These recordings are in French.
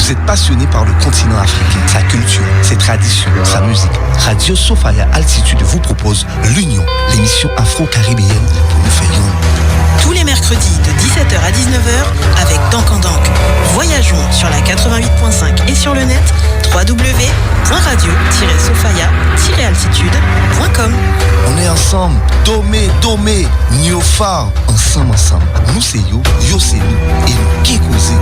Vous êtes passionné par le continent africain, sa culture, ses traditions, sa musique. Radio Sophia Altitude vous propose l'Union, l'émission afro-caribéenne pour nous faire une. Tous les mercredis de 17h à 19h avec Dankandank. Voyageons sur la 88.5 et sur le net www.radio-sophia-altitude.com. On est ensemble, Domé, Niofar, ensemble. Nous c'est yo c'est nous, et nous qui causons au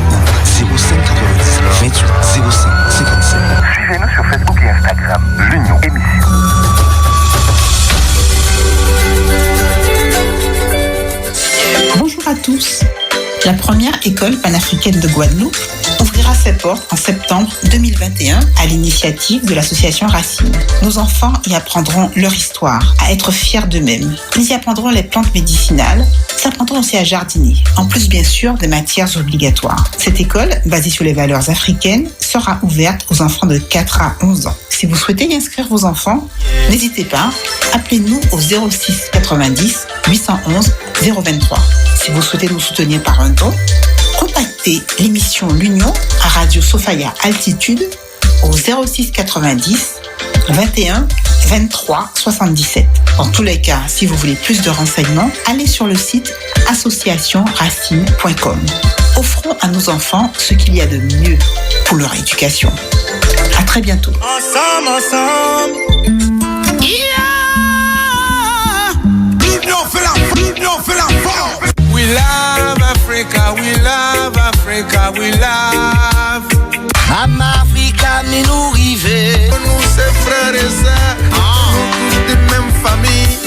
05 90 28 05 57. Suivez-nous sur Facebook et Instagram, l'Union Émission. Bonjour à tous. La première école panafricaine de Guadeloupe ouvrira ses portes en septembre 2021 à l'initiative de l'association Racine. Nos enfants y apprendront leur histoire, à être fiers d'eux-mêmes. Ils y apprendront les plantes médicinales, ils apprendront aussi à jardiner, en plus bien sûr des matières obligatoires. Cette école, basée sur les valeurs africaines, sera ouverte aux enfants de 4 à 11 ans. Si vous souhaitez y inscrire vos enfants, n'hésitez pas, appelez-nous au 06 90 811 023. Si vous souhaitez nous soutenir par un don, contactez l'émission L'Union à Radio Sophia Altitude au 06 90 21 23 77. Dans tous les cas, si vous voulez plus de renseignements, allez sur le site associationracine.com. Offrons à nos enfants ce qu'il y a de mieux pour leur éducation. À très bientôt. Ensemble. L'union fait la force. We love Africa, we love Africa, we love. Am Africa, mais nous river. Nous c'est frères et sœurs, nous tous de même famille.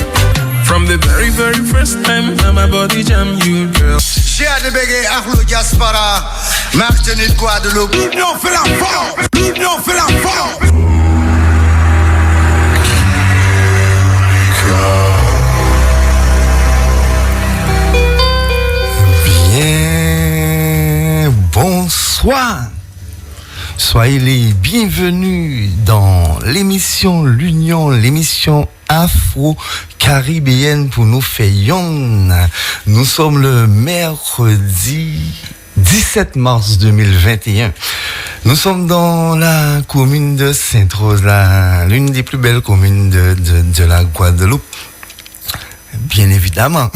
From the very first time, my body jam you, girl. Cher de Bégué, Arlo Diaspora, Martinique, Guadeloupe. L'union fait la force. L'union fait la force. Bien, bonsoir. Soyez les bienvenus dans l'émission L'Union, l'émission afro-caribéenne pour nous faire yon. Nous sommes le mercredi 17 mars 2021. Nous sommes dans la commune de Sainte-Rose, l'une des plus belles communes de la Guadeloupe. Bien évidemment.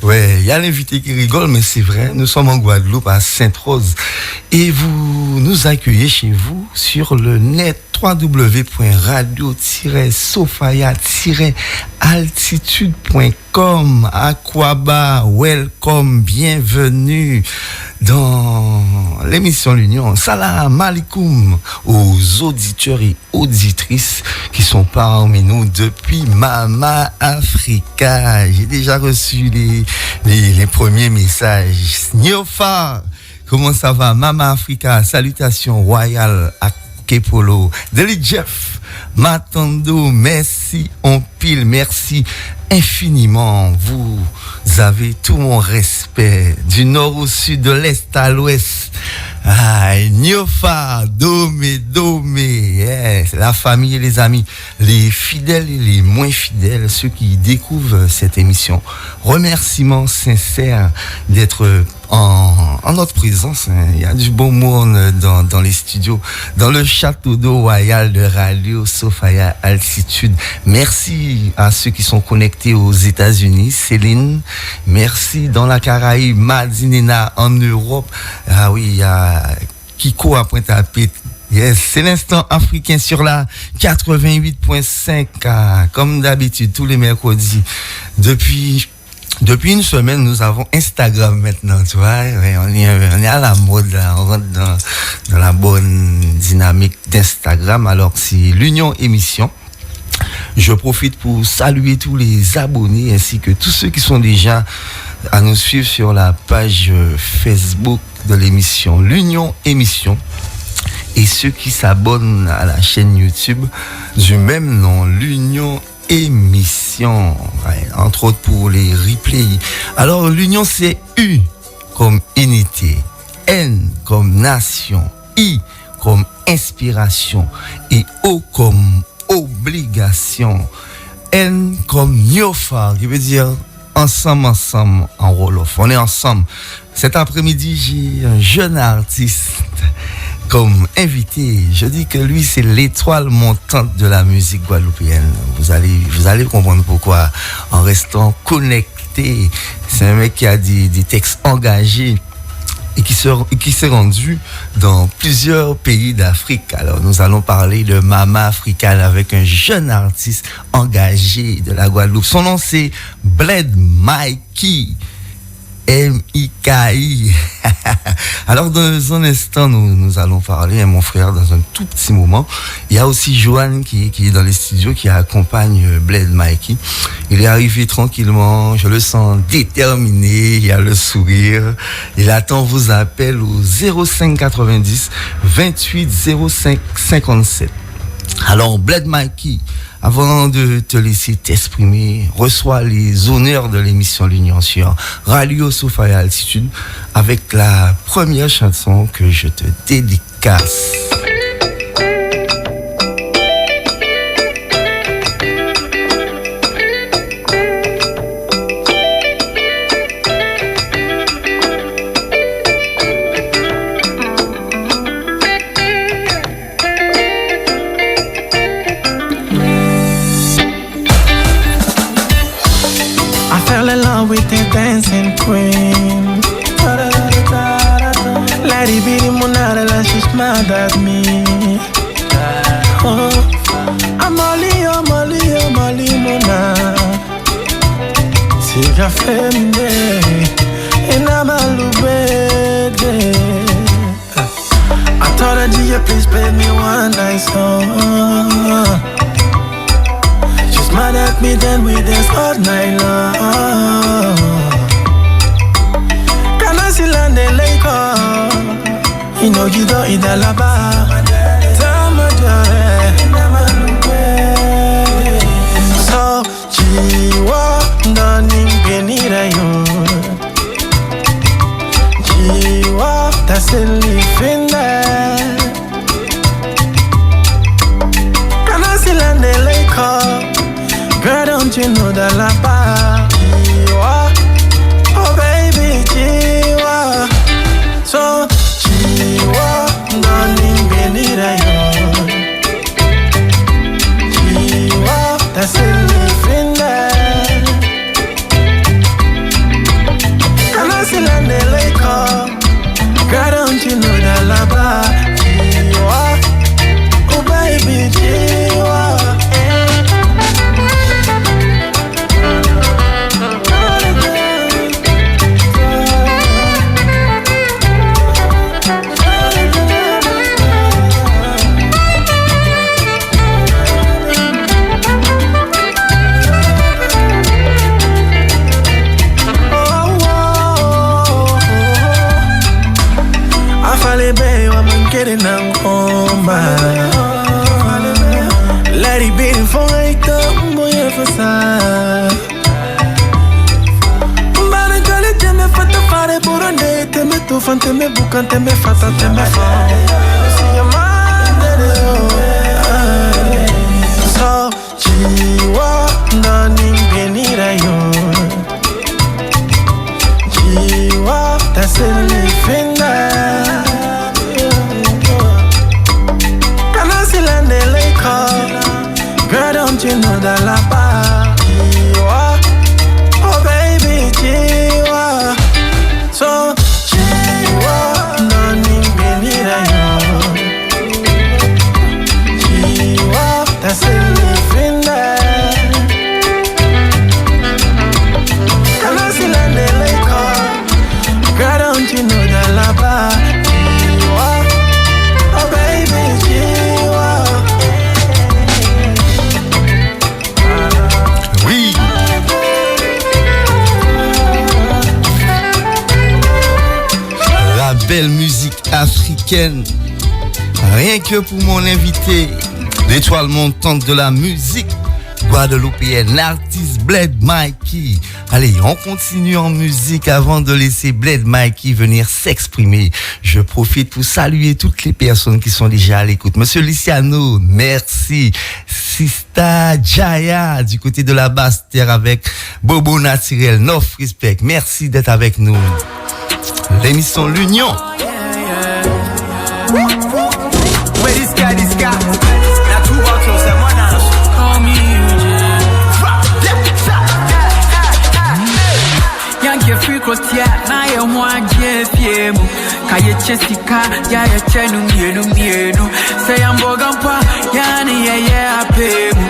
Ouais, il y a l'invité qui rigole, mais c'est vrai, nous sommes en Guadeloupe, à Sainte-Rose. Et vous nous accueillez chez vous sur le net www.radio-sophia-altitude.com. Aquaba, welcome, bienvenue dans l'émission L'Union. Salam alaikum aux auditeurs et auditrices qui sont parmi nous depuis Mama Africa. J'ai déjà reçu les premiers messages. Niofa, comment ça va? Mama Africa, salutations royales à Kepolo. Deli Jeff, Matando, merci en pile, merci infiniment. Vous avez tout mon respect, du nord au sud, de l'est à l'ouest. Ah, Niofa, Domé, yes, la famille et les amis, les fidèles et les moins fidèles, ceux qui découvrent cette émission. Remerciements sincères d'être en notre présence. Il y a du bon monde dans les studios, dans le château d'eau royal de Radio Sophia Altitude. Merci à ceux qui sont connectés aux États-Unis. Céline, merci dans la Caraïbe, Madinena en Europe. Ah oui, il y a Kiko à Pointe-à-Pitre. Yes, c'est l'instant africain sur la 88.5, comme d'habitude, tous les mercredis. Depuis une semaine, nous avons Instagram maintenant, tu vois. Ouais, on est à la mode, là. On rentre dans la bonne dynamique d'Instagram. Alors, c'est l'Union Émission. Je profite pour saluer tous les abonnés ainsi que tous ceux qui sont déjà à nous suivre sur la page Facebook de l'émission L'Union Émission. Et ceux qui s'abonnent à la chaîne YouTube du même nom, L'Union Émission, ouais, entre autres pour les replays. Alors l'union, c'est U comme unité, N comme nation, I comme inspiration et O comme obligation, N comme Niofa, qui veut dire ensemble en Wolof. On est ensemble. Cet après-midi, j'ai un jeune artiste comme invité. Je dis que lui, c'est l'étoile montante de la musique guadeloupéenne. Vous allez comprendre pourquoi en restant connecté. C'est un mec qui a des textes engagés et qui s'est rendu dans plusieurs pays d'Afrique. Alors, nous allons parler de Mama African avec un jeune artiste engagé de la Guadeloupe. Son nom, c'est Bled Mikey. M-I-K-I. Alors, dans un instant, nous allons parler, mon frère, dans un tout petit moment. Il y a aussi Joanne qui est dans les studios, qui accompagne Bled Mikey. Il est arrivé tranquillement, je le sens déterminé, il a le sourire. Il attend vos appels au 05 90 28 05 57. Alors, Bled Mikey, avant de te laisser t'exprimer, reçois les honneurs de l'émission L'Union sur Radio Sophia Altitude avec la première chanson que je te dédicace. With the dancing queen, Lady Bidi Munara, she smiled at me. Oh, I'm Molly Mona. See your family, and I'm a lubede. I told her, DJ, please play me one nice song. Mad at me, then we dance all night long. Can I see land in Lake? You know you don't eat a laba. So, Jiwa, Donin Benira, Jiwa, that's the living there. Can I see land in Lake? Girl, don't you know that la Jiwa, oh baby, Jiwa. So, Jiwa, darling, benira yo. Jiwa, that's the living there. Can I see land the lake? Girl, don't you know that la Jiwa, oh baby, Jiwa. Getting on Let it be for a time, boy, for sad. Banagale, teme fata fare burande, teme tufan, teme bukan, teme fata, teme fa. See your mind, so, Jiwa, naning benira yo. Jiwa, that's the living there. Girl, don't you know that la Jiwa, oh baby, Jiwa. So, Jiwa, naning benira yo. Jiwa, that's the living there. Can I see land the lake? Girl, don't you know that la Jiwa, oh baby, Jiwa. Belle musique africaine, rien que pour mon invité, l'étoile montante de la musique guadeloupéenne, l'artiste Bled Mikey. Allez, on continue en musique avant de laisser Bled Mikey venir s'exprimer. Je profite pour saluer toutes les personnes qui sont déjà à l'écoute. Monsieur Luciano, merci. Sista Jaya, du côté de la Basse-Terre avec Bobo Naturel, North Respect. Merci d'être avec nous. L'émission L'Union. kotia na ye mwa jefie mu kaye chesika ya ye chenu mienu say amboga mpa yani ye apemu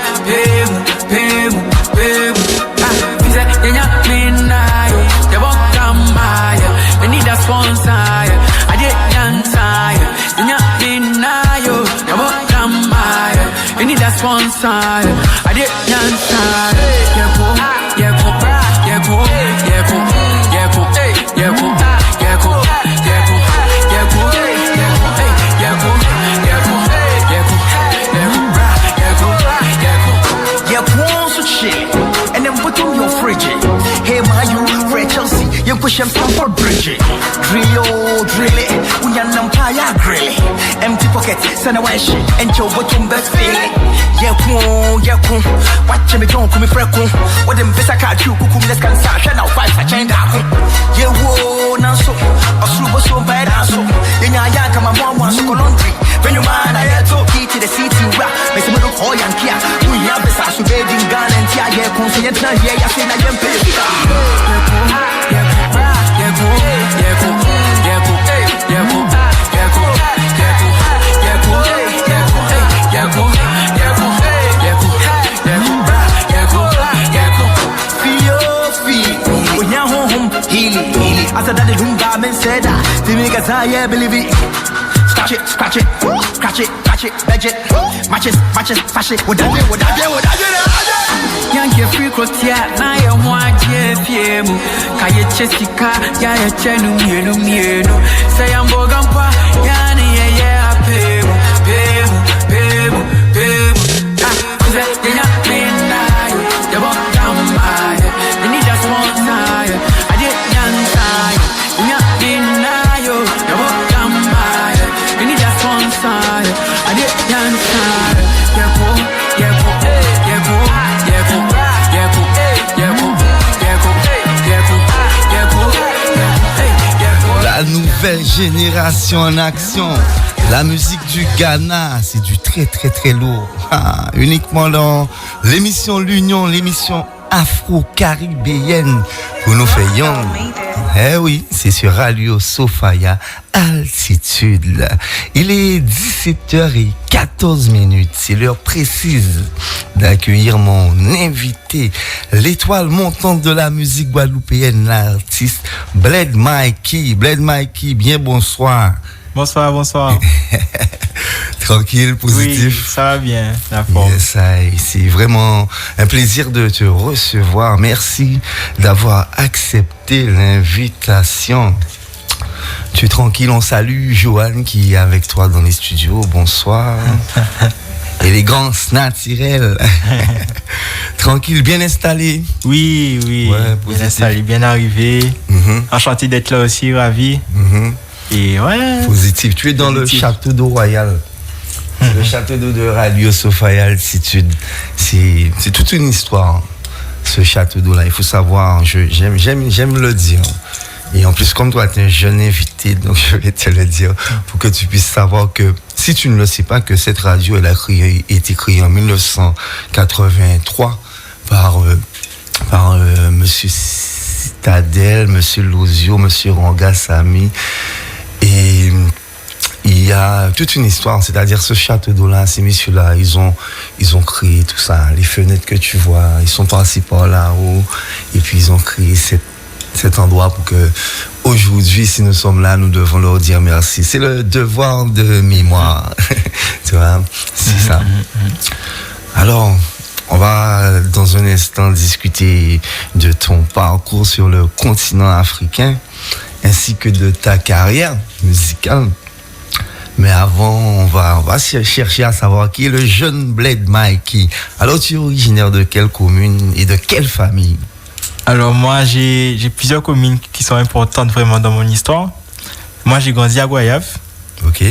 fize yenya minayo ye bokambaya we need a sponsor aje yansaya yenya minayo ye bokambaya we need a sponsor aje yansaya and then put on your fridge. Hey, my you, Red Chelsea, you push him for bridge. Drill it, we are Nampire grill. Empty pocket, send a wash, and your bottom best feeling. Yeah, watch me don't come freckle. What them best I catch you, cook this can start, and I'll fight a chain down. Yeah, whoa, now so, a super so bad, so. In your young, my mom wants to go laundry. When you man, I had to eat to the city rap. Make some look all young kia. We have this as we wedding gun and tia. Yeah, consent now. Yeah, I say I am pissed. As a daddy room garment said that the niggas I believe it. Scratch it, veg it, matches, fash it, what I do. Young ye free kotia na ye mwa jefie mu kaye chesika ya ye chenu mienu say amboga mpa yani ye apemu fize yenya minayo ye bokambaya we need a sponsor aje yansaya yenya minayo ye bokambaya we need a sponsor aje yansaya La nouvelle génération en action. La musique du Ghana, c'est du très très très lourd. Uniquement dans l'émission L'Union, l'émission afro-caribéenne que nous faisons. Eh oui, c'est sur Radio Sophia Altitude. Il est 17h14. C'est l'heure précise d'accueillir mon invité, l'étoile montante de la musique guadeloupéenne, l'artiste Bled Mikey. Bled Mikey, bien bonsoir. Bonsoir. Tranquille, positif. Oui, ça va bien, la forme. Yes, c'est vraiment un plaisir de te recevoir. Merci d'avoir accepté l'invitation. Tu es tranquille, on salue Joanne qui est avec toi dans les studios. Bonsoir. Élégance naturelle. Tranquille, bien installé. Oui, ouais, bien installé, bien arrivé. Enchanté d'être là aussi, ravi. Et ouais. Positif. Tu es dans le château d'eau royal. Le château d'eau de Radio Sophia Altitude. C'est toute une histoire, ce château d'eau-là. Il faut savoir, j'aime le dire. Et en plus, comme toi, tu es un jeune invité, donc je vais te le dire pour que tu puisses savoir que, si tu ne le sais pas, que cette radio, elle a été créée en 1983 par Monsieur Citadel, Monsieur Lozio, Monsieur Rangasamy. Et il y a toute une histoire, c'est-à-dire ce château d'eau-là, ces messieurs-là, ils ont créé tout ça. Les fenêtres que tu vois, ils sont passés par là-haut et puis ils ont créé cet endroit pour que aujourd'hui, si nous sommes là, nous devons leur dire merci. C'est le devoir de mémoire. Tu vois, c'est ça. Alors, on va dans un instant discuter de ton parcours sur le continent africain ainsi que de ta carrière musicale. Mais avant, on va chercher à savoir qui est le jeune Bled Mikey. Alors, tu es originaire de quelle commune et de quelle famille? Alors, moi, j'ai plusieurs communes qui sont importantes vraiment dans mon histoire. Moi, j'ai grandi à Goyave. Ok.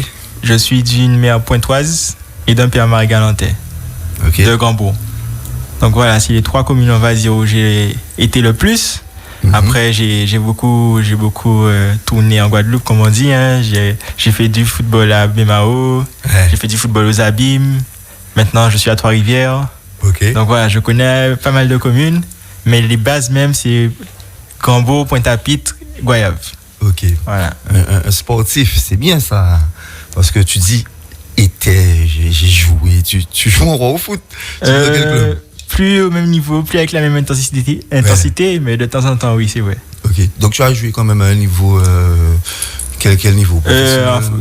Je suis d'une mère pointoise et d'un père marie-galantais. Ok. De Gambourg. Donc voilà, c'est les trois communes, on va dire, où j'ai été le plus. Après, j'ai beaucoup tourné en Guadeloupe, comme on dit. Hein. J'ai fait du football à Bémao, j'ai fait du football aux Abîmes. Maintenant, je suis à Trois-Rivières. Okay. Donc voilà, je connais pas mal de communes, mais les bases même, c'est Gambourg, Pointe-à-Pitre Goyave. Ok. Voilà. Un sportif, c'est bien ça. Parce que tu dis, j'ai joué. Tu joues au foot. Plus au même niveau, plus avec la même intensité, mais de temps en temps, oui, c'est vrai. Ok. Donc tu as joué quand même à un niveau. Quel niveau?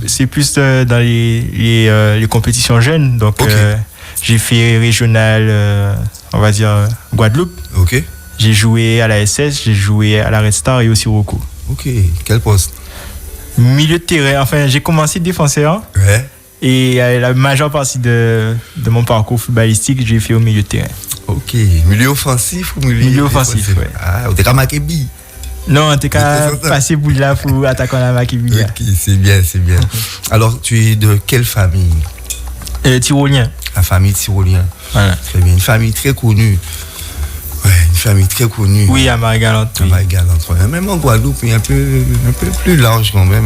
C'est plus dans les compétitions jeunes. Donc, j'ai fait régional, on va dire, Guadeloupe. Ok. J'ai joué à la SS, j'ai joué à la Red Star et aussi au Rocco. Ok. Quel poste? Milieu de terrain. Enfin, j'ai commencé défenseur. Ouais. Et la majeure partie de mon parcours footballistique, j'ai fait au milieu de terrain. Ok. Milieu offensif ou milieu offensif, ouais. Ah, on t'a marqué bi. Non, en tout cas, passer bout de là pour attaquer la Makibi. Ok, c'est bien. Alors, tu es de quelle famille? Tyrolien. La famille Tyrolien. Voilà. Très bien. Une famille très connue. Ouais, une famille très connue. Oui, à Marie-Galante. Oui. À Marie-Galante. Même en Guadeloupe, il est un peu plus large quand même.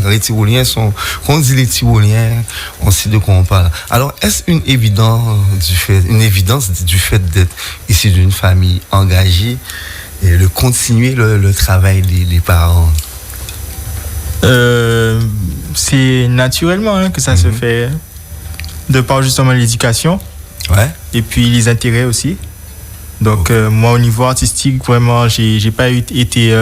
Les Tyroliens sont. Quand on dit les Tyroliens, on sait de quoi on parle. Alors, est-ce une évidence du fait d'être issu d'une famille engagée et de continuer le travail des parents? C'est naturellement que ça se fait, de par justement l'éducation. Ouais. Et puis les intérêts aussi. Donc moi au niveau artistique, vraiment, j'ai pas été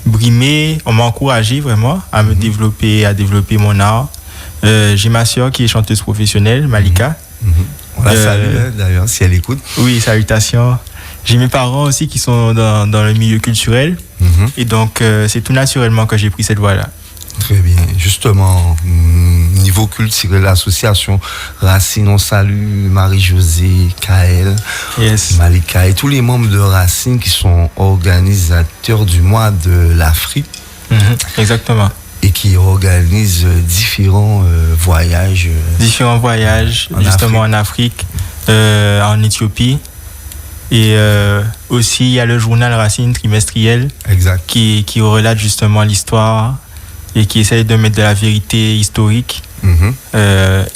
brimé. On m'a encouragé vraiment à me développer, à développer mon art. J'ai ma soeur qui est chanteuse professionnelle, Malika. On la salue d'ailleurs si elle écoute. Oui, salutations. J'ai mes parents aussi qui sont dans le milieu culturel. Et donc, c'est tout naturellement que j'ai pris cette voie-là. Très bien. Justement, niveau culturel, l'association Racine, on salue Marie-Josée, Kael, Malika et tous les membres de Racine qui sont organisateurs du mois de l'Afrique. Exactement. Et qui organisent différents voyages. Justement en Afrique, en Éthiopie. Et aussi, il y a le journal Racine trimestriel qui relate justement l'histoire et qui essaye de mettre de la vérité historique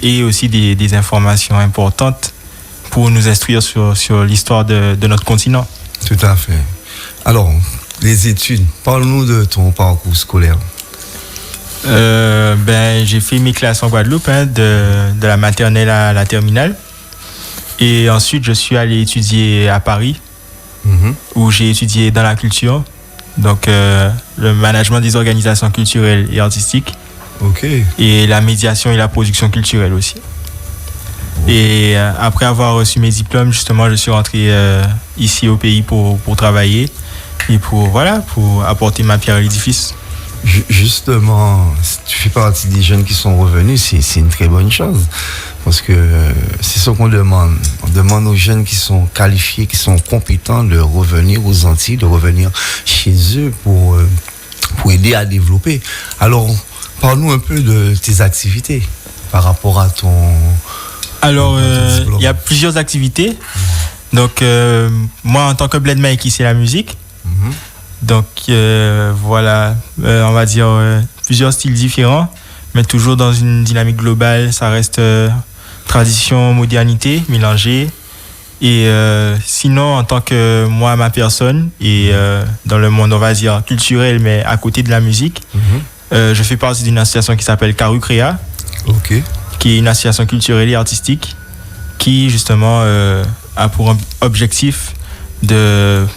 et aussi des informations importantes pour nous instruire sur l'histoire de notre continent. Tout à fait. Alors, les études, parle-nous de ton parcours scolaire. J'ai fait mes classes en Guadeloupe, de la maternelle à la terminale. Et ensuite, je suis allé étudier à Paris, où j'ai étudié dans la culture, donc le management des organisations culturelles et artistiques, et la médiation et la production culturelle aussi. Et après avoir reçu mes diplômes, justement, je suis rentré ici au pays pour travailler et pour apporter ma pierre à l'édifice. Justement, tu fais partie des jeunes qui sont revenus, c'est une très bonne chose. Parce que c'est ce qu'on demande. On demande aux jeunes qui sont qualifiés, qui sont compétents de revenir aux Antilles, de revenir chez eux pour aider à développer. Alors, parle-nous un peu de tes activités par rapport à ton... Alors, il y a plusieurs activités. Donc, moi, en tant que Bled Mikey, c'est la musique. Donc, on va dire plusieurs styles différents, mais toujours dans une dynamique globale. Ça reste tradition, modernité, mélangée. Et sinon, en tant que moi, ma personne, et dans le monde, on va dire, culturel, mais à côté de la musique, je fais partie d'une association qui s'appelle Carucrea, qui est une association culturelle et artistique, qui, justement, a pour objectif de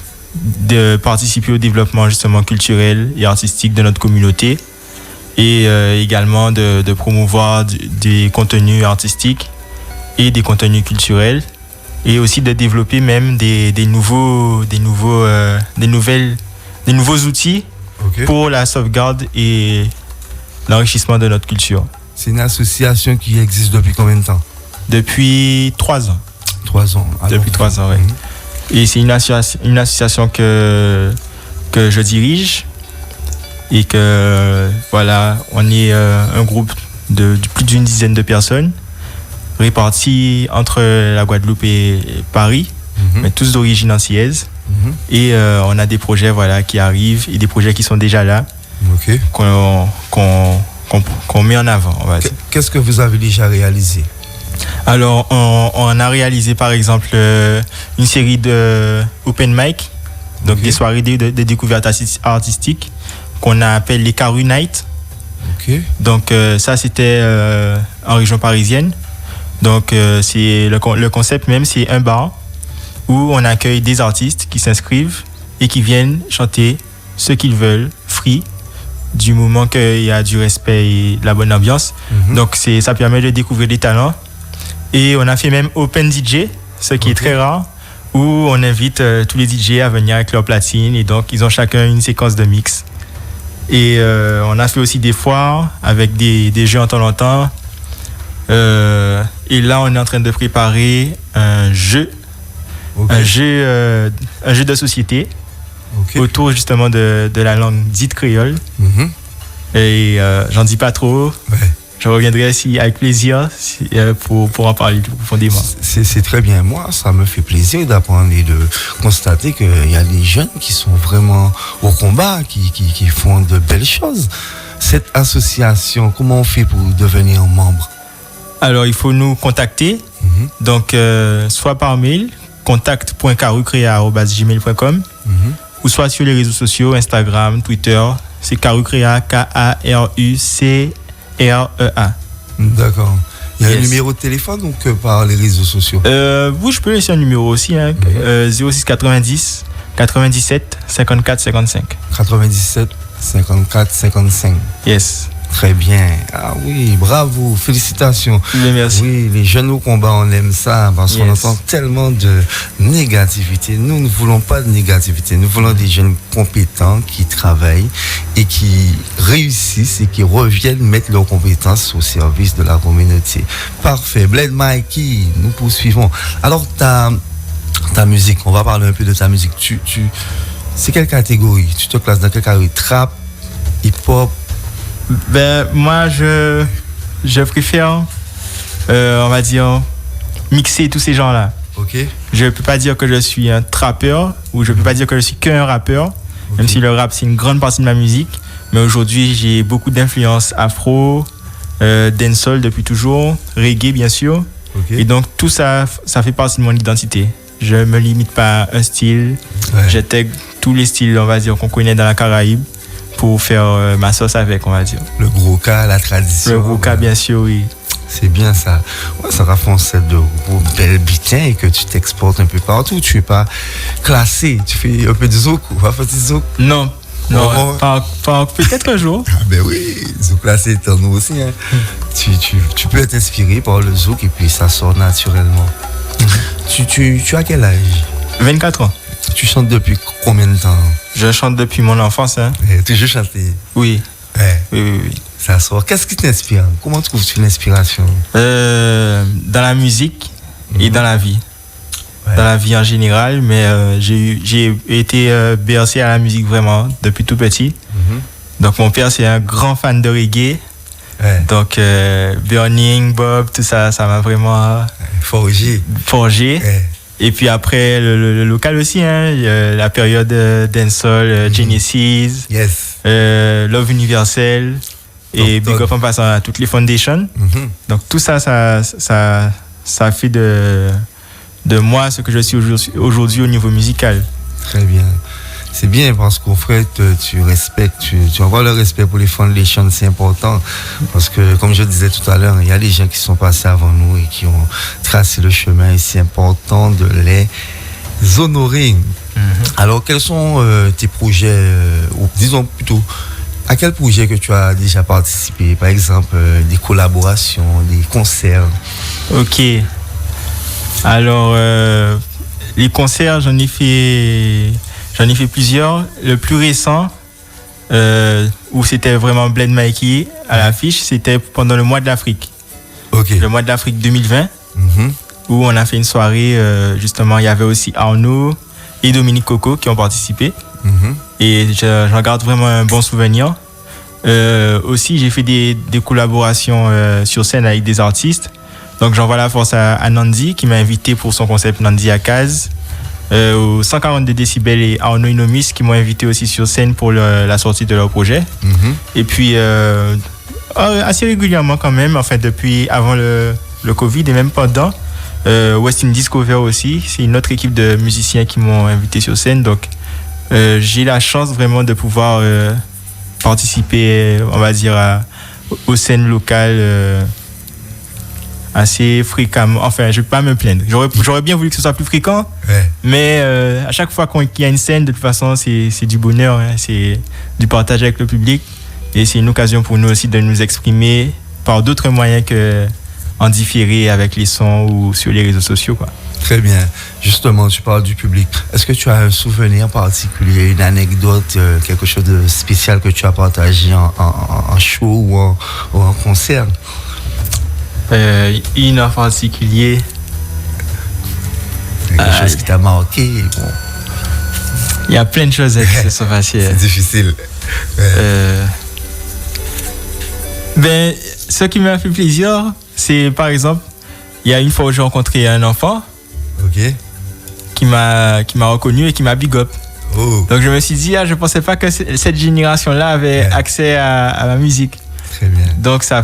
participer au développement justement culturel et artistique de notre communauté et également de promouvoir des contenus artistiques et des contenus culturels et aussi de développer même des nouveaux outils pour la sauvegarde et l'enrichissement de notre culture. C'est une association qui existe depuis combien de temps? Depuis 3 ans. 3 ans. Alors, depuis 3 ans, oui. Et c'est une association que je dirige et que on est un groupe de plus d'une dizaine de personnes répartis entre la Guadeloupe et Paris, mais tous d'origine antillaise. Et on a des projets qui arrivent et des projets qui sont déjà là, qu'on met en avant. On va dire. Qu'est-ce que vous avez déjà réalisé? Alors, on a réalisé par exemple une série de open mic Donc des soirées de découverte artistique qu'on appelle les Caru Night. Donc ça c'était en région parisienne. Donc c'est le concept même, c'est un bar où on accueille des artistes qui s'inscrivent et qui viennent chanter ce qu'ils veulent, free, du moment qu'il y a du respect et de la bonne ambiance. Donc ça permet de découvrir des talents. Et on a fait même Open DJ, ce qui est très rare, où on invite tous les DJ à venir avec leur platine. Et donc ils ont chacun une séquence de mix. Et on a fait aussi des foires avec des jeux en temps en temps. Et là on est en train de préparer un jeu de société autour justement de la langue dite créole. Et j'en dis pas trop. Je reviendrai avec plaisir pour en parler plus profondément. C'est très bien. Moi, ça me fait plaisir d'apprendre et de constater qu'il y a des jeunes qui sont vraiment au combat, qui font de belles choses. Cette association, comment on fait pour devenir membre? Alors, il faut nous contacter. Donc, soit par mail, contact.carucrea@gmail.com ou soit sur les réseaux sociaux, Instagram, Twitter. C'est Carucrea, Karucrea. D'accord. Il y a un numéro de téléphone donc par les réseaux sociaux? Oui, je peux laisser un numéro aussi. 06 90 97 54 55. 97 54 55. Yes. Très bien. Ah oui, bravo, félicitations. Merci. Oui, les jeunes au combat, on aime ça parce qu'on entend tellement de négativité. Nous ne voulons pas de négativité. Nous voulons des jeunes compétents qui travaillent et qui réussissent et qui reviennent mettre leurs compétences au service de la communauté. Parfait. Bled Mikey, nous poursuivons. Alors, ta musique, on va parler un peu de ta musique. C'est quelle catégorie? Tu te classes dans quelle catégorie? Trap, hip-hop? Ben, moi, je préfère, on va dire, mixer tous ces genres-là. Je ne peux pas dire que je suis un trappeur ou je ne peux pas dire que je suis qu'un rappeur, même si le rap, c'est une grande partie de ma musique. Mais aujourd'hui, j'ai beaucoup d'influences afro, dancehall depuis toujours, reggae, bien sûr. Et donc, tout ça, ça fait partie de mon identité. Je ne me limite pas à un style. J'intègre tous les styles, on va dire, qu'on connaît dans la Caraïbe, pour faire ma sauce avec, on va dire. Le gros cas, la tradition. Le gros cas, bien sûr, oui. C'est bien ça. Ouais, ça raffonce cette de gros belles bitins et que tu t'exportes un peu partout. Tu n'es pas classé. Tu fais un peu de zouk ou pas faire de zouk? Non. Peut-être un jour. Ah ben oui, zouk classé, t'en nous aussi. Hein. Tu peux être inspiré par le zouk et puis ça sort naturellement. Tu as quel âge? 24 ans. Tu chantes depuis combien de temps? Je chante depuis mon enfance. Hein. Toujours chanté? Oui. Oui. Ça sort. Qu'est-ce qui t'inspire? Comment trouves-tu l'inspiration? Dans la musique et dans la vie. Dans la vie en général, mais j'ai été bercé à la musique vraiment depuis tout petit. Donc mon père, c'est un grand fan de reggae. Donc Burning, Bob, tout ça, ça m'a vraiment forgé. Et puis après, le local aussi, hein, la période dancehall, Genesis, Love Universel et Big Up en passant à toutes les foundations. Donc tout ça, ça fait de moi ce que je suis aujourd'hui au niveau musical. Très bien. C'est bien parce qu'au fait, tu respectes, tu envoies le respect pour les foundations, c'est important. Parce que, comme je disais tout à l'heure, il y a des gens qui sont passés avant nous et qui ont tracé le chemin et c'est important de les honorer. Alors, quels sont tes projets, ou disons plutôt, à quel projet que tu as déjà participé? Par exemple, des collaborations, des concerts? Ok. Alors, les concerts, j'en ai fait plusieurs. Le plus récent, où c'était vraiment Bled Mikey à l'affiche, c'était pendant le mois de l'Afrique. Le mois de l'Afrique 2020, où on a fait une soirée, justement, il y avait aussi Arnaud et Dominique Coco qui ont participé. Et j'en garde vraiment un bon souvenir. Aussi, j'ai fait des collaborations sur scène avec des artistes. Donc, j'envoie la force à Nandi qui m'a invité pour son concept Nandi Akaz. Au 142 décibels et Arnaud Inomis qui m'ont invité aussi sur scène pour la sortie de leur projet. Et puis, assez régulièrement quand même, enfin, depuis avant le Covid et même pendant, West Indies Cover aussi. C'est une autre équipe de musiciens qui m'ont invité sur scène. Donc, j'ai la chance vraiment de pouvoir participer, on va dire, aux scènes locales assez fréquemment. Enfin, je ne vais pas me plaindre. J'aurais bien voulu que ce soit plus fréquent, mais à chaque fois qu'il y a une scène, de toute façon, c'est du bonheur, hein, c'est du partage avec le public. Et c'est une occasion pour nous aussi de nous exprimer par d'autres moyens qu'en différé avec les sons ou sur les réseaux sociaux, quoi. Très bien. Justement, tu parles du public. Est-ce que tu as un souvenir particulier, une anecdote, quelque chose de spécial que tu as partagé en show ou en concert? Une en particulier. Quelque chose qui t'a marqué. Bon. Il y a plein de choses qui se sont passées. C'est difficile. Ce qui m'a fait plaisir, c'est par exemple, il y a une fois où j'ai rencontré un enfant qui m'a reconnu et qui m'a big up. Oh. Donc je me suis dit, je pensais pas que cette génération-là avait accès à la musique. Très bien. Donc ça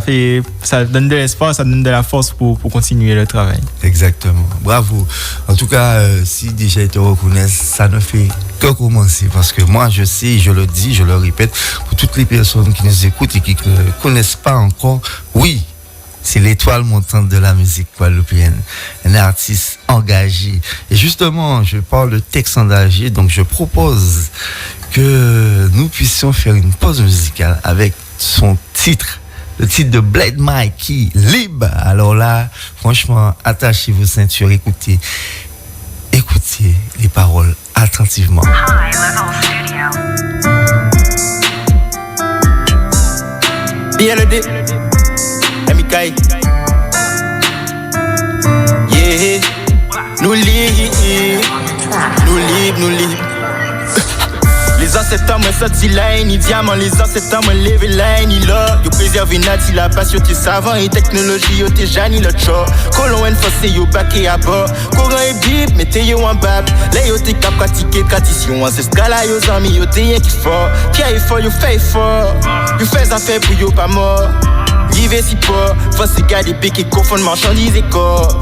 donne de l'espoir, ça donne de la force pour continuer le travail. Exactement. Bravo. En tout cas, si déjà ils te reconnaissent, ça ne fait que commencer. Parce que moi, je sais, je le dis, je le répète, pour toutes les personnes qui nous écoutent et qui ne connaissent pas encore, oui, c'est l'étoile montante de la musique guadeloupéenne. Un artiste engagé. Et justement, je parle de texte engagé, donc je propose que nous puissions faire une pause musicale avec son titre, le titre de Blade Mikey, Libre. Alors là, franchement, attachez vos ceintures, écoutez les paroles attentivement. BLD, Mikai. Yeah, nous libres. Les ancêtres m'ont sorti line, ni diamant, les ancêtres m'ont levé line, ni là. Yo préservé nati la passion, t'es savant et technologie, yo t'es jani le chor. Colon en forcé, yo backé à bord. Courant et bip, mettez yo en bab. Là yo t'es qu'à pratiquer tradition ancestrale, yo amis, yo t'es rien qui fort. Qui a fort, yo fait fort. Yo fais affaire pour yo pas mort. Rive si pas, force garder béquet, confondre marchandises et corps.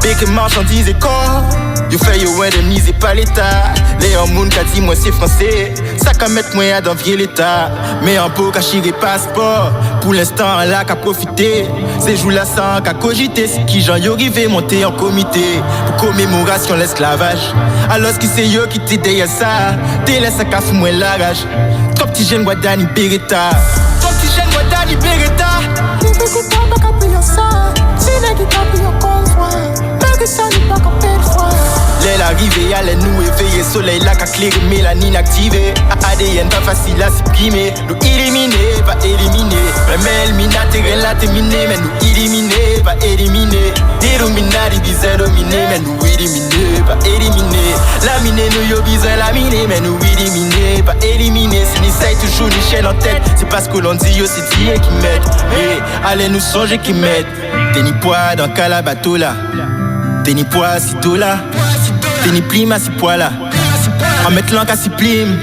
Béquet, marchandises et corps. Yo fait yo indemnisé par l'État. Les hommes qui dit moi c'est français. Ça qu'à mettre moi d'envier l'État. Mais en pot qu'à chirer passeport. Pour l'instant là qu'à profiter. Ces jours là sans qu'à cogiter. C'est qui j'en yo rivé monter en comité. Pour commémoration l'esclavage. Alors qui c'est yo qui t'est derrière ça. T'es laissé qu'à fou moi la rage. Trop petit jeune Guadani Beretta. Trop petit jeune Guadani Beretta. Nous faisons pas qu'à payer ça. C'est là qui t'a pris en convoi. Mais que ça n'est pas qu'à payer froid. L'aile arrivée, allez nous éveiller. Soleil là qu'à clairer, mélanine activée. ADN pas facile à supprimer. Nous éliminer, pas éliminer. Mais éliminateur là terminé. Mais nous éliminer, pas éliminer. Illuminati bizarre dominé. Mais nous éliminer, pas éliminer. Laminer nous yo bizarre laminer. Mais nous éliminer, pas éliminer. Si nous say toujours l'échelle en tête. C'est parce que l'on dit yo c'est Dieu qui m'aide. Hey, allez nous songer qui m'aide. T'es ni poids dans calabato là. T'es ni poids si tout là. T'es ni plim à si poids là. En mettre l'encre à si plim.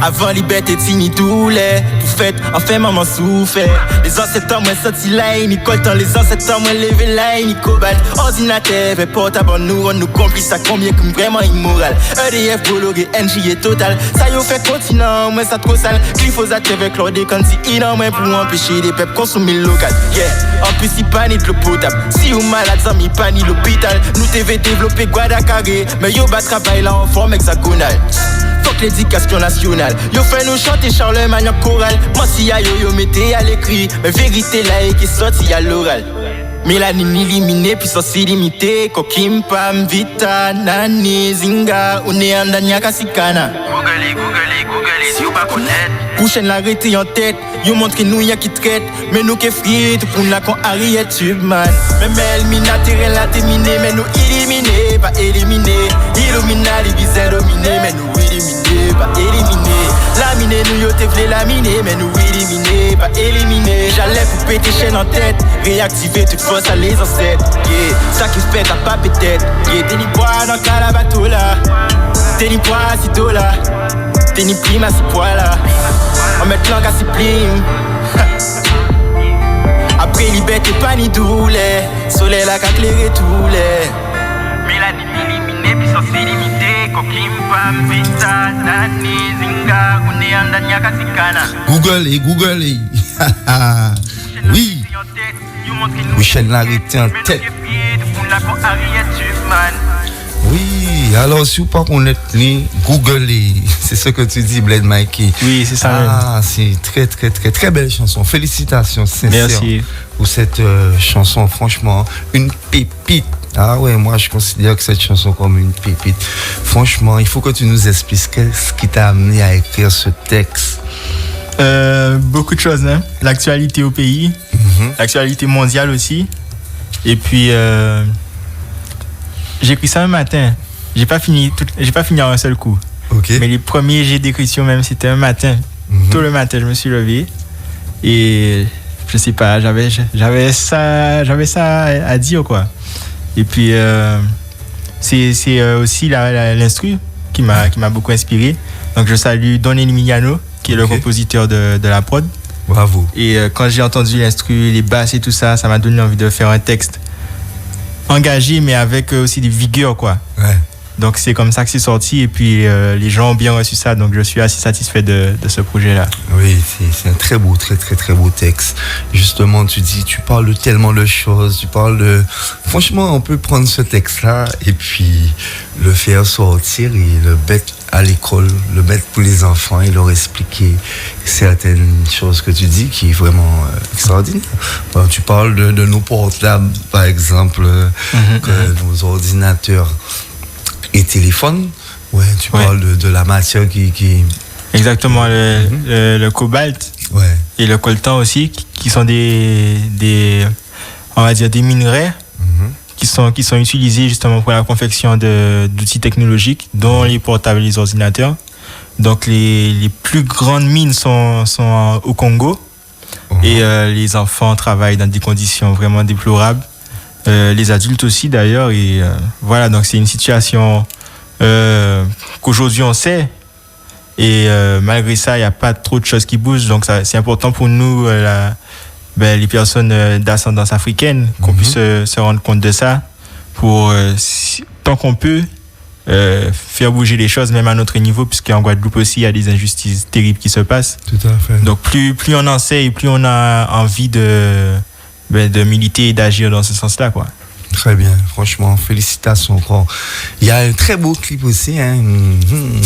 Avant liberté, t'ini tout les. Pour fête, enfin maman souffert. Les ancêtres moi sorti line, ni coltant. Les ancêtres moi levé line, ni cobalt. Ordinateur, fait portable en nous, on nous complice à combien comme vraiment immoral. EDF, Bologé, NJ et total. Ça y fait continent, moi ça trop sale. Glyphosate avec l'ordre quand si in en moins pour empêcher les peuples consommer local. Yeah, en plus il pas ni de l'eau potable. Si vous malade, ça m'y pas ni l'hôpital. Nous TV développé Guadalcaré. Mais yo bat travail là en forme hexagonale. Fuck l'éducation nationale. Yo fait nous chanter Charlemagne en chorale. Moi si y'a yo mettez à l'écrit. Mais vérité là et qui sorti à l'oral. Mélanine illuminée, puissance illimitée. Kokim, Pam, Vita, Nani, Zinga. On est en Dania Kasikana. Google, si vous pas connaître. Prochaine l'arrêter en tête. Yo montre nous y'a qui traite. Mais nous qui frites pour nous la con Harriet Tubman. Mais éliminateur là terminé. Mais nous éliminer, pas éliminer. Illuminati bizarre dominé. Mais nous éliminer, pas éliminer. Laminer nous yo te vle laminer. Mais nous éliminer, pas éliminer. J'allais pour péter chaîne en tête. Réactiver toute force à les ancêtres. Yeah, ça qui fait t'as pas peut-être. Yeah, t'es ni poids dans calabato là. T'es ni poids si tôt là. T'es ni prime à si poids là. On met l'encre à si plim. Après liberté pas ni douleur. Soleil là qu'à clairer tous les. Mélanine illuminée, puissance illimitée. Google et oui. Michel l'arrêté en tête. Oui, alors si vous ne pas connaître les Google, c'est ce que tu dis, Bled Mikey. Oui, c'est ça. Ah, c'est très, très, très, très belle chanson. Félicitations, sincères. Merci. Pour cette chanson, franchement, une pépite. Ah ouais, moi je considère que cette chanson comme une pépite. Franchement, il faut que tu nous expliques ce qui t'a amené à écrire ce texte. Beaucoup de choses, hein. L'actualité au pays, l'actualité mondiale aussi. Et puis, j'ai écrit ça un matin. J'ai pas fini en un seul coup. Okay. Mais les premiers jets d'écriture même, c'était un matin. Tôt le matin, je me suis levé. Et je sais pas, j'avais ça à dire, quoi. Et puis, c'est aussi l'instru qui m'a beaucoup inspiré. Donc, je salue Don Emiliano, qui est le compositeur de la prod. Bravo. Et quand j'ai entendu l'instru, les basses et tout ça, ça m'a donné envie de faire un texte engagé, mais avec aussi des vigueurs, quoi. Ouais. Donc c'est comme ça que c'est sorti, et puis les gens ont bien reçu ça, donc je suis assez satisfait de ce projet-là. Oui, c'est un très beau, très très très beau texte. Justement, tu parles de tellement de choses, franchement, on peut prendre ce texte-là et puis le faire sortir et le mettre à l'école, le mettre pour les enfants et leur expliquer certaines choses que tu dis qui est vraiment extraordinaire. Bon, tu parles de nos portables, par exemple, nos ordinateurs et téléphones. Ouais, tu parles de la matière qui... Exactement, le cobalt et le coltan aussi, qui sont on va dire des minerais qui sont utilisés justement pour la confection d'outils technologiques, dont les portables et les ordinateurs. Donc les plus grandes mines sont au Congo, et les enfants travaillent dans des conditions vraiment déplorables. Les adultes aussi d'ailleurs, et voilà, donc c'est une situation qu'aujourd'hui on sait, et malgré ça il n'y a pas trop de choses qui bougent, donc c'est important pour nous, les personnes d'ascendance africaine, qu'on puisse se rendre compte de ça, pour tant qu'on peut faire bouger les choses, même à notre niveau, puisqu'en Guadeloupe aussi il y a des injustices terribles qui se passent. Tout à fait. Donc plus on en sait, et plus on a envie de militer et d'agir dans ce sens-là, quoi. Très bien, franchement, félicitations encore. Il y a un très beau clip aussi, hein,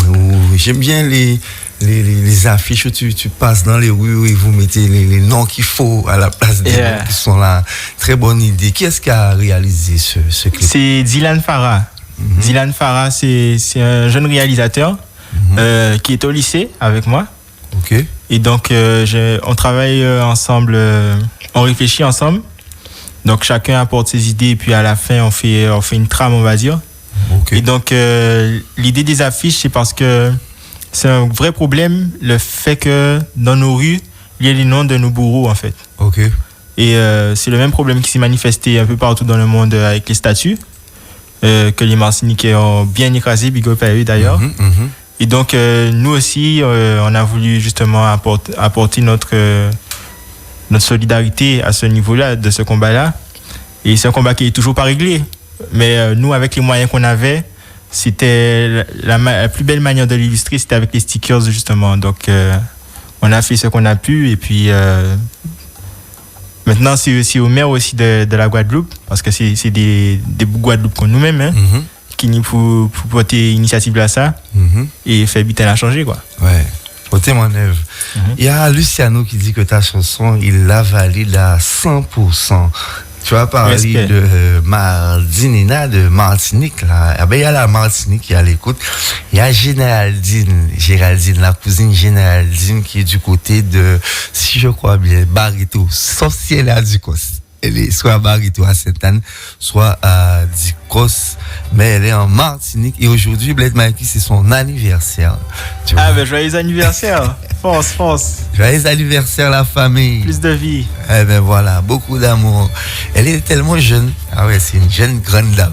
où j'aime bien les affiches où tu passes dans les rues et vous mettez les noms qu'il faut à la place des noms qui sont là. Très bonne idée. Qui est-ce qui a réalisé ce clip? C'est Dylan Farah. Dylan Farah, c'est un jeune réalisateur qui est au lycée avec moi. Ok. Et donc, on travaille ensemble, on réfléchit ensemble. Donc, chacun apporte ses idées, et puis à la fin, on fait une trame, on va dire. Okay. Et donc, l'idée des affiches, c'est parce que c'est un vrai problème, le fait que dans nos rues, il y a les noms de nos bourreaux, en fait. Ok. Et c'est le même problème qui s'est manifesté un peu partout dans le monde avec les statues, que les Martiniquais ont bien écrasé, big up à eux d'ailleurs. Et donc, nous aussi, on a voulu justement apporter notre solidarité à ce niveau-là, de ce combat-là. Et c'est un combat qui est toujours pas réglé. Mais nous, avec les moyens qu'on avait, c'était la plus belle manière de l'illustrer, c'était avec les stickers, justement. Donc, on a fait ce qu'on a pu. Et puis, maintenant, c'est au maire aussi de la Guadeloupe, parce que c'est des Guadeloupe comme nous-mêmes, hein, qui nous pour porter initiative à ça et faire vite à changer, quoi. Ouais. Portez mon œuvre. Il y a Luciano qui dit que ta chanson, il la valide à 100%. Tu as parlé de Mardinina, de Martinique, là. Ah ben, il y a la Martinique qui est à l'écoute. Il y a Géraldine, la cousine Géraldine, qui est du côté de, si je crois bien, Barito, sorcière à Ducos. Elle est soit à Barito, à Sainte-Anne, soit à Ducos, mais elle est en Martinique. Et aujourd'hui, Bled Mikey, c'est son anniversaire. Ah ben, joyeux anniversaire. Force. Joyeux anniversaire, la famille. Plus de vie. Eh ben voilà, beaucoup d'amour. Elle est tellement jeune. Ah ouais, c'est une jeune grande dame.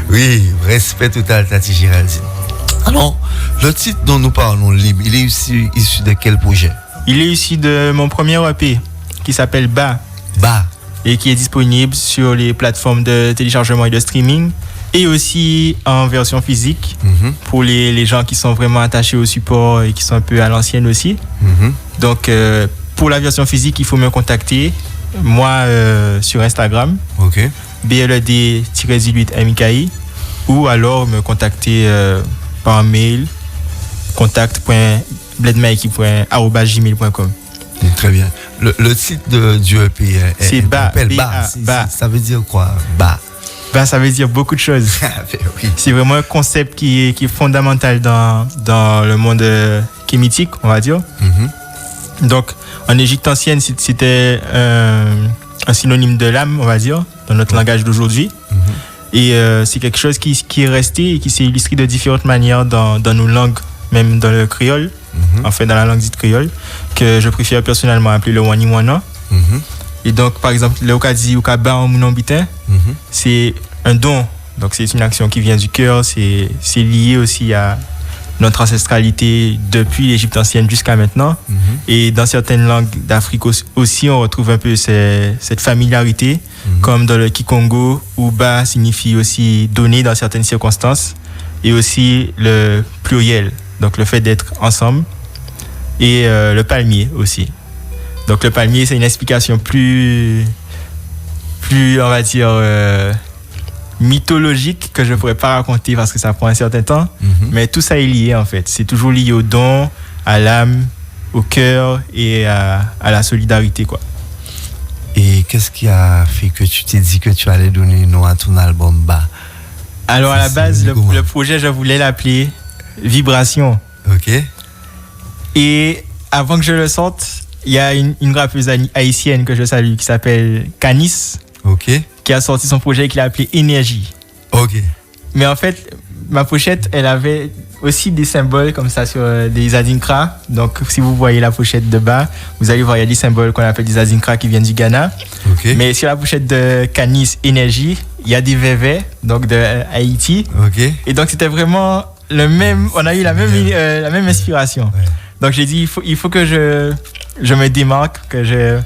Oui, respect total, Tati Géraldine. Alors, le titre dont nous parlons, Libre, il est issu de quel projet? Il est issu de mon premier EP, qui s'appelle Ba. Ba. Et qui est disponible sur les plateformes de téléchargement et de streaming. Et aussi en version physique, pour les gens qui sont vraiment attachés au support et qui sont un peu à l'ancienne aussi. Donc, pour la version physique, il faut me contacter, moi, sur Instagram, BLED-18MIKI, ou alors me contacter par mail, contact.bledmaiki@gmail.com. Très bien. Le titre du EP c'est Ba. Ça veut dire quoi? Ba. Bah, ça veut dire beaucoup de choses. Oui. C'est vraiment un concept qui est fondamental dans le monde qui est mythique, on va dire. Donc, en Égypte ancienne, c'était un synonyme de l'âme, on va dire, dans notre langage d'aujourd'hui. Et c'est quelque chose qui est resté et qui s'est illustré de différentes manières dans nos langues, même dans le créole, enfin dans la langue dite créole, que je préfère personnellement appeler le wani-wana. Et donc, par exemple, le Okadi ou Kaba en Mounambitin, c'est un don. Donc, c'est une action qui vient du cœur. C'est lié aussi à notre ancestralité depuis l'Égypte ancienne jusqu'à maintenant. Et dans certaines langues d'Afrique aussi, on retrouve un peu cette familiarité, comme dans le Kikongo, où Ba signifie aussi donner dans certaines circonstances, et aussi le pluriel, donc le fait d'être ensemble, et le palmier aussi. Donc le palmier, c'est une explication plus on va dire, mythologique que je ne pourrais pas raconter parce que ça prend un certain temps. Mais tout ça est lié en fait. C'est toujours lié au don, à l'âme, au cœur et à la solidarité, quoi. Et qu'est-ce qui a fait que tu t'es dit que tu allais donner nom à ton album Ba? Alors à la base, le projet, je voulais l'appeler Vibration. Et avant que je le sorte, il y a une rappeuse haïtienne que je salue qui s'appelle Canis, qui a sorti son projet et qui l'a appelé Énergie. Mais en fait, ma pochette, elle avait aussi des symboles comme ça sur des adinkra. Donc, si vous voyez la pochette de bas, vous allez voir, il y a des symboles qu'on appelle des adinkra qui viennent du Ghana. Mais sur la pochette de Canis Énergie, il y a des vévés, donc de Haïti. Et donc, c'était vraiment le même. On a eu la même inspiration. Donc, j'ai dit, il faut que je me démarque, que je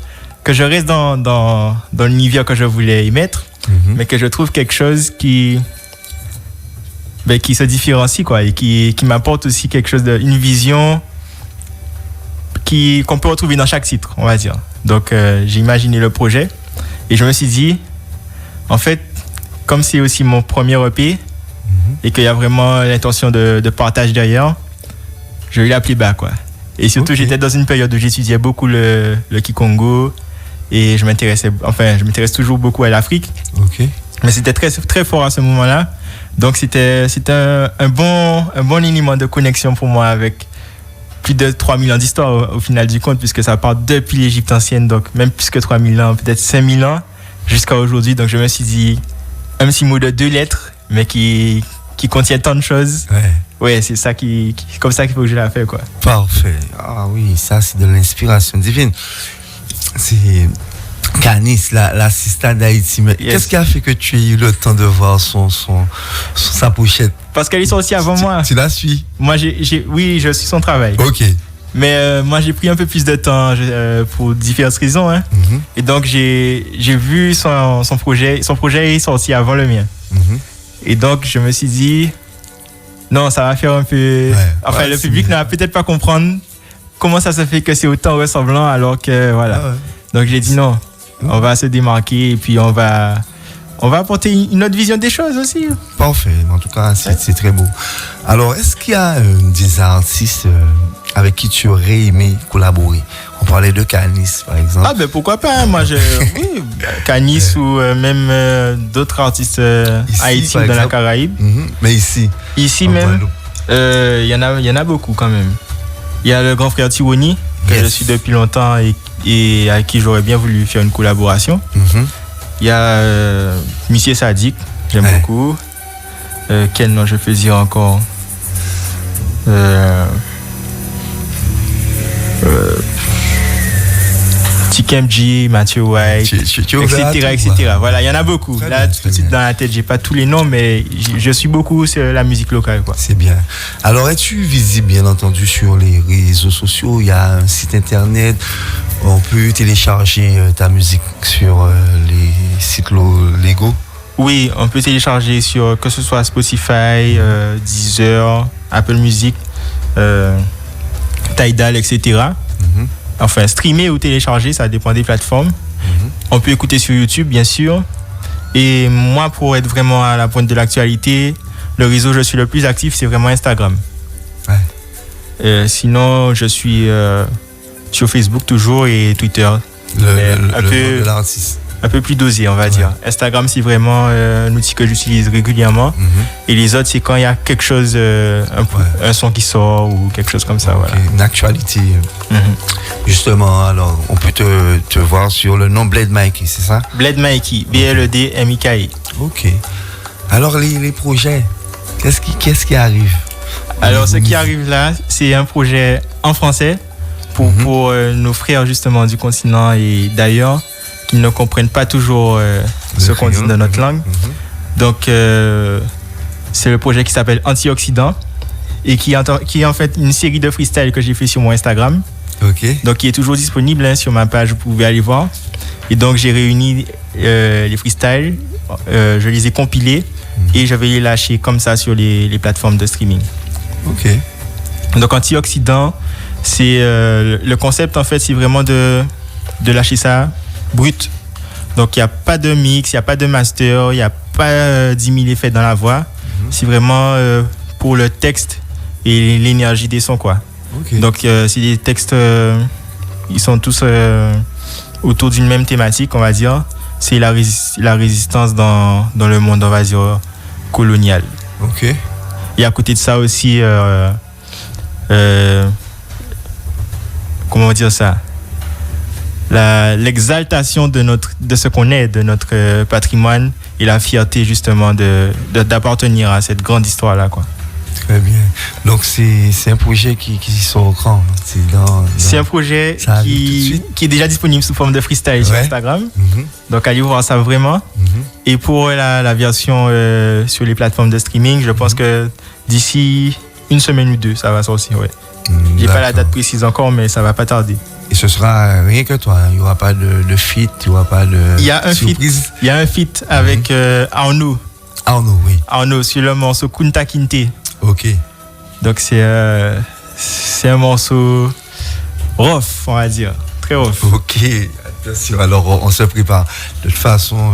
reste dans l'univers que je voulais y mettre, mais que je trouve quelque chose qui se différencie, quoi, et qui m'apporte aussi quelque chose une vision qu'on peut retrouver dans chaque titre, on va dire. Donc, j'ai imaginé le projet et je me suis dit, en fait, comme c'est aussi mon premier EP et qu'il y a vraiment l'intention de partage derrière, je vais l'appeler Ba, quoi. Et surtout, j'étais dans une période où j'étudiais beaucoup le Kikongo et je m'intéresse toujours beaucoup à l'Afrique. Mais c'était très, très fort à ce moment-là. Donc, c'était un bon élément de connexion pour moi avec plus de 3000 ans d'histoire au final du compte, puisque ça part depuis l'Égypte ancienne, donc même plus que 3000 ans, peut-être 5000 ans jusqu'à aujourd'hui. Donc, je me suis dit, un petit mot de 2 lettres, mais qui contient tant de choses. Ouais, c'est ça comme ça qu'il faut que je la fasse, quoi. Parfait. Ah oui, ça, c'est de l'inspiration divine. C'est Canis, l'assistant d'Haïti. Mais qu'est-ce qui a fait que tu aies eu le temps de voir sa pochette? Parce qu'elle est sortie avant moi. Tu la suis? Moi, oui, je suis son travail. Mais moi, j'ai pris un peu plus de temps pour diverses raisons. Et donc, j'ai vu son projet. Son projet est sorti avant le mien. Et donc, je me suis dit, non, ça va faire un peu... le public ne va peut-être pas comprendre comment ça se fait que c'est autant ressemblant alors que, voilà. Donc, j'ai dit non, on va se démarquer et puis on va apporter une autre vision des choses aussi. Parfait, en tout cas, c'est très beau. Alors, est-ce qu'il y a des artistes avec qui tu aurais aimé collaborer? On parlait de Canis, par exemple. Ah, ben pourquoi pas? Moi, oui, Canis ou même d'autres artistes haïtiens dans la Caraïbe. Mais ici? Ici même, il y en a beaucoup quand même. Il y a le grand frère Tironi, que je suis depuis longtemps et avec qui j'aurais bien voulu faire une collaboration. Il y a Monsieur Sadik, j'aime beaucoup. Quel nom je peux dire encore? Tikemji, Mathieu White, etc. Voilà, il y en a beaucoup. Là, tout de suite dans la tête, j'ai pas tous les noms, mais je suis beaucoup sur la musique locale, quoi. C'est bien. Alors, es-tu visible, bien entendu, sur les réseaux sociaux? Il y a un site internet. On peut télécharger ta musique sur les sites légaux. Oui, on peut télécharger sur que ce soit Spotify, Deezer, Apple Music, Tidal, etc. Enfin, streamer ou télécharger, ça dépend des plateformes. On peut écouter sur YouTube, bien sûr. Et moi, pour être vraiment à la pointe de l'actualité, le réseau où je suis le plus actif, c'est vraiment Instagram. Sinon, je suis sur Facebook toujours et Twitter. Le de l'artiste. Un peu plus dosé, on va dire. Instagram, c'est vraiment un outil que j'utilise régulièrement. Et les autres, c'est quand il y a quelque chose, un son qui sort ou quelque chose comme ça. Voilà. Une actualité. Justement, alors, on peut te voir sur le nom Bled Mikey, c'est ça? Bled Mikey, B-L-E-D-M-I-K-I. Ok. Alors, les projets, qu'est-ce qui arrive? Alors, ce qui arrive là, c'est un projet en français pour nos frères, justement, du continent et d'ailleurs, qui ne comprennent pas toujours ce qu'on dit dans notre langue. Donc, c'est le projet qui s'appelle Antioxydant et qui est en fait une série de freestyle que j'ai fait sur mon Instagram. Donc, qui est toujours disponible sur ma page, vous pouvez aller voir. Et donc, j'ai réuni les freestyles, je les ai compilés et je vais les lâcher comme ça sur les plateformes de streaming. Donc, Antioxydant, c'est le concept, en fait, c'est vraiment de lâcher ça brut. Donc, il n'y a pas de mix, il n'y a pas de master, il n'y a pas 10 000 effets dans la voix. C'est vraiment pour le texte et l'énergie des sons, quoi. Donc, c'est des textes, ils sont tous autour d'une même thématique, on va dire. C'est la résistance dans le monde, on va dire, colonial. Et à côté de ça aussi, comment dire ça? L'exaltation de ce qu'on est, de notre patrimoine et la fierté justement d'appartenir à cette grande histoire-là, quoi. Très bien. Donc c'est un projet qui sort au grand. C'est un projet qui est déjà disponible sous forme de freestyle sur Instagram. Donc allez voir ça vraiment. Et pour la version sur les plateformes de streaming, je pense que d'ici une semaine ou deux, ça va sortir. J'ai pas la date précise encore, mais ça va pas tarder. Et ce sera rien que toi, il n'y aura pas de feat, il n'y aura pas de surprise. Il y a un feat avec Arnaud. Arnaud, oui. Arnaud sur le morceau Kunta Kinte. Donc c'est un morceau rough, on va dire. Très rough. Attention, alors on se prépare. De toute façon,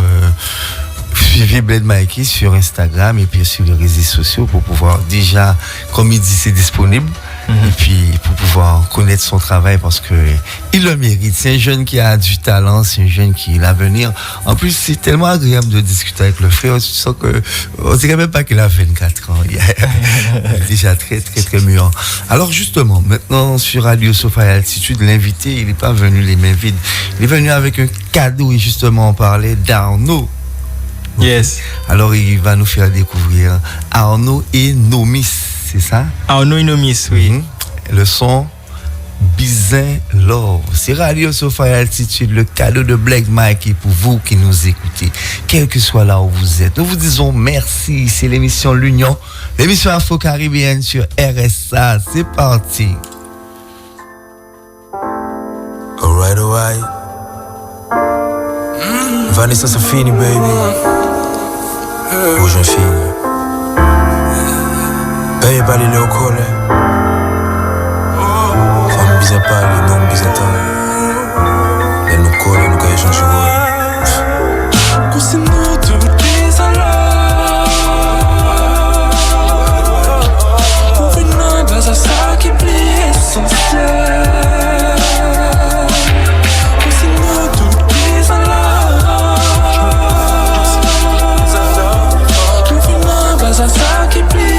suivez Bled Mikey sur Instagram et puis sur les réseaux sociaux pour pouvoir déjà, comme il dit, c'est disponible. Et puis pour pouvoir connaître son travail parce que il le mérite. C'est un jeune qui a du talent, c'est un jeune qui a l'avenir. En plus, c'est tellement agréable de discuter avec le frère. Tu sens que on dirait même pas qu'il a 24 ans. Il est déjà très très très mûr. Alors justement, maintenant sur Radio Sofa et Altitude, l'invité, il n'est pas venu les mains vides. Il est venu avec un cadeau et justement on parlait d'Arnaud. Yes. Alors il va nous faire découvrir Arnaud et Nomis. C'est ça? Arnaud et Nomis, oui. Le son Bizin Love. C'est Radio Sofa et Altitude, le cadeau de Bled Mikey pour vous qui nous écoutez, quel que soit là où vous êtes. Nous vous disons merci. C'est l'émission L'Union, l'émission afro-caribéenne sur RSA. C'est parti. Alright. Vanessa Safini, baby. Aux jeunes filles. Baby, pas les locaux, femme bizarre pas, les noms bizarres. Les nous collent, nous gagnons chaque jour. C'est nous toutes les alors. Pour une base à ça qui plaît essentiel. C'est nous toutes les alors. Pour une base à ça qui plaît.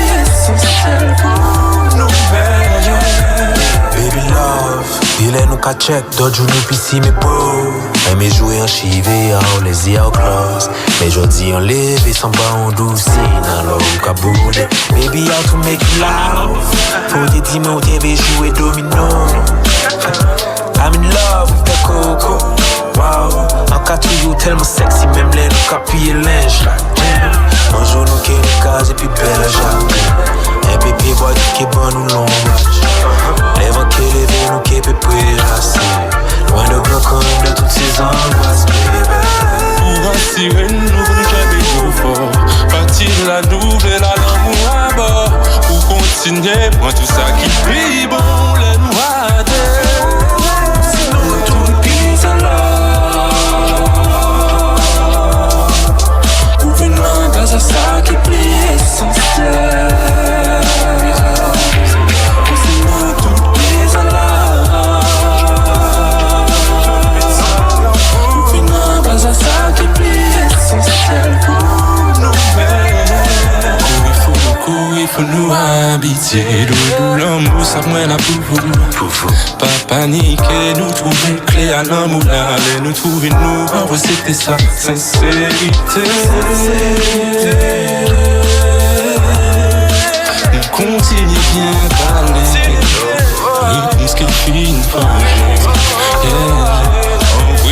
Baby love, il est nous qu'à check, d'autres jours nous pissi mes beaux. Aimé jouer en chivé, en lazy en classe. Mais j'dis en levé, sans pas en douce, dans l'eau qu'à bouler. Baby how to make you loud. Faut des dimons, t'aimes jouer domino. I'm in love with the coco. Wow, en cas toujours tellement sexy, même les nous qu'à piller linge. Un jour nous qu'est une case et puis belle jardin. Un bébé boy qui est bon ou long match. Les vents qui lèvent nous qui est peu pressé. Loin de bloc de toutes ces angoisses, baby. Pour assurer nous, nous j'avais tout signer, moi tout ça qui prie, bon, les noirs. Sinon, tout pis à l'art. Gouvernement, grâce à ça qui plie essentiel. Sinon, tout pis à l'art. Gouvernement, grâce à ça qui plie essentiel pour nous faire. Il faut nous habiter, l'amour, ça moins la pour pas paniquer, nous trouver clé à l'amour, aller nous trouver nous, c'était ça, sincérité. Nous continuons bien parler, nous ce qu'il fait une fois.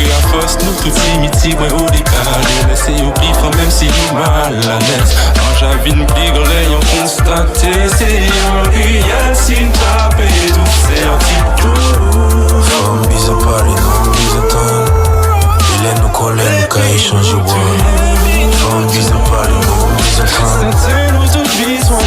À force, nous tout timide, ouais, au décalé. Laissez au pif, même si nous mal à l'aise. Quand j'avais une big, on l'a constaté. C'est un réel, si une tape et tout, c'est un petit tour. Femme bise à Paris, non, bise à temps. Il est nous coller, nous qu'à échanger, ouais. Femme bise à Paris, non, bise à temps. C'est nous toutes vies, son nom.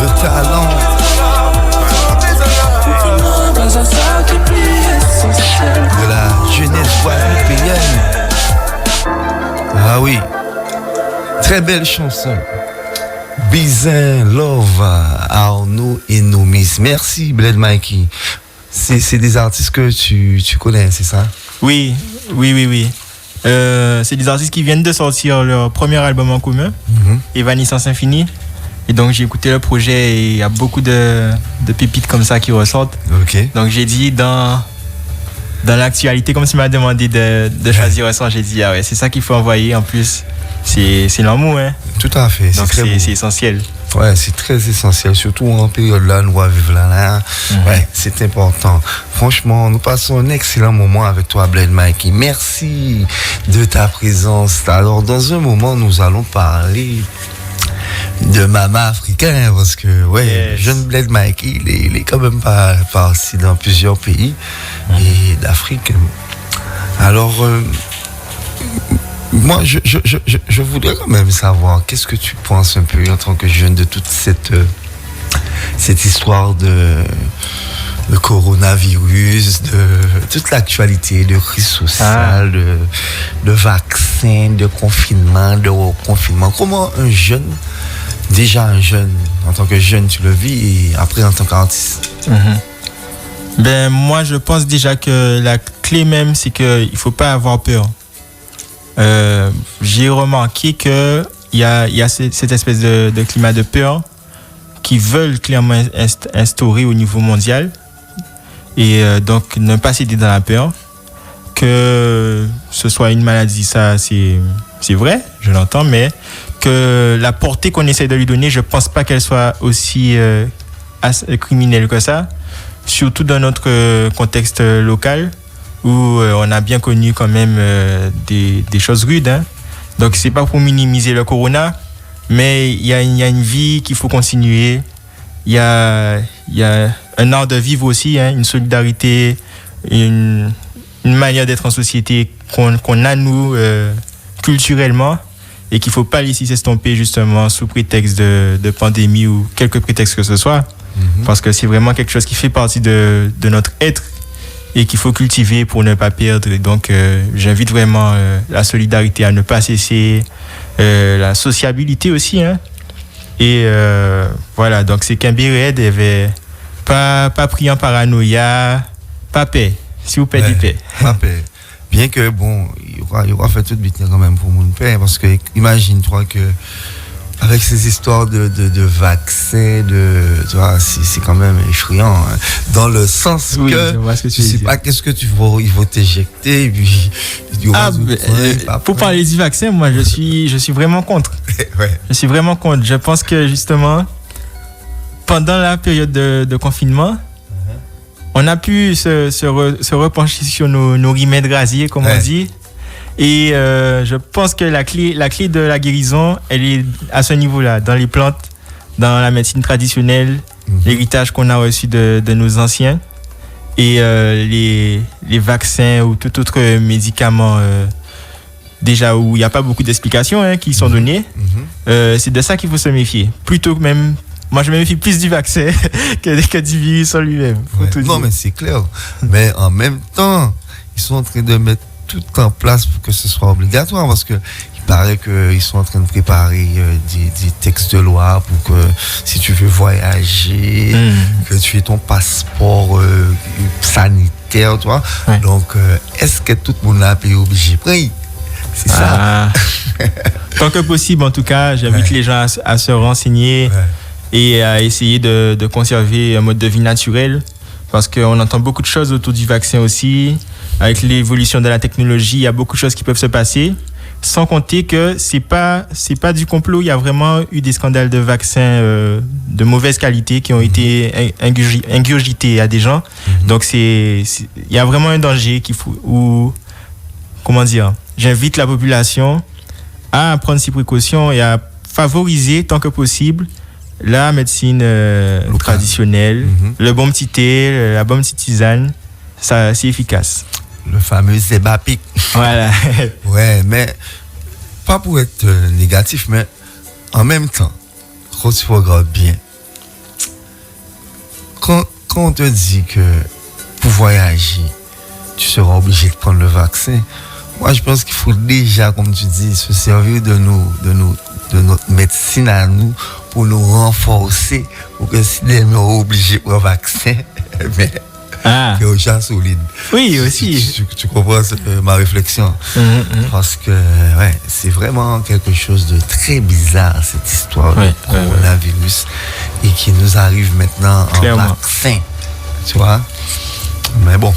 Le talent. De la jeunesse guadeloupéenne. Ah oui. Très belle chanson. Bizin, Love, Arnaud et Nomis. Merci Bled Mikey. C'est des artistes que tu connais, c'est ça? Oui. C'est des artistes qui viennent de sortir leur premier album en commun, Evanescence Infinie. Et donc j'ai écouté le projet et il y a beaucoup de pépites comme ça qui ressortent. Okay. Donc j'ai dit dans l'actualité, comme tu m'as demandé de choisir un son, j'ai dit ah ouais, c'est ça qu'il faut envoyer. En plus, c'est l'amour, hein. Tout à fait. Donc c'est essentiel. Ouais, c'est très essentiel, surtout en période là, nous vivons là. Ouais, c'est important. Franchement, nous passons un excellent moment avec toi, Bled Mikey. Merci de ta présence. Alors, dans un moment, nous allons parler de Mama africain, parce que, ouais, yes. Jeune Bled Mikey, il est quand même parti dans plusieurs pays et d'Afrique. Alors, moi, je voudrais quand même savoir, qu'est-ce que tu penses un peu en tant que jeune de toute cette histoire de coronavirus, de toute l'actualité, de crise sociale, de vaccins, de confinement, de reconfinement. Comment un jeune, en tant que jeune, tu le vis et après en tant qu'artiste? Ben, moi, je pense déjà que la clé même, c'est qu'il ne faut pas avoir peur. J'ai remarqué qu'il y a cette espèce de climat de peur qui veulent clairement instaurer au niveau mondial. Et donc, ne pas céder dans la peur. Que ce soit une maladie, ça, c'est vrai, je l'entends, mais que la portée qu'on essaie de lui donner, je ne pense pas qu'elle soit aussi criminelle que ça. Surtout dans notre contexte local, où on a bien connu quand même des choses rudes. Hein. Donc, c'est pas pour minimiser le corona, mais il y a une vie qu'il faut continuer. Il y a un art de vivre aussi, hein, une solidarité, une manière d'être en société qu'on a, nous, culturellement, et qu'il ne faut pas laisser s'estomper justement sous prétexte de pandémie ou quelque prétexte que ce soit. Parce que c'est vraiment quelque chose qui fait partie de notre être et qu'il faut cultiver pour ne pas perdre. Donc, j'invite vraiment la solidarité à ne pas cesser, la sociabilité aussi. Hein. Et voilà, donc c'est qu'un béret, pas pris en paranoïa, pas paix. Si vous paix, du paix. Pas paix. Bien que, bon, il y aura fait tout de suite quand même pour mon paix, parce que imagine-toi que avec ces histoires de vaccins, tu vois, c'est quand même effrayant, hein, dans le sens que tu sais pas qu'est-ce que ils vont t'éjecter, et puis pour parler du vaccin, moi je suis vraiment contre. Ouais. Je suis vraiment contre. Je pense que justement pendant la période de confinement, on a pu se repencher sur nos remèdes gaziers, comme on dit. Et je pense que la clé de la guérison, elle est à ce niveau-là, dans les plantes, dans la médecine traditionnelle, l'héritage qu'on a reçu de nos anciens et les vaccins ou tout autre médicament déjà où il n'y a pas beaucoup d'explications qui sont données. C'est de ça qu'il faut se méfier. Plutôt que même, moi je me méfie plus du vaccin que du virus en lui-même. Non, mais c'est clair. Mais en même temps, ils sont en train de mettre tout en place pour que ce soit obligatoire parce que il paraît qu'ils sont en train de préparer des textes de loi pour que si tu veux voyager, que tu aies ton passeport sanitaire, tu vois. Donc, est-ce que tout le monde a payé obligé? C'est ça. Tant que possible, en tout cas, j'invite les gens à se renseigner et à essayer de conserver un mode de vie naturel parce qu'on entend beaucoup de choses autour du vaccin aussi. Avec l'évolution de la technologie, il y a beaucoup de choses qui peuvent se passer. Sans compter que c'est pas du complot. Il y a vraiment eu des scandales de vaccins de mauvaise qualité qui ont été ingurgités à des gens. Donc il y a vraiment un danger qu'il faut. Comment dire? J'invite la population à prendre ses précautions et à favoriser tant que possible la médecine traditionnelle, le bon petit thé, la bonne petite tisane. Ça, c'est efficace. Le fameux Zébapic. Voilà. Ouais, mais pas pour être négatif, mais en même temps, quand tu regardes bien, quand on te dit que pour voyager, tu seras obligé de prendre le vaccin, moi je pense qu'il faut déjà, comme tu dis, se servir de notre médecine à nous pour nous renforcer, pour que si les gens sont obligés pour un vaccin, mais c'est au chat solide. Oui, aussi. Tu comprends ma réflexion? Parce que c'est vraiment quelque chose de très bizarre, cette histoire de coronavirus, et qui nous arrive maintenant en vaccin. Tu vois? Mais bon.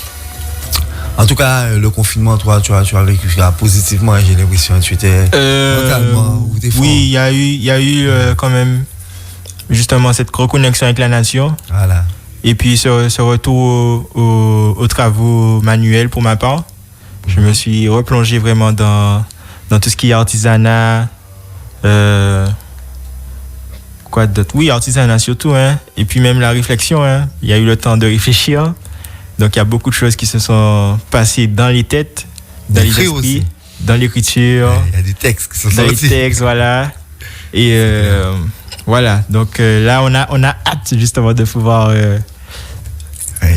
En tout cas, le confinement, toi, tu as vécu positivement, j'ai l'impression. Tu étais mentalement ou t'es fort? Oui, il y a eu quand même justement cette reconnexion avec la nation. Voilà. Et puis ce retour aux travaux manuels pour ma part. Je me suis replongé vraiment dans tout ce qui est artisanat. Quoi d'autre? Oui, artisanat surtout. Et puis même la réflexion. Il y a eu le temps de réfléchir. Donc il y a beaucoup de choses qui se sont passées dans les têtes, dans les esprits, aussi. Dans l'écriture. Il y a des textes qui sont dans sortis. Les textes, voilà. Et voilà. Donc là, on a hâte justement de pouvoir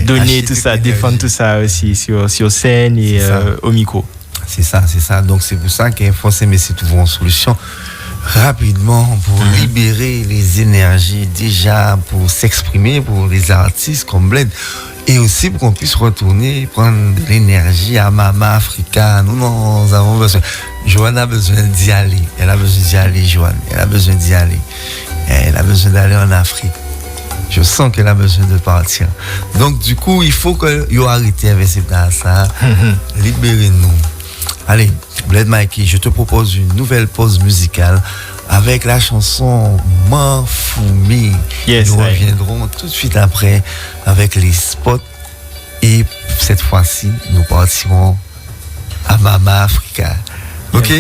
donner tout ça, défendre tout ça aussi sur scène et au micro. C'est ça. Donc c'est pour ça qu'Info mais c'est trouver une solution rapidement pour libérer les énergies déjà pour s'exprimer pour les artistes comme Bled. Et aussi pour qu'on puisse retourner prendre de l'énergie à Mama Africa. Nous avons besoin. Joanne a besoin d'y aller. Elle a besoin d'y aller, Joanne. Elle a besoin d'y aller. Elle a besoin d'aller en Afrique. Je sens qu'elle a besoin de partir. Donc du coup, il faut que vous arrêtez avec ces ça. Libérez-nous. Allez, Bled Mikey, je te propose une nouvelle pause musicale avec la chanson Manfoumi. Nous reviendrons tout de suite après avec les spots. Et cette fois-ci, nous partirons à Mama Africa. Ok?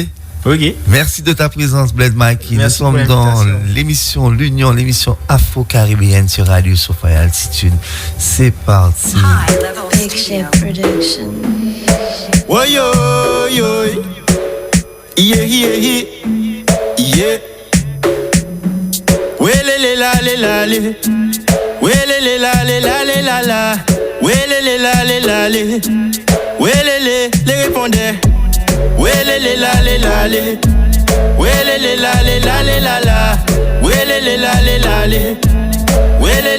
Ok. Merci de ta présence, Bled Mikey. Nous sommes dans l'émission L'Union, l'émission afro-caribéenne sur Radio Sophia Altitude. C'est parti. Big Ship Production. Oh yo yo, yeah. Wele la le la le, wele la le la le la la, wele la le la le, wele les répondait, wele la le la le, wele la le la le la la, wele la le la le, wele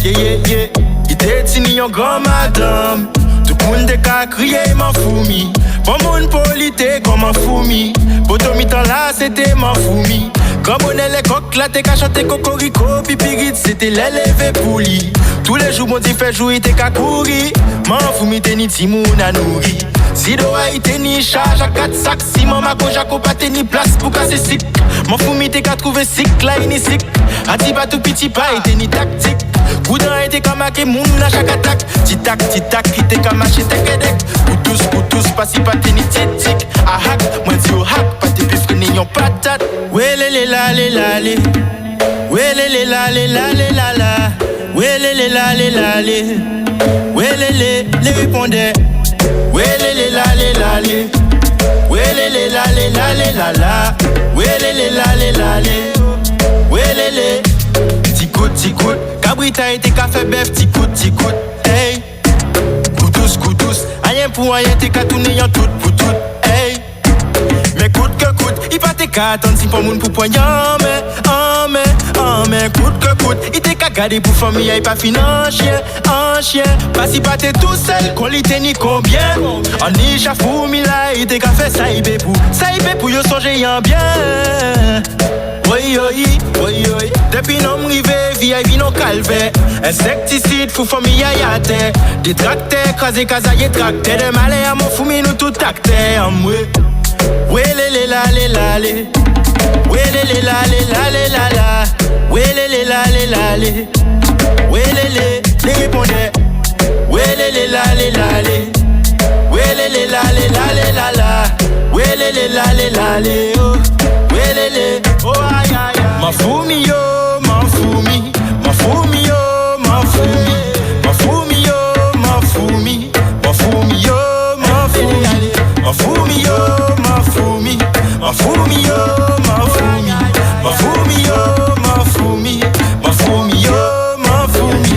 yeah. Il était signé en grand madame. Tout le monde a crié Manfoumi. Bon monde polité comme Manfoumi. Poto mi-temps là c'était Manfoumi. Quand on est les coques là t'es qu'à chanter cocorico. Pipirite c'était l'élevé pouli. Tous les jours mon dit fait jouer t'es qu'à courir. Manfoumi t'es ni timoun à nourrir. Si doa il t'es ni charge à 4 sacs. Si maman koja ko pas t'es ni place pour casser sick. Manfoumi t'es qu'à trouver sick là il ni sick. Atiba tout petit pas il t'es ni tactique. Koudan était comme à moun à chaque attaque. Tic-tac, il était comme à chez Tekedek. Koutous, pas si pas t'es ni tic-tic. A hack, moi dis au hack, pas t'es plus freiné yon patate. Wele la le la le. Welele la le la le la la. Welele la le la le. Welele les répondait. Welele la le la le. Welele la le la le la la. Welele la le la le. Welele. Tikout, Cabrita était café bœuf, tikout, hey. Koutous, rien pour rien, t'es qu'à tourner en tout pour tout, hey. Mais coûte que coûte, il pas t'es qu'à attendre si pour moun pour poignard, mais, coûte que coûte, il t'es qu'à garder pour famille, il pas financier, en chien. Pas si pas t'es tout seul, qu'on l'ité ni combien. En niche à fou, mila, il t'es qu'à faire ça, il pour yo songer en bien. Oui, depuis non m'rivé, VIP non calvaire. Insecticide, fou famille à terre. Détracté, crasé, casaillé, tracté. De malais à mon foumi, nous tout acté. Welele la le la le. Welele la le la le la la. Welele la le la le. Welele, les répondait. Welele la le la le. Welele la le la le la la. Welele la le la le. Welele, oh aïe aïe aïe. Ma foumi yo, ma foumi. Ma foumi yo, ma foumi. Ma foumi yo, ma foumi. Ma foumi yo, ma foumi. Ma foumi yo, ma foumi. Ma foumi yo, ma foumi. Ma foumi yo, ma foumi. Ma foumi yo, ma foumi.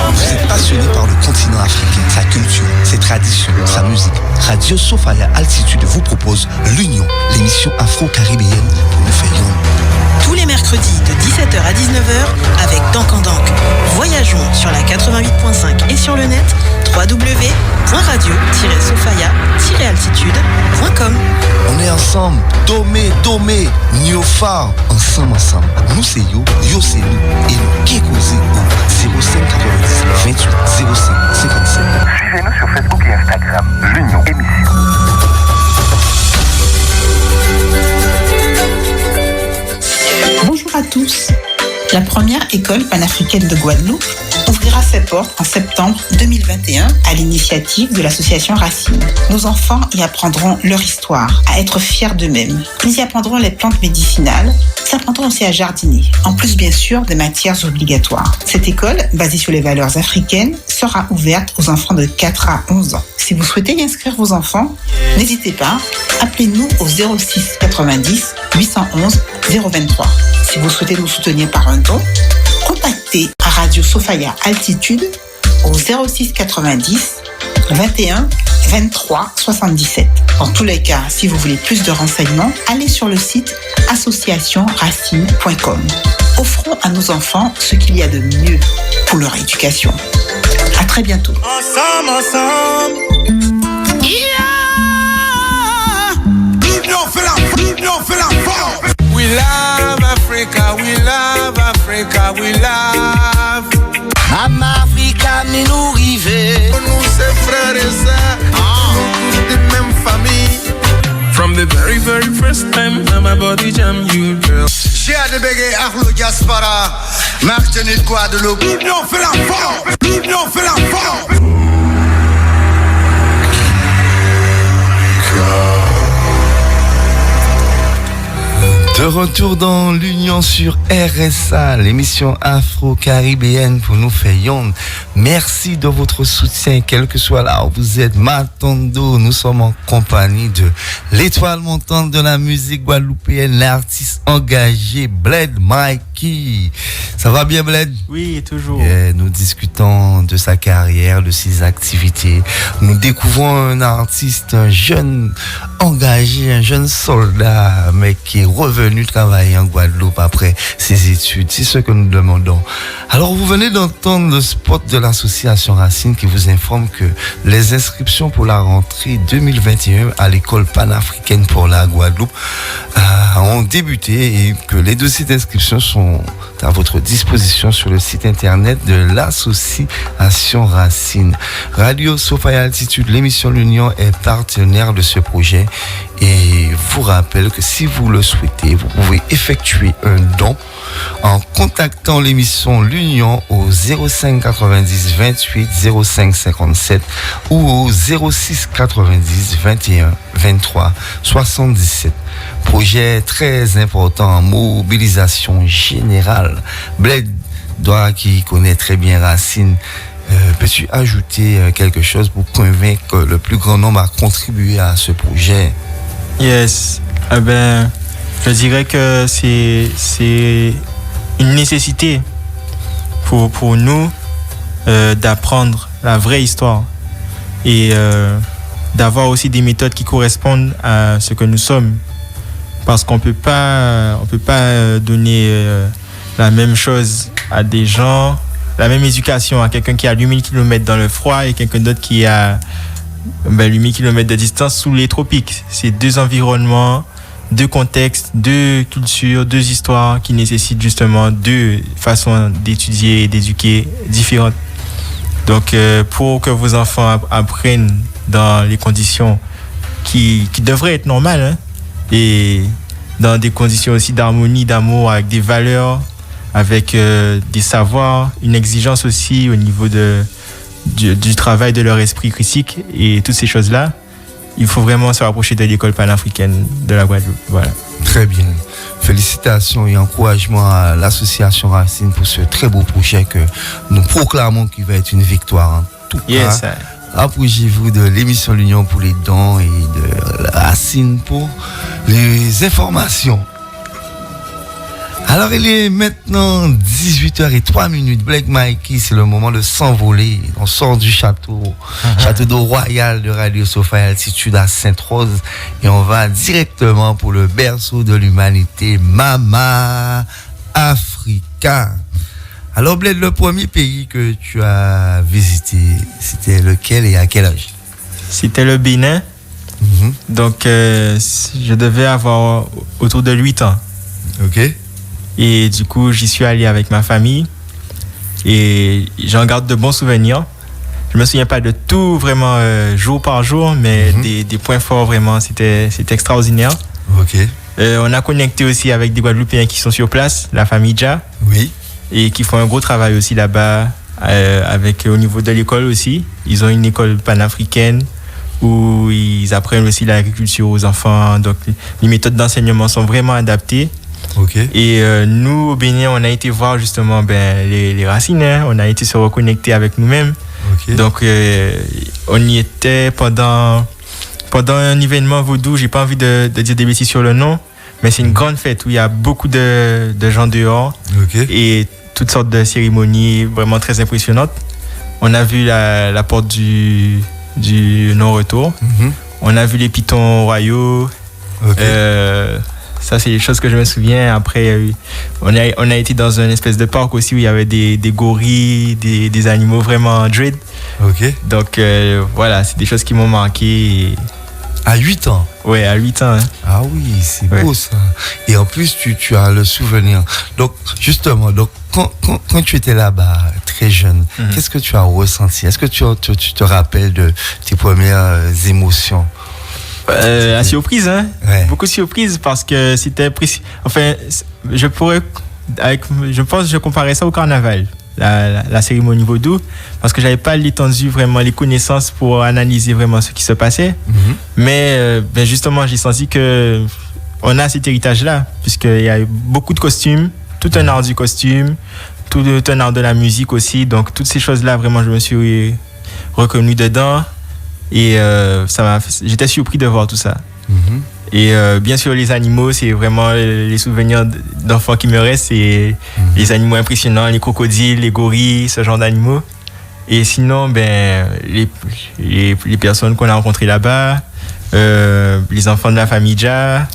Vous êtes passionné par le continent africain, sa culture, ses traditions, sa musique. Radio Sophia Altitude vous propose l'Union, l'émission afro-caribéenne pour nous faire rire. Tous les mercredis de 17h à 19h avec Dankandank. Voyageons sur la 88.5 et sur le net www.radio-sophia-altitude.com. On est ensemble, Domé, Niofa, ensemble. Nous c'est yo c'est nous, et nous qui causons au 05 90 28 05 57. Suivez-nous sur Facebook et Instagram, l'Union Émission. Bonjour à tous. La première école panafricaine de Guadeloupe ouvrira ses portes en septembre 2021 à l'initiative de l'association Racine. Nos enfants y apprendront leur histoire, à être fiers d'eux-mêmes. Ils y apprendront les plantes médicinales. Ils apprendront aussi à jardiner, en plus bien sûr des matières obligatoires. Cette école, basée sur les valeurs africaines, sera ouverte aux enfants de 4 à 11 ans. Si vous souhaitez y inscrire vos enfants, n'hésitez pas, appelez-nous au 06 90 811 023. Si vous souhaitez nous soutenir par un don, contactez Radio Sophia Altitude au 06 90 21 23 77. Dans tous les cas, si vous voulez plus de renseignements, allez sur le site associationracine.com. Offrons à nos enfants ce qu'il y a de mieux pour leur éducation. À très bientôt. Ensemble. L'union fait la force. We love Africa, we love Africa, we love. Mama Africa, nous rive. Nous c'est frères et sœurs, nous tous de même famille. From the very, very first time, my body jam you, girl. J'ai de béguer Arlo Diaspora, Martinique, Guadeloupe. L'union fait la force. L'union fait la force. De retour dans l'Union sur RSA, l'émission afro-caribéenne pour nous faire yon. Merci de votre soutien, quel que soit là où vous êtes. Matondo, nous sommes en compagnie de l'étoile montante de la musique guadeloupéenne, l'artiste engagé Bled Mike Mikey. Ça va bien, Bled? Oui, toujours. Et nous discutons de sa carrière, de ses activités. Nous découvrons un artiste, un jeune engagé, un jeune soldat, mais qui est revenu travailler en Guadeloupe après ses études. C'est ce que nous demandons. Alors, vous venez d'entendre le spot de l'association Racine qui vous informe que les inscriptions pour la rentrée 2021 à l'école panafricaine pour la Guadeloupe ont débuté et que les dossiers d'inscription sont à votre disposition sur le site internet de l'association Racine. Radio Sophia Altitude, l'émission L'Union est partenaire de ce projet et vous rappelle que si vous le souhaitez, vous pouvez effectuer un don en contactant l'émission L'Union au 05 90 28 05 57 ou au 06 90 21 23 77. Projet très important en mobilisation générale. Bled, toi qui connais très bien Racine, peux-tu ajouter quelque chose pour convaincre le plus grand nombre à contribuer à ce projet? Yes. Je dirais que c'est une nécessité pour nous d'apprendre la vraie histoire et d'avoir aussi des méthodes qui correspondent à ce que nous sommes. Parce qu'on peut pas donner la même chose à des gens, la même éducation à quelqu'un qui a 8000 km dans le froid et quelqu'un d'autre qui a 8000 km de distance sous les tropiques. C'est deux environnements, deux contextes, deux cultures, deux histoires qui nécessitent justement deux façons d'étudier et d'éduquer différentes. Donc, pour que vos enfants apprennent dans les conditions qui devraient être normales, hein, et dans des conditions aussi d'harmonie, d'amour, avec des valeurs, avec des savoirs, une exigence aussi au niveau du travail de leur esprit critique et toutes ces choses-là, il faut vraiment se rapprocher de l'école panafricaine de la Guadeloupe. Voilà. Très bien. Félicitations et encouragement à l'association Racine pour ce très beau projet que nous proclamons qui va être une victoire. En tout yes, cas, approchez-vous de l'émission L'Union pour les dons et de Racine pour les informations. Alors, il est maintenant 18h03. Black Mikey, c'est le moment de s'envoler. On sort du château d'eau royal de Radio Sophia Altitude à Sainte-Rose et on va directement pour le berceau de l'humanité, Mama Africa. Alors, Bled, le premier pays que tu as visité, c'était lequel et à quel âge? C'était le Bénin. Donc, je devais avoir autour de 8 ans. Ok. Et du coup, j'y suis allé avec ma famille et j'en garde de bons souvenirs. Je me souviens pas de tout vraiment jour par jour, mais des points forts vraiment, c'était extraordinaire. Ok. On a connecté aussi avec des Guadeloupéens qui sont sur place, la famille Dja. Oui. Et qui font un gros travail aussi là-bas, au niveau de l'école aussi. Ils ont une école panafricaine où ils apprennent aussi l'agriculture aux enfants. Donc, les méthodes d'enseignement sont vraiment adaptées. Okay. Et nous, au Bénin, on a été voir justement les racines. Hein. On a été se reconnecter avec nous-mêmes. Okay. Donc, on y était pendant un événement vaudou. J'ai pas envie de dire des bêtises sur le nom, mais c'est une grande fête où il y a beaucoup de gens dehors. Okay. Et toutes sortes de cérémonies vraiment très impressionnantes. On a vu la porte du non-retour. On a vu les pitons royaux. Okay. Ça, c'est des choses que je me souviens. Après, on a été dans une espèce de parc aussi où il y avait des gorilles, des animaux vraiment dread. Ok. Donc, voilà, c'est des choses qui m'ont marqué. À 8 ans? Ouais, à 8 ans. Hein. Ah oui, c'est beau ça. Et en plus, tu as le souvenir. Donc, justement, quand tu étais là-bas, très jeune, qu'est-ce que tu as ressenti? Est-ce que tu te rappelles de tes premières émotions? La surprise, hein? Ouais. Beaucoup de surprises parce que c'était enfin, je pense que je comparais ça au carnaval, la cérémonie vaudou, parce que j'avais pas l'étendue, vraiment les connaissances pour analyser vraiment ce qui se passait. Mais justement, j'ai senti que on a cet héritage-là, puisqu'il y a beaucoup de costumes, tout un art du costume, tout un art de la musique aussi. Donc toutes ces choses-là, vraiment, je me suis reconnu dedans. Et j'étais surpris de voir tout ça. Et bien sûr, les animaux, c'est vraiment les souvenirs d'enfants qui me restent. C'est les animaux impressionnants, les crocodiles, les gorilles, ce genre d'animaux. Et sinon, les personnes qu'on a rencontrées là-bas, les enfants de la famille Ja,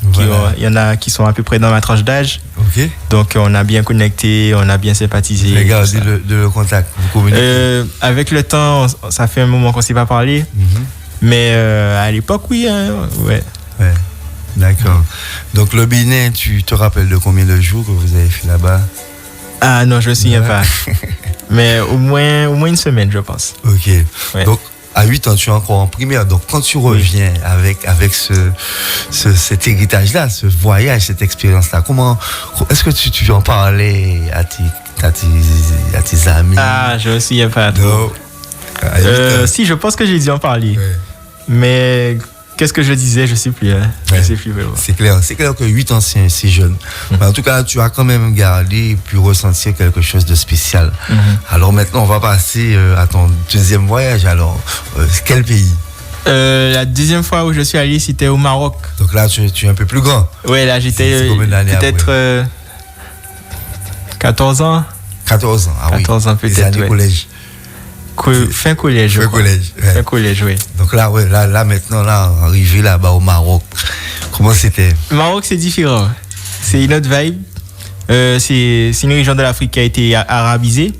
il y en a qui sont à peu près dans ma tranche d'âge. Okay. Donc, on a bien connecté, on a bien sympathisé. Regardez le contact, vous communiquez. Avec le temps, ça fait un moment qu'on ne s'est pas parlé. Mais à l'époque, oui. Ouais. D'accord. Donc, le Bénin, tu te rappelles de combien de jours que vous avez fait là-bas? Ah non, je ne me souviens pas. Mais au moins une semaine, je pense. Ok. Ouais. Donc, à 8 ans, tu es encore en primaire. Donc, quand tu reviens avec cet héritage-là, ce voyage, cette expérience-là, est-ce que tu veux en parler à tes amis? Ah, je ne me souviens pas trop. Si, je pense que j'ai dû en parler. Ouais. Mais qu'est-ce que je disais? Je ne sais plus. Je sais plus vraiment. C'est clair que 8 ans, c'est jeune. Mais en tout cas, tu as quand même gardé et pu ressentir quelque chose de spécial. Alors maintenant, on va passer à ton deuxième voyage. Alors, quel pays? La deuxième fois où je suis allé, c'était au Maroc. Donc là, tu es un peu plus grand. Oui, là, j'étais peut-être 14 ans. 14 ans, ah 14 ans peut-être. Les années collège. Fin collège. Fin collège, oui. Donc là, là maintenant, arrivé là-bas au Maroc, comment c'était? Le Maroc, c'est différent. C'est une autre vibe. C'est une région de l'Afrique qui a été arabisée.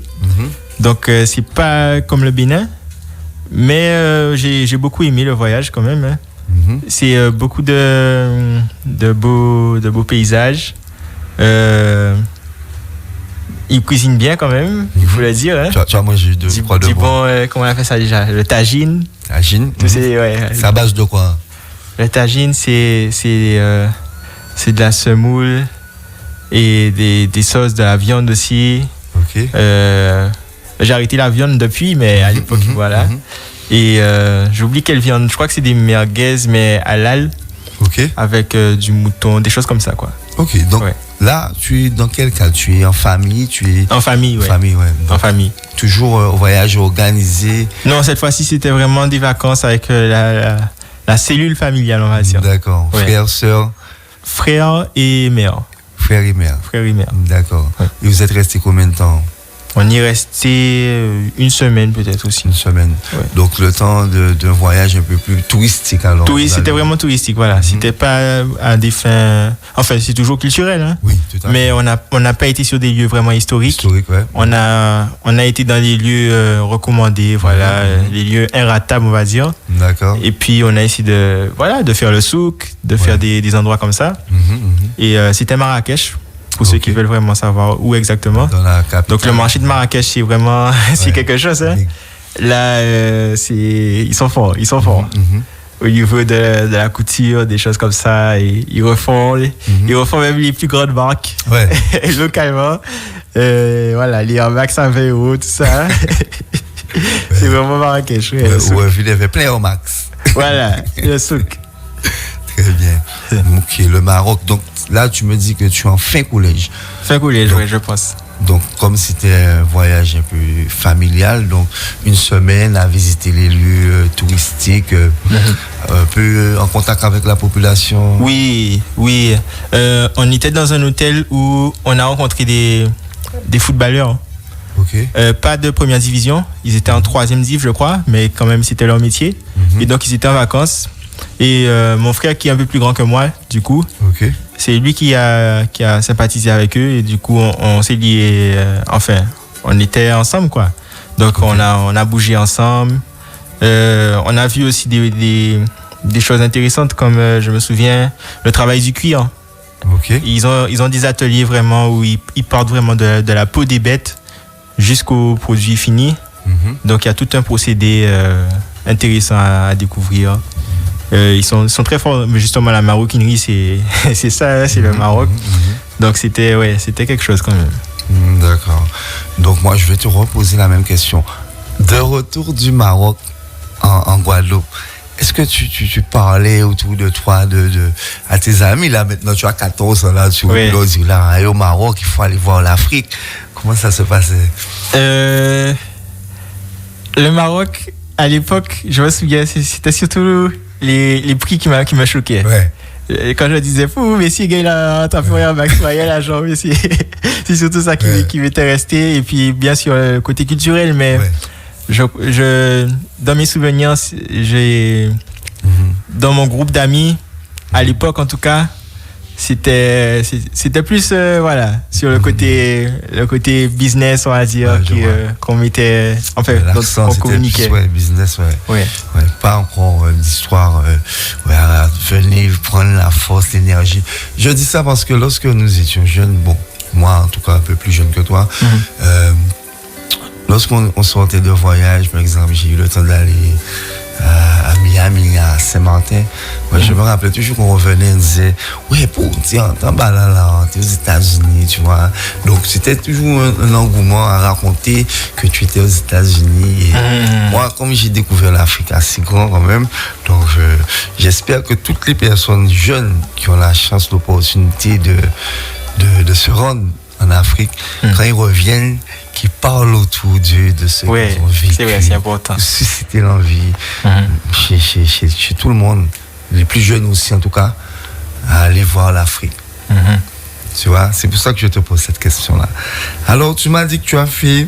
Donc, c'est pas comme le Bénin. Mais j'ai beaucoup aimé le voyage quand même. C'est beaucoup de beaux paysages. Ils cuisinent bien quand même, il faut le dire. Hein. Tu as mangé de quoi de bon? Comment on appelle ça déjà? Le tagine. Tagine? C'est à base de quoi? Le tagine, c'est de la semoule et des sauces, de la viande aussi. Ok. J'ai arrêté la viande depuis, mais à l'époque, voilà. Et j'oublie quelle viande. Je crois que c'est des merguez, mais halal. Ok. Avec du mouton, des choses comme ça, quoi. Ok, donc là, tu es dans quel cas? Tu es en famille? En famille, oui. En famille. Toujours au voyage organisé? Non, cette fois-ci, c'était vraiment des vacances avec la cellule familiale, on va dire. D'accord. Frères, sœurs? Frères et mères. Frères et mères? Frères et mères. D'accord. Et vous êtes resté combien de temps? On y est resté une semaine peut-être aussi. Une semaine. Ouais. Donc le temps d'un voyage un peu plus touristique alors. C'était vraiment touristique, voilà. C'était pas à des fins... Enfin, c'est toujours culturel, hein. Oui, tout à fait. Mais on n'a pas été sur des lieux vraiment historiques. Historique, ouais. On a été dans des lieux recommandés, voilà, les lieux irratables, on va dire. D'accord. Et puis on a essayé de faire le souk, de faire des endroits comme ça. Et c'était Marrakech. Pour ceux qui veulent vraiment savoir où exactement. Dans la capitale. Donc le marché de Marrakech, c'est vraiment c'est quelque chose. Hein. Là, ils sont forts. Au niveau de la couture, des choses comme ça. Et ils refont même les plus grandes marques localement. Voilà, les Air Max à tout ça. C'est vraiment Marrakech. Ouais, il y avait plein Air Max. Voilà, le souk. Très bien. Ok, le Maroc. Donc là, tu me dis que tu es en fin collège. Fin collège, oui, je pense. Donc, comme c'était un voyage un peu familial, donc une semaine à visiter les lieux touristiques, un peu en contact avec la population. Oui. On était dans un hôtel où on a rencontré des footballeurs. Okay. Pas de première division. Ils étaient en 3e div, je crois, mais quand même, c'était leur métier. Et donc, ils étaient en vacances. Et mon frère qui est un peu plus grand que moi, du coup, c'est lui qui a sympathisé avec eux et du coup on s'est liés, on était ensemble quoi. Donc on a bougé ensemble. On a vu aussi des choses intéressantes comme je me souviens le travail du cuir. Ils ont des ateliers vraiment où ils partent vraiment de la peau des bêtes jusqu'au produit fini. Donc il y a tout un procédé intéressant à découvrir. Ils sont très forts, mais justement la maroquinerie c'est ça, c'est le Maroc. Donc c'était quelque chose quand même. D'accord. Donc moi je vais te reposer la même question. De retour du Maroc en Guadeloupe, est-ce que tu parlais autour de toi à tes amis là maintenant tu as 14 ans là, tu dis là au Maroc il faut aller voir l'Afrique. Comment ça se passait? Le Maroc à l'époque, je me souviens, c'était surtout les prix qui m'a choqué. quand je disais, fou, mais si, gars, là, t'as fait rien, Max Royal, là, genre, mais c'est surtout ça qui m'était resté. Et puis, bien sûr, le côté culturel, mais dans mes souvenirs, dans mon groupe d'amis, à l'époque, en tout cas, c'était plus sur le côté business, on va dire, qu'on mettait, enfin, l'accent, qu'on communiquait. Plus, business, pas encore l'histoire, venez prendre la force, l'énergie. Je dis ça parce que lorsque nous étions jeunes, bon, moi en tout cas un peu plus jeune que toi, lorsqu'on sortait de voyage, par exemple, j'ai eu le temps d'aller à Miami, à Saint-Martin. Je me rappelais toujours qu'on revenait et disait, ouais, t'es en bas là, t'es aux États-Unis, tu vois. Donc, c'était toujours un engouement à raconter que tu étais aux États-Unis. Et moi, comme j'ai découvert l'Afrique assez grand quand même, donc j'espère que toutes les personnes jeunes qui ont la chance, l'opportunité de se rendre en Afrique, quand ils reviennent, qui parlent autour d'eux de ce qu'ils ont vécu. C'est vrai, c'est important. Susciter l'envie chez tout le monde, les plus jeunes aussi en tout cas, à aller voir l'Afrique. Tu vois, c'est pour ça que je te pose cette question-là. Alors, tu m'as dit que tu as fait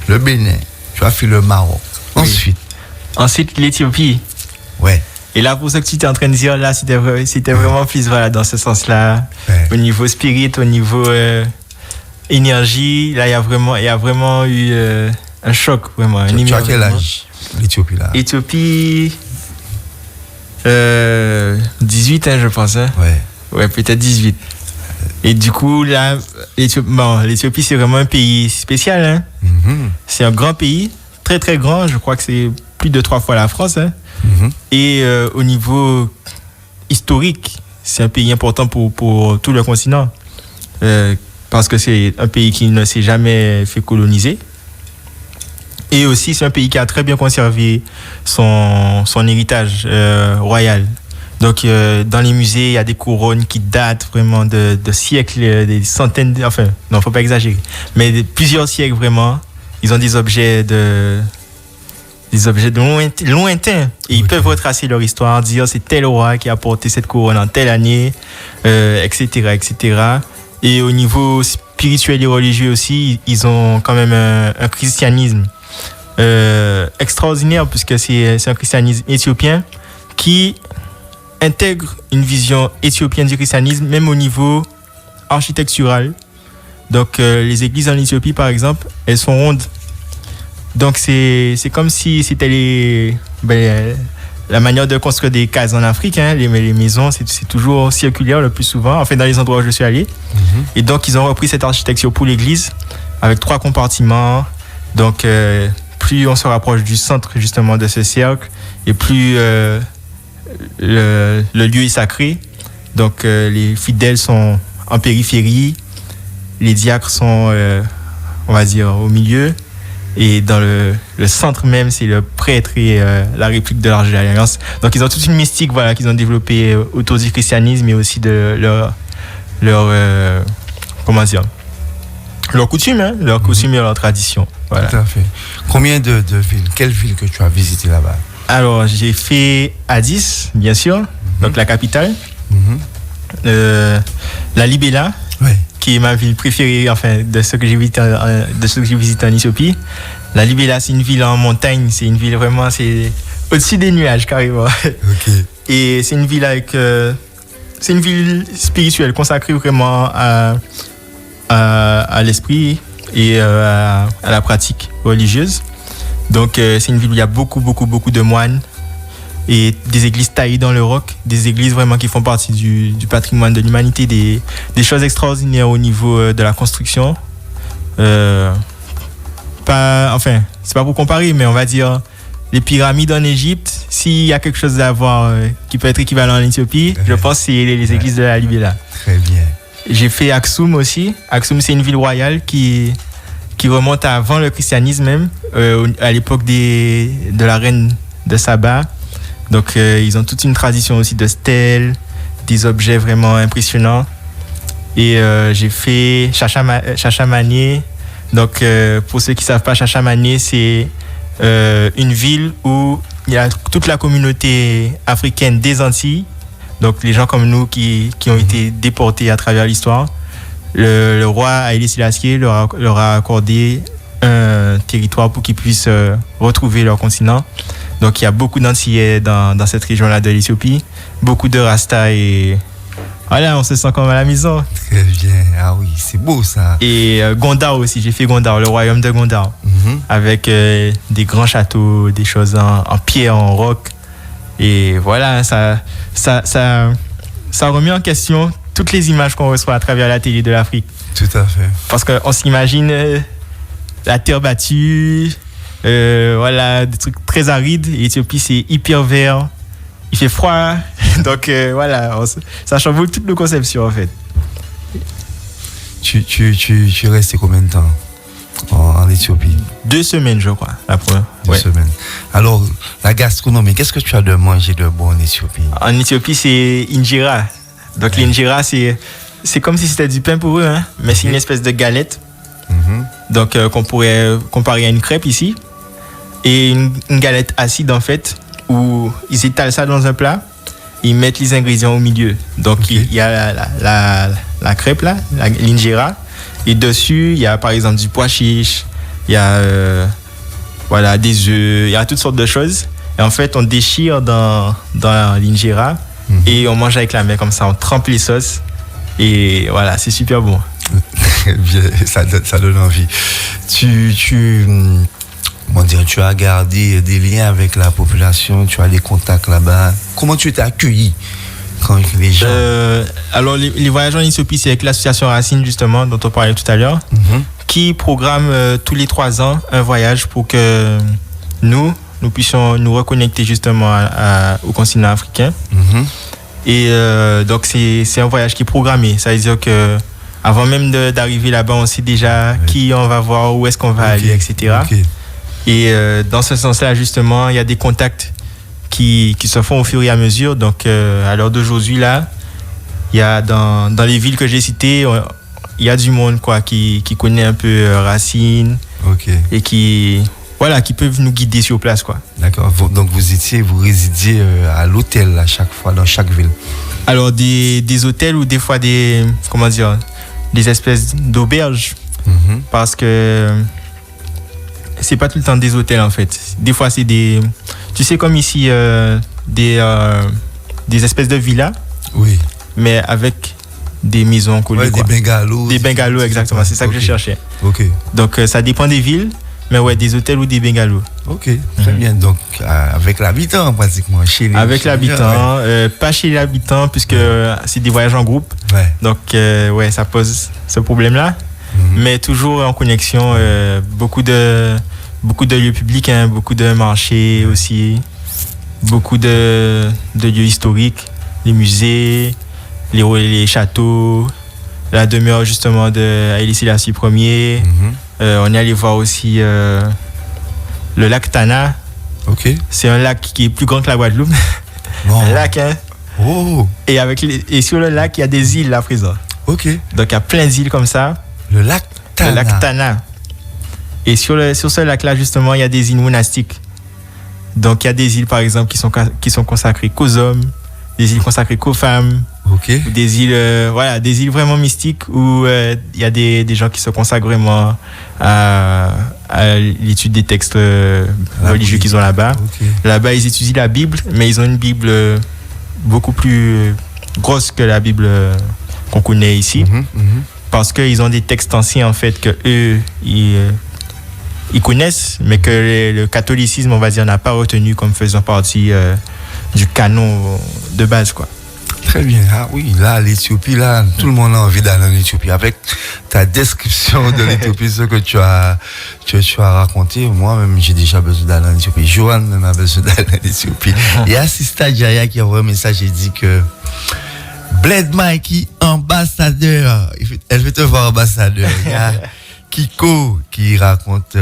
le Bénin, tu as fait le Maroc. Ensuite, l'Éthiopie. Ouais. Et là, pour ce que tu étais en train de dire, là, c'était vraiment plus dans ce sens-là. Au niveau spirit, au niveau énergie, là, il y a vraiment eu un choc, vraiment. Tu as quel âge, l'Éthiopie, là? Éthiopie, 18, je pense. Hein. Ouais, peut-être 18. Et du coup, là, l'Éthiopie, c'est vraiment un pays spécial. Hein. C'est un grand pays, très, très grand. Je crois que c'est plus de 3 fois la France. Hein. Et au niveau historique, c'est un pays important pour tout le continent. Parce que c'est un pays qui ne s'est jamais fait coloniser. Et aussi, c'est un pays qui a très bien conservé son héritage royal. Donc, dans les musées, il y a des couronnes qui datent vraiment de siècles, des centaines, enfin, non, faut pas exagérer, mais plusieurs siècles vraiment. Ils ont des objets de lointains. Et ils peuvent retracer leur histoire, dire c'est tel roi qui a porté cette couronne en telle année, etc., etc. Et au niveau spirituel et religieux aussi, ils ont quand même un christianisme extraordinaire, puisque c'est un christianisme éthiopien qui intègre une vision éthiopienne du christianisme, même au niveau architectural. Donc, les églises en Éthiopie, par exemple, elles sont rondes. Donc, c'est comme si c'était la manière de construire des cases en Afrique. Hein. Les maisons, c'est toujours circulaire le plus souvent, enfin, dans les endroits où je suis allé. Et donc, ils ont repris cette architecture pour l'église, avec 3 compartiments. Donc, plus on se rapproche du centre, justement, de ce cercle, et plus le lieu est sacré. Donc, les fidèles sont en périphérie, les diacres sont, on va dire, au milieu. Et dans le centre même, c'est le prêtre et la réplique de l'Arche de l'Alliance. Donc, ils ont toute une mystique qu'ils ont développée autour du christianisme et aussi de leur coutume, hein, leur coutume et leur tradition. Voilà. Tout à fait. Combien de villes, quelles villes que tu as visitées là-bas? Alors, j'ai fait Addis, bien sûr, donc la capitale. La Libella, qui est ma ville préférée, enfin, de ce que j'ai visité en Éthiopie. La Libella, c'est une ville en montagne, c'est une ville vraiment, c'est au-dessus des nuages, carrément. Et c'est une ville c'est une ville spirituelle, consacrée vraiment à l'esprit et à la pratique religieuse. Donc, c'est une ville où il y a beaucoup de moines et des églises taillées dans le roc, des églises vraiment qui font partie du patrimoine de l'humanité, des choses extraordinaires au niveau de la construction. C'est pas pour comparer, mais on va dire les pyramides en Égypte, s'il y a quelque chose à voir qui peut être équivalent en Éthiopie, je pense que c'est les églises de la Libella. Très bien. J'ai fait Aksum aussi. Aksum, c'est une ville royale qui remonte à avant le christianisme même, à l'époque de la reine de Saba. Donc, ils ont toute une tradition aussi de stèles, des objets vraiment impressionnants. Et j'ai fait Chachamané. Donc, pour ceux qui ne savent pas, Chachamané, c'est une ville où il y a toute la communauté africaine des Antilles, Donc les gens comme nous qui ont été déportés à travers l'histoire, le roi Haïlé Sélassié leur a accordé un territoire pour qu'ils puissent retrouver leur continent. Donc il y a beaucoup d'Antillais dans cette région-là de l'Éthiopie, beaucoup de Rasta et voilà, on se sent comme à la maison. Très bien, ah oui, c'est beau ça. Et Gondar aussi, j'ai fait Gondar, le royaume de Gondar, avec des grands châteaux, des choses en pierre, en roc. Et voilà, ça remet en question toutes les images qu'on reçoit à travers la télé de l'Afrique. Tout à fait. Parce qu'on s'imagine la terre battue, voilà, des trucs très arides. Et Éthiopie, c'est hyper vert, il fait froid. Donc voilà, ça chamboule toutes nos conceptions en fait. Tu es resté combien de temps en Éthiopie? 2 semaines, je crois, la première. 2 semaines. Alors, la gastronomie, qu'est-ce que tu as de manger de bon en Éthiopie? En Éthiopie, c'est injera. Donc l'injera, c'est comme si c'était du pain pour eux, hein, mais c'est une espèce de galette. Donc qu'on pourrait comparer à une crêpe ici. Et une galette acide en fait, où ils étalent ça dans un plat, ils mettent les ingrédients au milieu. Donc il y a la crêpe là, l'injera, et dessus il y a par exemple du pois chiche, il y a voilà, des œufs, il y a toutes sortes de choses. Et en fait on déchire dans l'injera et on mange avec la main comme ça, on trempe les sauces et voilà, c'est super bon. ça donne envie. Tu as gardé des liens avec la population, tu as des contacts là-bas. Comment tu étais accueilli quand les gens... Alors, les voyages en Éthiopie, c'est avec l'association Racine, justement, dont on parlait tout à l'heure, qui programme tous les 3 ans un voyage pour que nous puissions nous reconnecter justement au continent africain. Et donc, c'est un voyage qui est programmé. Ça veut dire que avant même d'arriver là-bas, on sait déjà qui on va voir, où est-ce qu'on va aller, etc. Et dans ce sens-là, justement, il y a des contacts qui se font au fur et à mesure. Donc, à l'heure d'aujourd'hui, là, il y a dans les villes que j'ai citées, il y a du monde quoi, qui connaît un peu Racine et qui peuvent nous guider sur place, quoi. D'accord. Donc, vous résidiez à l'hôtel à chaque fois, dans chaque ville? Alors, des hôtels ou des fois des espèces d'auberges. Parce que c'est pas tout le temps des hôtels en fait. Des fois c'est des, tu sais comme ici des espèces de villas. Oui. Mais avec des maisons collées. Ouais, des bungalows. Des bungalows exactement. C'est ça que je cherchais. Ok. Donc ça dépend des villes, mais ouais, des hôtels ou des bungalows. Ok. Très bien. Donc avec l'habitant pratiquement avec l'habitant, pas chez l'habitant puisque c'est des voyages en groupe. Ouais. Donc ouais, ça pose ce problème-là. Mais toujours en connexion, beaucoup de lieux publics, hein, beaucoup de marchés aussi, beaucoup de lieux historiques, les musées, les châteaux, la demeure justement de Haïlé Sélassié Ier. On est allé voir aussi le lac Tana. C'est un lac qui est plus grand que la Guadeloupe. Un lac, hein. Et sur le lac, il y a des îles à présent. Donc il y a plein d'îles comme ça. Le lac Tana. Et sur ce lac-là, justement, il y a des îles monastiques. Donc, il y a des îles, par exemple, qui sont consacrées qu'aux hommes, des îles consacrées qu'aux femmes, des îles vraiment mystiques où il y a des gens qui se consacrent vraiment à l'étude des textes religieux qu'ils ont là-bas. Là-bas, ils étudient la Bible, mais ils ont une Bible beaucoup plus grosse que la Bible qu'on connaît ici. Parce qu'ils ont des textes anciens en fait que eux ils connaissent, mais que le catholicisme, on va dire, n'a pas retenu comme faisant partie du canon de base, quoi. Très bien. Ah oui, là, l'Éthiopie, là, tout le monde a envie d'aller en Éthiopie. Avec ta description de l'Éthiopie, ce que tu as raconté, moi-même, j'ai déjà besoin d'aller en Éthiopie. Johan même a besoin d'aller en Éthiopie. Il y a Sista Jaya qui a envoyé un message et dit que Bled Mikey, ambassadeur. Elle veut te voir ambassadeur. Il y a Kiko qui raconte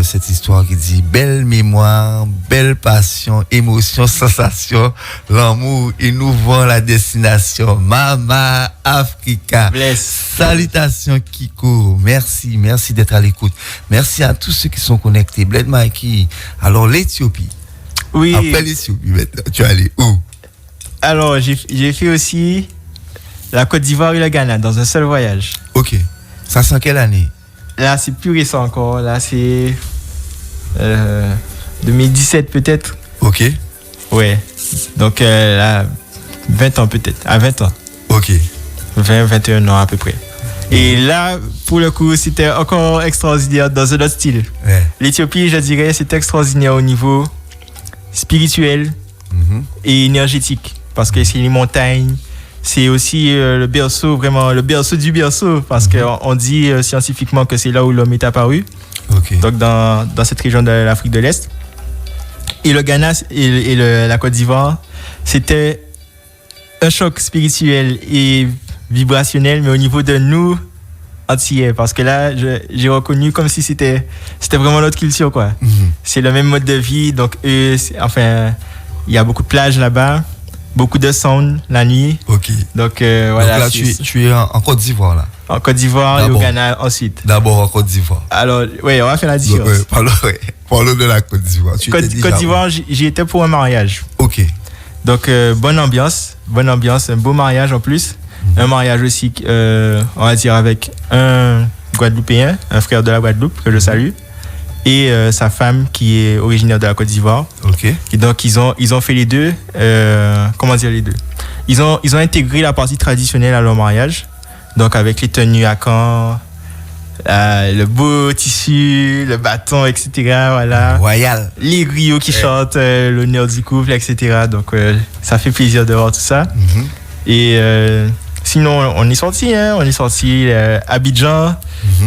cette histoire qui dit belle mémoire, belle passion, émotion, sensation, l'amour innovant la destination. Mama Africa. Bless. Salutations Kiko. Merci d'être à l'écoute. Merci à tous ceux qui sont connectés. Bled Mikey. Alors l'Éthiopie. Oui. Après l'Éthiopie maintenant, tu es allé où? Alors, j'ai fait aussi la Côte d'Ivoire et le Ghana dans un seul voyage. Ok. Ça, c'est en quelle année? Là, c'est plus récent encore. Là, c'est 2017 peut-être. Ok. Ouais. Donc, là, 20 ans peut-être. À 20 ans. Ok. 20, 21 ans à peu près. Et là, pour le coup, c'était encore extraordinaire dans un autre style. Ouais. L'Éthiopie, je dirais, c'est extraordinaire au niveau spirituel et énergétique. Parce que c'est les montagnes. C'est aussi le berceau, vraiment le berceau du berceau. Parce qu'on dit scientifiquement que c'est là où l'homme est apparu. Okay. Donc, dans cette région de l'Afrique de l'Est. Et le Ghana et la Côte d'Ivoire, c'était un choc spirituel et vibrationnel, mais au niveau de nous antillais, parce que là j'ai reconnu comme si c'était vraiment notre culture, quoi. C'est le même mode de vie, donc enfin il y a beaucoup de plages là-bas, beaucoup de sound la nuit. Ok. Donc voilà. Donc là tu es en Côte d'Ivoire là. En Côte d'Ivoire et au Ghana ensuite. D'abord en Côte d'Ivoire. Alors oui, on va faire la différence. Parlons de la Côte d'Ivoire. Côte d'Ivoire, j'y étais pour un mariage. Ok. Donc bonne ambiance, un beau mariage en plus. Un mariage aussi, on va dire, avec un Guadeloupéen, un frère de la Guadeloupe, que je salue, et sa femme qui est originaire de la Côte d'Ivoire. Ok. Et donc, ils ont fait les deux. Comment dire les deux? Ils ont intégré la partie traditionnelle à leur mariage. Donc, avec les tenues à camp, le beau tissu, le bâton, etc. Voilà. Royal. Les griots qui chantent l'honneur du couple, etc. Donc, ça fait plaisir de voir tout ça. Et sinon, on est sorti à Abidjan.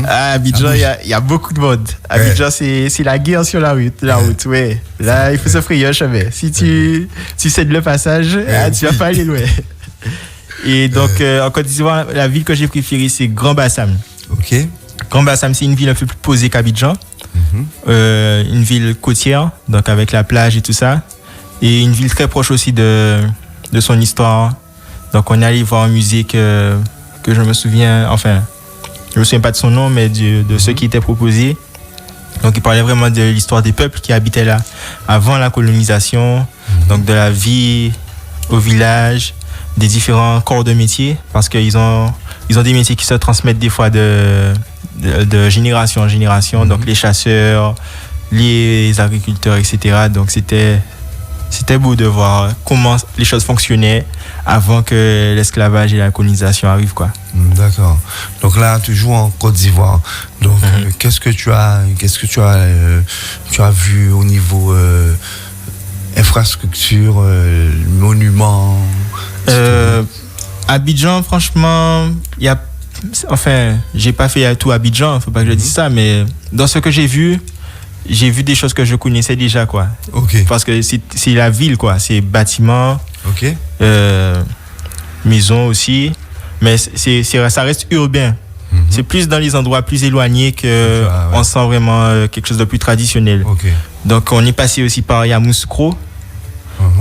À Abidjan, il y a beaucoup de monde. Abidjan, c'est la guerre sur la route. Ouais. Là, il faut se frayer un chemin. Si tu cèdes le passage, tu vas pas aller loin. Et donc, en Côte d'Ivoire, la ville que j'ai préférée, c'est Grand Bassam. Ok. Grand Bassam, c'est une ville un peu plus posée qu'Abidjan. Une ville côtière, donc avec la plage et tout ça. Et une ville très proche aussi de son histoire. Donc, on est allé voir un musée que je me souviens, enfin, je me souviens pas de son nom, mais de ce qui était proposé. Donc, il parlait vraiment de l'histoire des peuples qui habitaient là avant la colonisation, donc de la vie au village, des différents corps de métier, parce qu'ils ont des métiers qui se transmettent des fois de génération en génération, donc les chasseurs, les agriculteurs, etc. Donc, c'était beau de voir comment les choses fonctionnaient avant que l'esclavage et la colonisation arrivent, quoi. D'accord. Donc là, toujours en Côte d'Ivoire. Donc, qu'est-ce que tu as vu au niveau infrastructure, monuments? Abidjan, franchement, j'ai pas fait tout Abidjan, faut pas que je dise ça, mais dans ce que j'ai vu des choses que je connaissais déjà, quoi. Okay. Parce que c'est la ville, quoi. C'est bâtiments, okay. Maisons aussi. Mais ça reste urbain. C'est plus dans les endroits plus éloignés que on sent vraiment quelque chose de plus traditionnel. Okay. Donc, on est passé aussi par Yamoussoukro,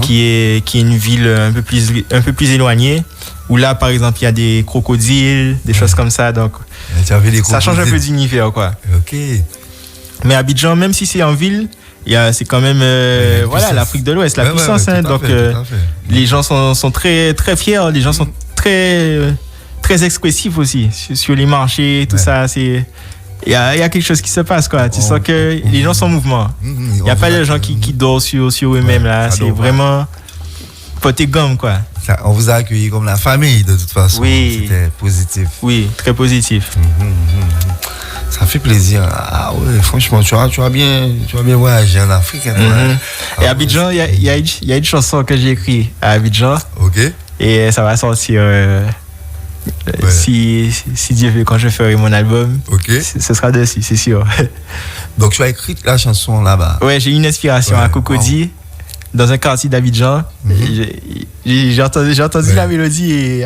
qui est une ville un peu plus éloignée, où là, par exemple, il y a des crocodiles, des choses comme ça. Donc, ça change un peu d'univers, quoi. Ok. Mais Abidjan, même si c'est en ville, c'est quand même l'Afrique de l'Ouest, la puissance. Donc, les gens sont très, très fiers, les gens sont très, très expressifs aussi sur les marchés, tout ça. Il y a quelque chose qui se passe, quoi. Tu sens que les gens sont en mouvement. Il n'y a pas de gens qui dorment sur eux-mêmes, là. C'est vraiment poté gomme, quoi. On vous a accueilli comme la famille, de toute façon. Oui. C'était positif. Oui, très positif. Ça fait plaisir. Ah ouais, franchement, tu as bien voyagé en Afrique. Et Abidjan, il y a une chanson que j'ai écrite à Abidjan. Ok. Et ça va sortir si Dieu veut, quand je ferai mon album. Ok. Ce sera dessus, c'est sûr. Donc tu as écrit la chanson là-bas. Ouais, j'ai eu une inspiration à Cocody, dans un quartier d'Abidjan. J'ai entendu la mélodie et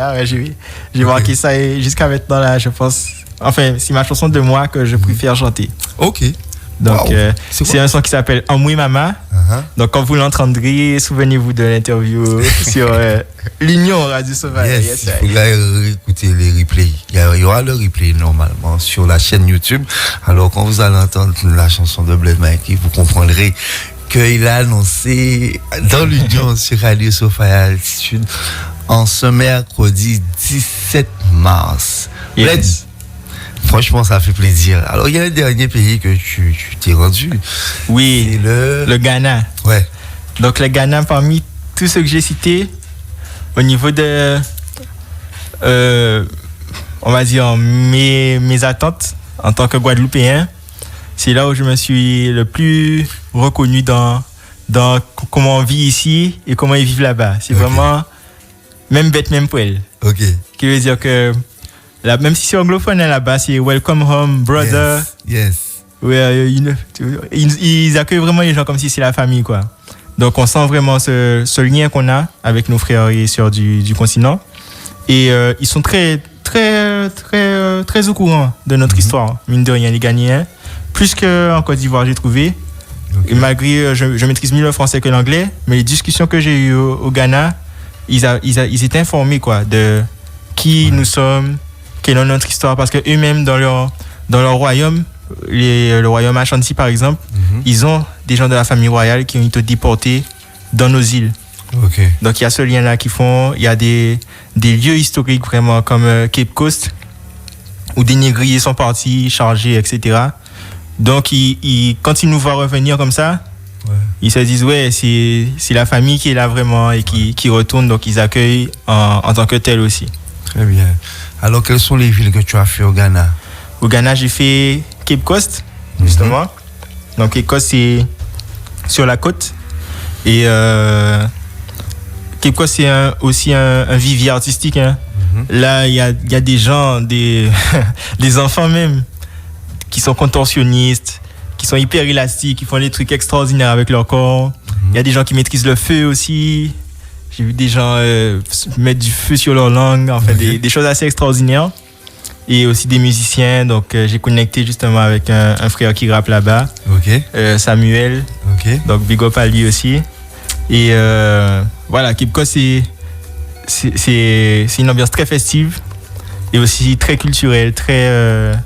j'ai marqué ça, et jusqu'à maintenant là, je pense. Enfin, c'est ma chanson de moi que je préfère chanter. Ok. Donc, c'est un son qui s'appelle Amoué Mama. Donc, quand vous l'entendrez, souvenez-vous de l'interview sur l'Union Radio Sauvage. Yes, il faudra écouter les replays. Il y aura le replay normalement sur la chaîne YouTube. Alors, quand vous allez entendre la chanson de Bled Mikey, vous comprendrez qu'il a annoncé dans l'Union sur Radio Sophia Altitude en ce mercredi 17 mars. Yes. Franchement, ça fait plaisir. Alors, il y a le dernier pays que tu t'es rendu. Oui, le Ghana. Ouais. Donc, le Ghana, parmi tous ceux que j'ai cités, au niveau de, on va dire, mes attentes en tant que Guadeloupéen, c'est là où je me suis le plus reconnu dans comment on vit ici et comment ils vivent là-bas. C'est vraiment même bête, même poil. Ok. Qui veut dire que là, même si c'est anglophone là-bas, c'est Welcome Home, Brother. Yes. Ouais, ils accueillent vraiment les gens comme si c'est la famille, quoi. Donc on sent vraiment ce lien qu'on a avec nos frères et sœurs du continent. Et ils sont très au courant de notre histoire, mine de rien, les Ghanéens. Plus qu'en Côte d'Ivoire, j'ai trouvé. Okay. Et malgré, je maîtrise mieux le français que l'anglais, mais les discussions que j'ai eues au Ghana, ils étaient informés, quoi, de qui nous sommes, quelle est notre histoire, parce que eux-mêmes dans leur royaume, le royaume Ashanti par exemple, ils ont des gens de la famille royale qui ont été déportés dans nos îles. Okay. Donc il y a ce lien-là qu'ils font. Il y a des lieux historiques vraiment comme Cape Coast où des négriers sont partis, chargés, etc. Donc quand ils nous voient revenir comme ça, ils se disent ouais, c'est la famille qui est là vraiment et qui retourne, donc ils accueillent en tant que tel aussi. Très bien. Alors quelles sont les villes que tu as fait au Ghana? Au Ghana, j'ai fait Cape Coast, justement. Donc Cape Coast, c'est sur la côte. Et Cape Coast, c'est aussi un vivier artistique. Hein. Là, il y a des gens, des enfants même, qui sont contorsionnistes, qui sont hyper élastiques, qui font des trucs extraordinaires avec leur corps. Il y a des gens qui maîtrisent le feu aussi. J'ai vu des gens mettre du feu sur leur langue, en fait, des choses assez extraordinaires. Et aussi des musiciens, donc j'ai connecté justement avec un frère qui rappe là-bas, Samuel, donc big up à lui aussi. Et voilà, Cape Coast, c'est une ambiance très festive et aussi très culturelle, très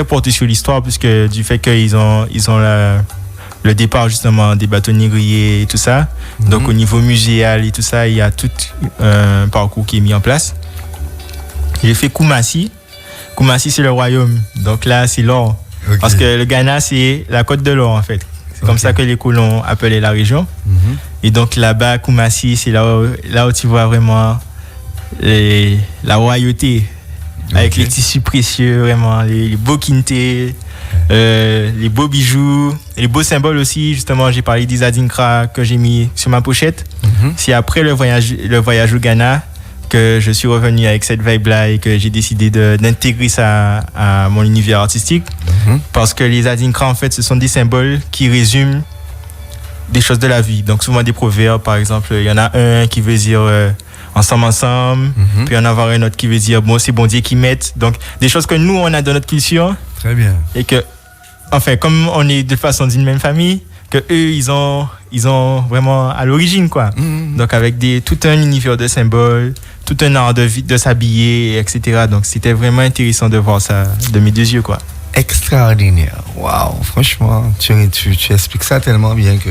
portée sur l'histoire, puisque du fait qu'ils ont le départ justement des bateaux négriers et tout ça. Donc au niveau muséal et tout ça, il y a tout un parcours qui est mis en place. J'ai fait Kumasi. Kumasi, c'est le royaume. Donc là, c'est l'or. Parce que le Ghana, c'est la côte de l'or, en fait. C'est comme ça que les colons appelaient la région. Et donc là-bas, Kumasi, c'est là où tu vois vraiment la royauté. Avec les tissus précieux, vraiment, les beaux kintés, les beaux bijoux, les beaux symboles aussi. Justement, j'ai parlé d'Isadinkra que j'ai mis sur ma pochette. C'est après le voyage au Ghana que je suis revenu avec cette vibe-là et que j'ai décidé d'intégrer ça à mon univers artistique. Parce que les Adinkra, en fait, ce sont des symboles qui résument des choses de la vie. Donc, souvent des proverbes, par exemple. Il y en a un qui veut dire ensemble, puis il y en a un autre qui veut dire bon, c'est bon Dieu qui met. Donc, des choses que nous, on a dans notre culture. Très bien. Et que, enfin, comme on est de toute façon d'une même famille, que eux, ils ont vraiment à l'origine, quoi. Donc, avec tout un univers de symboles, tout un art de s'habiller, etc. Donc, c'était vraiment intéressant de voir ça de mes deux yeux, quoi. Extraordinaire. Waouh, franchement, tu expliques ça tellement bien que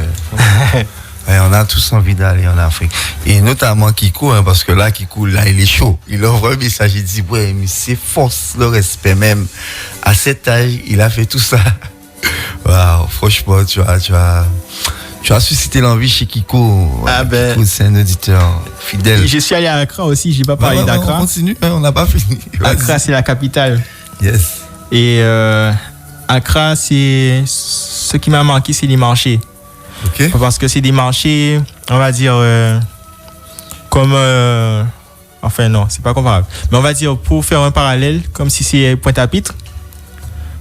ouais, on a tous envie d'aller en Afrique. Et notamment Kiko, hein, parce que là, Kiko, là, il est chaud. Il envoie un message, il dit, ouais, mais c'est force le respect même. À cet âge, il a fait tout ça. Waouh, franchement, tu as suscité l'envie chez Kiko. Ah ben, Kiko, c'est un auditeur fidèle. Je suis allé à Accra aussi, j'ai pas parlé d'Accra. On continue, hein, on n'a pas fini. Accra, c'est la capitale. Yes. Et Accra, c'est ce qui m'a manqué, c'est les marchés. Parce que c'est des marchés, on va dire, comme... enfin non, c'est pas comparable. Mais on va dire, pour faire un parallèle, comme si c'est Pointe-à-Pitre,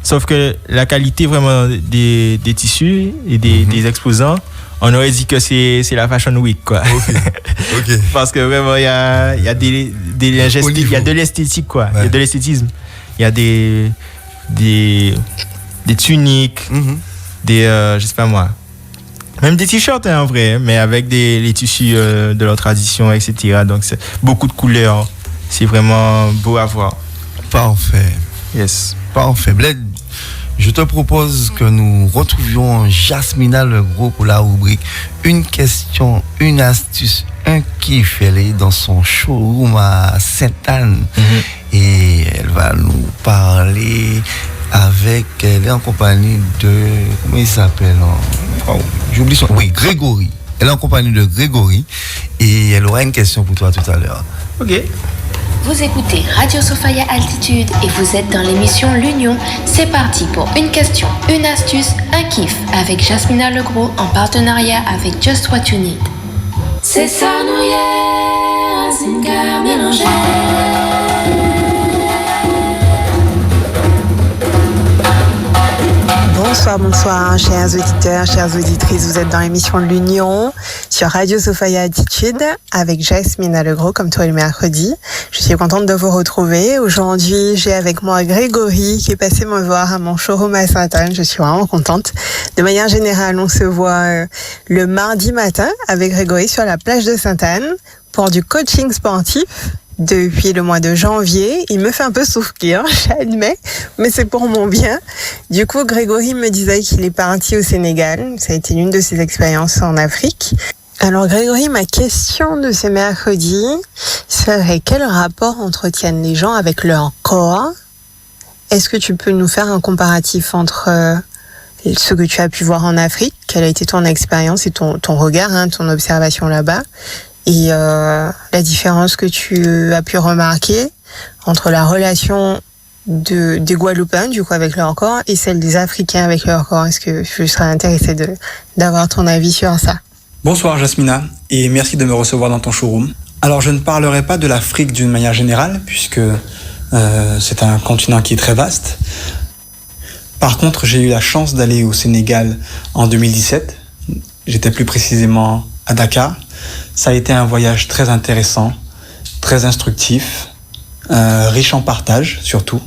sauf que la qualité vraiment des tissus et des exposants, on aurait dit que c'est la Fashion Week, quoi. Parce que vraiment, il y a de l'esthétique, quoi. Il y a de l'esthétisme. Il y a des tuniques, je sais pas moi. Même des t-shirts, hein, en vrai, mais avec les tissus de leur tradition, etc. Donc, c'est beaucoup de couleurs. C'est vraiment beau à voir. Parfait. Yes. Parfait. Bled, Je te propose que nous retrouvions Jasmina Legros pour la rubrique Une question, une astuce, un kiff. Elle est dans son showroom à Sainte-Anne et elle va nous parler elle est en compagnie de, comment il s'appelle? J'oublie son, oui, Grégory. Elle est en compagnie de Grégory et elle aura une question pour toi tout à l'heure. Ok. Vous écoutez Radio Sophia Altitude et vous êtes dans l'émission L'Union. C'est parti pour une question, une astuce, un kiff avec Jasmina Legros en partenariat avec Just What You Need. C'est ça, nous, yeah, c'est une guerre mélangée. Bonsoir, chers auditeurs, chères auditrices. Vous êtes dans l'émission de l'Union sur Radio Sophia Attitude avec Jasmina Legros, comme tous les mercredis. Je suis contente de vous retrouver. Aujourd'hui, j'ai avec moi Grégory qui est passé me voir à mon showroom à Sainte-Anne. Je suis vraiment contente. De manière générale, on se voit le mardi matin avec Grégory sur la plage de Sainte-Anne pour du coaching sportif. Depuis le mois de janvier, il me fait un peu souffrir, j'admets, mais c'est pour mon bien. Du coup, Grégory me disait qu'il est parti au Sénégal. Ça a été l'une de ses expériences en Afrique. Alors Grégory, ma question de ce mercredi serait quel rapport entretiennent les gens avec leur corps? Est-ce que tu peux nous faire un comparatif entre ce que tu as pu voir en Afrique, quelle a été ton expérience et ton regard, ton observation là-bas, et la différence que tu as pu remarquer entre la relation des Guadeloupéens du coup avec leur corps et celle des Africains avec leur corps? Est-ce que je serais intéressée d'avoir ton avis sur ça? Bonsoir Jasmina et merci de me recevoir dans ton showroom. Alors je ne parlerai pas de l'Afrique d'une manière générale puisque c'est un continent qui est très vaste. Par contre, j'ai eu la chance d'aller au Sénégal en 2017. J'étais plus précisément à Dakar. Ça a été un voyage très intéressant, très instructif, riche en partage surtout.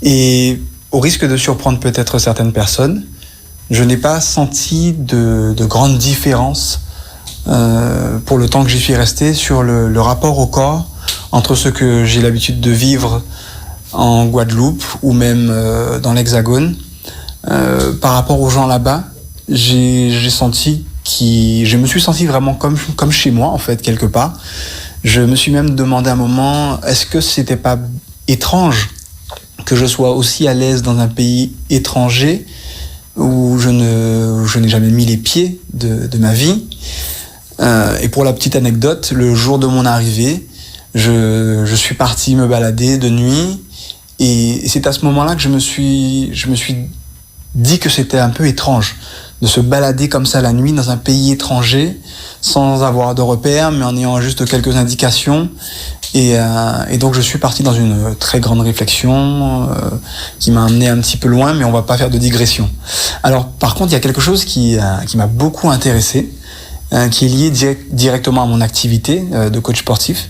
Et au risque de surprendre peut-être certaines personnes, je n'ai pas senti de grandes différences pour le temps que j'y suis resté sur le rapport au corps entre ce que j'ai l'habitude de vivre en Guadeloupe ou même dans l'Hexagone. Par rapport aux gens là-bas, je me suis senti vraiment comme chez moi en fait quelque part. Je me suis même demandé un moment, est-ce que c'était pas étrange que je sois aussi à l'aise dans un pays étranger où je n'ai jamais mis les pieds de ma vie. Et pour la petite anecdote, le jour de mon arrivée, je suis parti me balader de nuit et c'est à ce moment-là que je me suis dit que c'était un peu étrange de se balader comme ça la nuit dans un pays étranger sans avoir de repères mais en ayant juste quelques indications et donc je suis parti dans une très grande réflexion qui m'a amené un petit peu loin mais on va pas faire de digression. Alors par contre il y a quelque chose qui m'a beaucoup intéressé qui est lié directement à mon activité de coach sportif.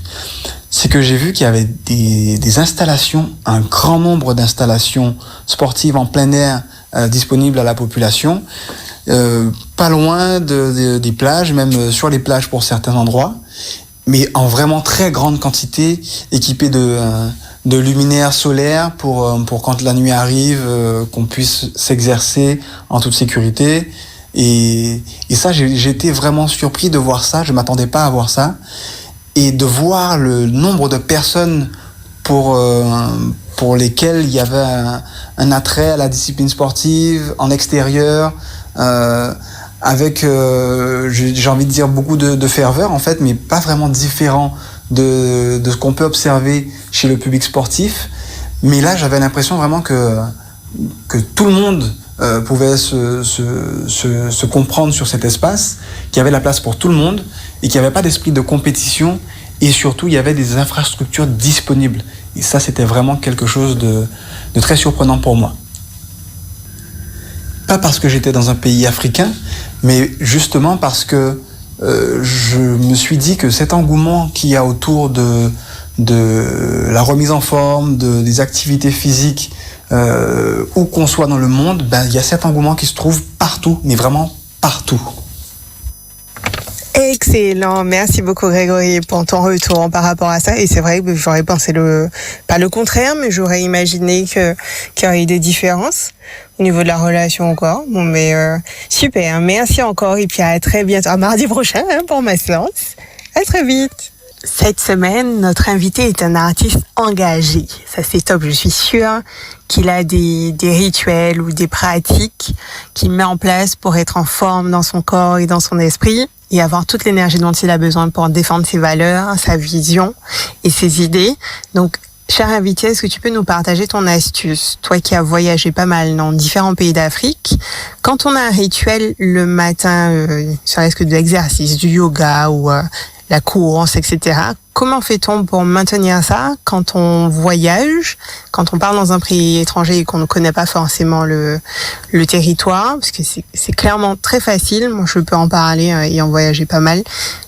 C'est que j'ai vu qu'il y avait des installations, un grand nombre d'installations sportives en plein air disponibles à la population, pas loin des plages, même sur les plages pour certains endroits, mais en vraiment très grande quantité, équipées de luminaires solaires pour quand la nuit arrive, qu'on puisse s'exercer en toute sécurité. Et ça, j'ai été vraiment surpris de voir ça, je m'attendais pas à voir ça. Et de voir le nombre de personnes pour lesquelles il y avait un attrait à la discipline sportive, en extérieur, avec, j'ai envie de dire, beaucoup de ferveur en fait, mais pas vraiment différent de ce qu'on peut observer chez le public sportif. Mais là, j'avais l'impression vraiment que tout le monde pouvait se comprendre sur cet espace, qu'il y avait la place pour tout le monde et qu'il n'y avait pas d'esprit de compétition et surtout il y avait des infrastructures disponibles. Et ça, c'était vraiment quelque chose de très surprenant pour moi. Pas parce que j'étais dans un pays africain, mais justement parce que je me suis dit que cet engouement qu'il y a autour de la remise en forme, des activités physiques, où qu'on soit dans le monde, il y a cet engouement qui se trouve partout, mais vraiment partout. Excellent, merci beaucoup Grégory pour ton retour par rapport à ça. Et c'est vrai que j'aurais pensé pas le contraire, mais j'aurais imaginé qu'il y aurait des différences au niveau de la relation encore. Bon, mais super, merci encore et puis à très bientôt, à mardi prochain pour ma séance. À très vite. Cette semaine, notre invité est un artiste engagé. Ça, c'est top. Je suis sûre qu'il a des rituels ou des pratiques qu'il met en place pour être en forme dans son corps et dans son esprit et avoir toute l'énergie dont il a besoin pour défendre ses valeurs, sa vision et ses idées. Donc, cher invité, est-ce que tu peux nous partager ton astuce? Toi qui as voyagé pas mal dans différents pays d'Afrique, quand on a un rituel le matin, serait-ce que de l'exercice, du yoga ou la course, etc. Comment fait-on pour maintenir ça quand on voyage, quand on part dans un pays étranger et qu'on ne connaît pas forcément le territoire? Parce que c'est clairement très facile, moi je peux en parler ayant voyagé pas mal,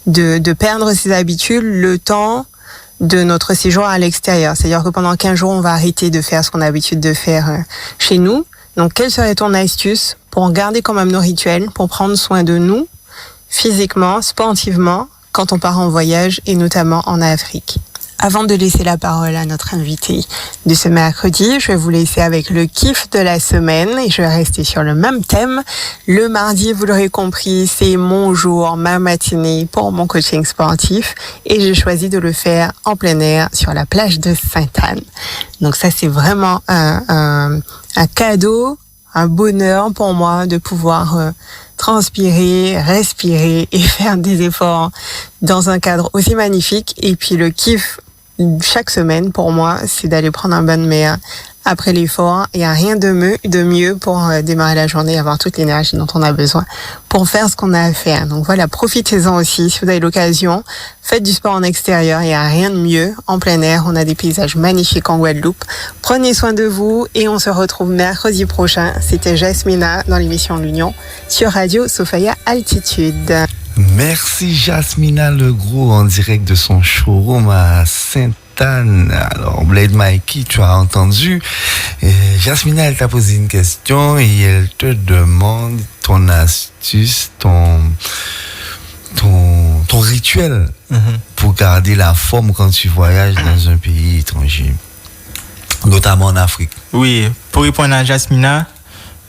de perdre ses habitudes le temps de notre séjour à l'extérieur. C'est-à-dire que pendant 15 jours, on va arrêter de faire ce qu'on a l'habitude de faire chez nous. Donc, quelle serait ton astuce pour garder quand même nos rituels, pour prendre soin de nous, physiquement, sportivement, quand on part en voyage et notamment en Afrique? Avant de laisser la parole à notre invité de ce mercredi, je vais vous laisser avec le kiff de la semaine et je vais rester sur le même thème. Le mardi, vous l'aurez compris, c'est mon jour, ma matinée pour mon coaching sportif et j'ai choisi de le faire en plein air sur la plage de Sainte-Anne. Donc ça, c'est vraiment un cadeau, un bonheur pour moi de pouvoir transpirer, respirer et faire des efforts dans un cadre aussi magnifique. Et puis le kiff chaque semaine pour moi, c'est d'aller prendre un bain de mer après l'effort. Il n'y a rien de mieux pour démarrer la journée et avoir toute l'énergie dont on a besoin pour faire ce qu'on a à faire. Donc voilà, profitez-en aussi si vous avez l'occasion. Faites du sport en extérieur, il n'y a rien de mieux. En plein air, on a des paysages magnifiques en Guadeloupe. Prenez soin de vous et on se retrouve mercredi prochain. C'était Jasmina dans l'émission L'Union sur Radio Sophia Altitude. Merci Jasmina Legros en direct de son showroom à Sainte-Anne. Alors Blade Mikey, tu as entendu. Jasmina, elle t'a posé une question et elle te demande ton astuce, ton rituel pour garder la forme quand tu voyages dans un pays étranger, notamment en Afrique. Oui, pour répondre à Jasmina,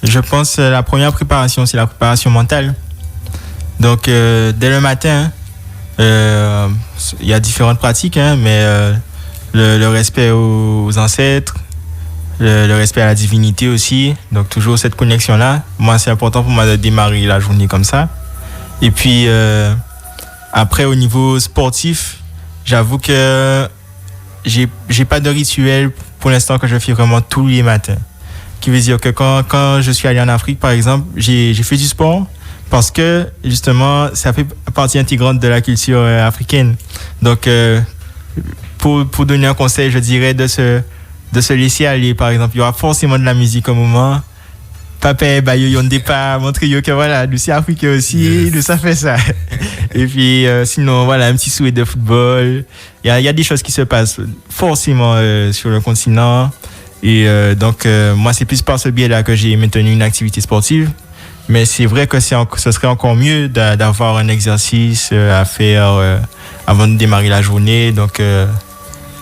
je pense que la première préparation, c'est la préparation mentale. Donc, dès le matin, il y a différentes pratiques, mais le respect aux ancêtres, le respect à la divinité aussi. Donc, toujours cette connexion-là. Moi, c'est important pour moi de démarrer la journée comme ça. Et puis, après, au niveau sportif, j'avoue que j'ai pas de rituel pour l'instant que je fais vraiment tous les matins. Qui veut dire que quand je suis allé en Afrique, par exemple, j'ai fait du sport. Parce que, justement, ça fait partie intégrante de la culture africaine. Donc, pour donner un conseil, je dirais de se laisser aller, par exemple. Il y aura forcément de la musique au moment. Papa, bah, yon pas montrer que voilà, nous c'est africain aussi, nous ça fait ça. Et puis, sinon, voilà, un petit souhait de football. Il y a des choses qui se passent forcément sur le continent. Et donc, moi, c'est plus par ce biais-là que j'ai maintenu une activité sportive. Mais c'est vrai que ce serait encore mieux d'avoir un exercice à faire avant de démarrer la journée. Donc,